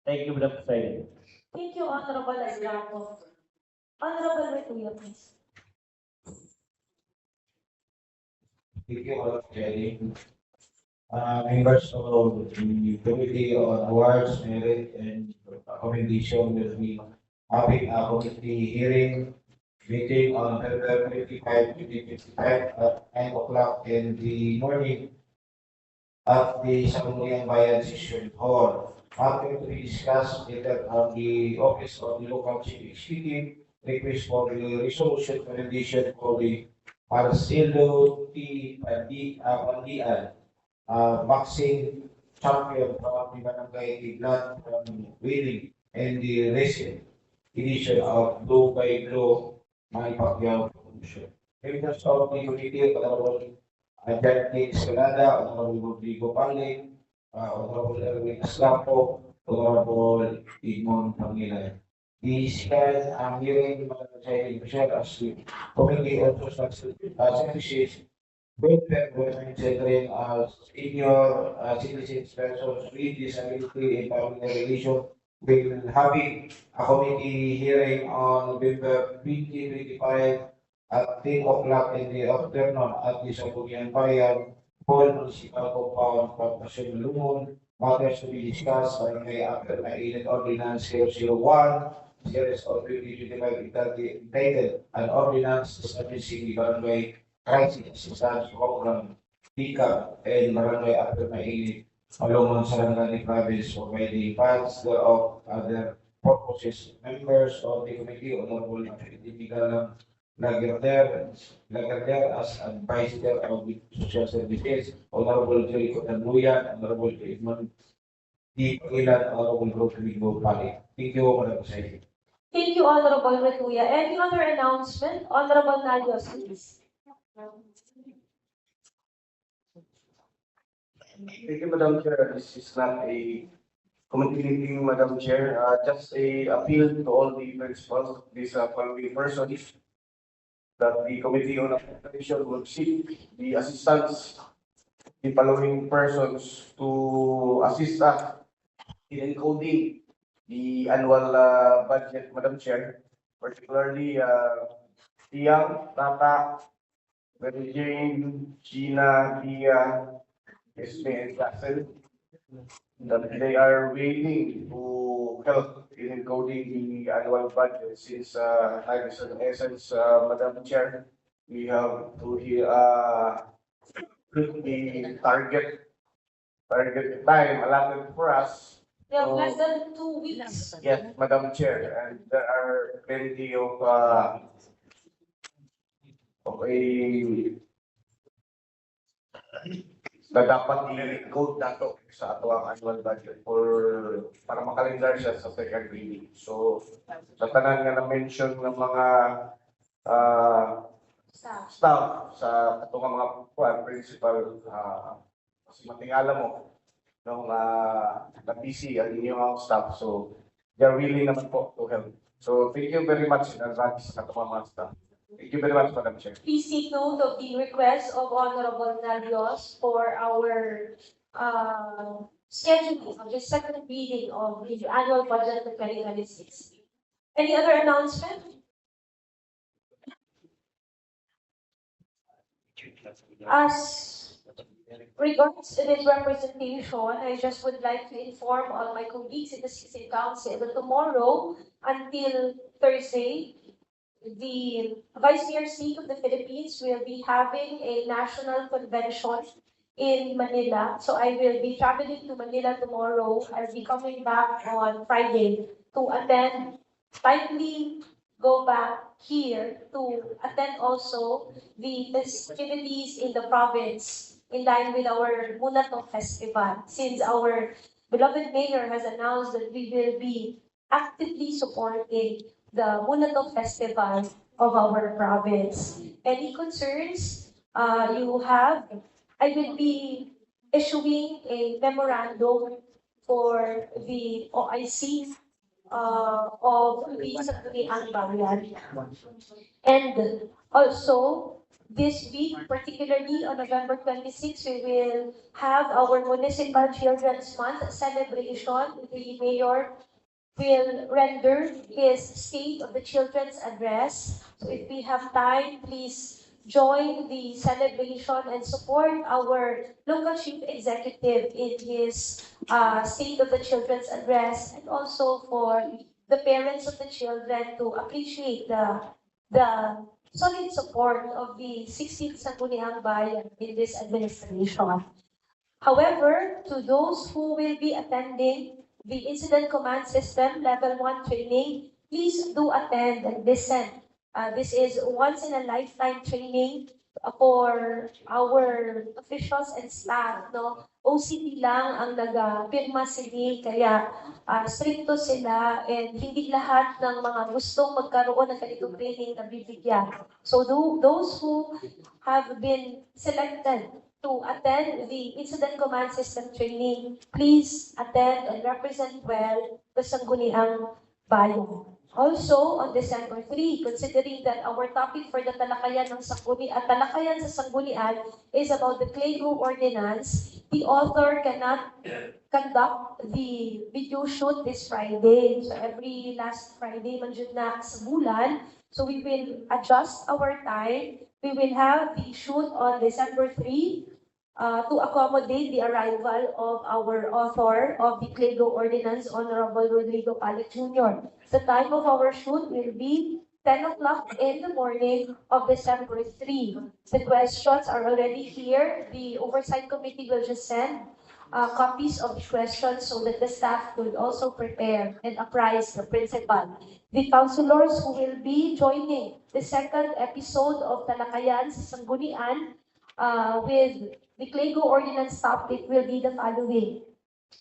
Thank you, Madam President. Thank you, Honorable Asgaco. Honorable Retuya, please. Thank you, Madam Chair. Members of the Committee on Awards, Merit, and Commendation will be having a committee hearing meeting on February 25, 2025 at 9 o'clock in the morning at the Sangguniang Bayan Session Hall. Matter to be discussed later on the Office of the Local Chief Executive, request for the resolution recommendation for the Marcelo T. Pandian, boxing champion from the Barangay Tignan from winning in the recent edition of Blue by Blue Manny Pacquiao Promotion. Members of the committee, Honorable Jenkins Escalada, Honorable Rodrigo Pale, Honorable Erwin Escapo, Honorable Edmond Pangilinan. The second hearing, Madam Presiding Officer, as the committee also services welfare women, children, senior citizens, persons with disability and family relation will having a committee hearing on November 2025 at 10 o'clock in the afternoon at the Sangguniang Bayan Hall Municipal Compound, Corporation Malungon. Matters to be discussed by after my unit ordinance 001 series of 2025 entitled an ordinance establishing the barangay crisis assistance program PICA and barangay after my unit Malungon Sarangani province providing funds thereof other purposes. Members of the committee, Honorable Galang Lagardel as advisor of the social services, Honorable Jericho Tanduyan, Honorable Edmond D. Pagilan, Honorable Rodrigo Pale. Thank you, Madam President. Thank you, Honorable Retuya. Any other announcement? Honorable Nalios, please. Thank you, Madam Chair. This is not a committee meeting, Madam Chair. Just a appeal to all the principals of this following persons that the Committee on Application will seek the assistance of the following persons to assist us in encoding the annual budget, Madam Chair, particularly Tiang, Tata, Mary Jane, Gina, Tia, Esme, and Castle, that they are waiting to help in encoding the annual budget since time is of essence, Madam Chair. We have to hit the target time allotted for us. We have So- less than 2 weeks. Yes, Madam Chair, and there are plenty of a na dapat i-code na to sa ato ang annual budget for para makalendar siya sa second reading. So, sa tanan nga na-mention ng mga staff sa ato nga mga principal, mas matingala mo nung na-busy ang inyong mga staff. So, they're willing naman po to help. So, thank you very much in advance sa ato mga staff. Thank you very much, Madam Chair. Please take note of the request of Honorable Nalios for our scheduling of the second reading of the annual budget of 2026. Any other announcement? As regards to this representation, I just would like to inform all my colleagues in the 16th Council that tomorrow until Thursday, the Vice Mayor State of the Philippines will be having a national convention in Manila. So I will be traveling to Manila tomorrow. I'll be coming back on Friday to attend, timely go back here to attend also the festivities in the province in line with our Munato Festival. Since our beloved Mayor has announced that we will be actively supporting the Munato Festival of our province. Any concerns you have? I will be issuing a memorandum for the OIC of the 16th Bayan. And also, this week, particularly on November 26, we will have our Municipal Children's Month celebration. The Mayor will render his State of the Children's Address. So if we have time, please join the celebration and support our local chief executive in his State of the Children's Address, and also for the parents of the children to appreciate the solid support of the 16th Sangguniang Bayan in this administration. However, to those who will be attending the Incident Command System Level 1 training, please do attend and listen. This is once in a lifetime training for our officials and staff. No? OCD lang ang nagpirma sila, kaya stricto sila, and hindi lahat ng mga gustong magkaroon ng ganitong training na bibigyan. So those who have been selected to attend the Incident Command System training, please attend and represent well the Sangguniang Bayan. Also, on December 3, considering that our topic for the talakayan ng talakayan sa Sanggunian is about the Clay Group Ordinance, the author cannot conduct the video shoot this Friday. So every last Friday, manjud na sa bulan. So we will adjust our time. We will have the shoot on December 3 to accommodate the arrival of our author of the Clay Group Ordinance, Honorable Rodrigo Palet Jr. The time of our shoot will be 10 o'clock in the morning of December 3. The questions are already here. The Oversight Committee will just send copies of the questions so that the staff will also prepare and apprise the principal. The councilors who will be joining the second episode of Talakayan sa Sanggunian with the Clay Group Ordinance topic will be the following.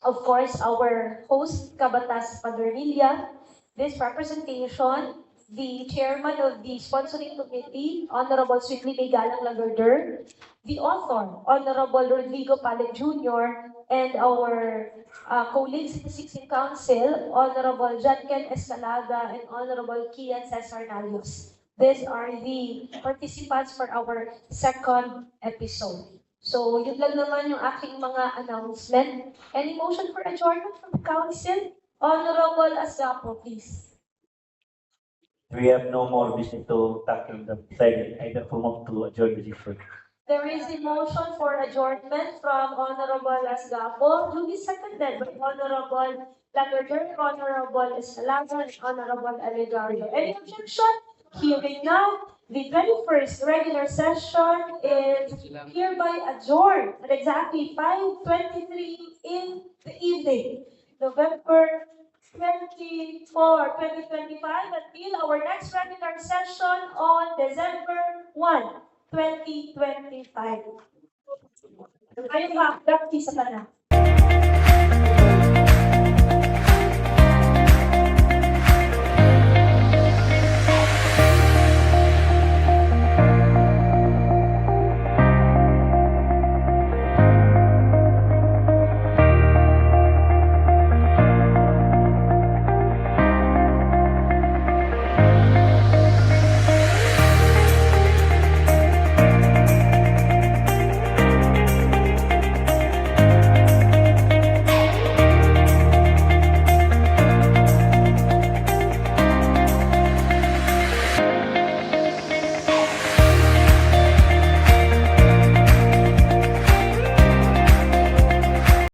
Of course, our host, Kabatas Padernilla. This representation the chairman of the sponsoring committee, Honorable Sweetly Galang Lagarder, the author, Honorable Rodrigo Paleg Jr., and our colleagues in the 16th Council, Honorable John Ken Escalada and Honorable Kian Cesar Nalios. These are the participants for our second episode. So, yun lang naman yung aking mga announcement. Any motion for adjournment from the council? Honorable Asgapo, please. We have no more business to tackle the side, either to move to adjourn the issue. There is a motion for adjournment from Honorable Asgapo, duly seconded by Honorable Lagarder, Honorable Escalada, and Honorable Alegario. Any objection? Hearing now, the 21st regular session is hereby adjourned at exactly 5:23 in the evening, November 24, 2025, until our next regular session on December 1, 2025. Ayun nga, sa kana.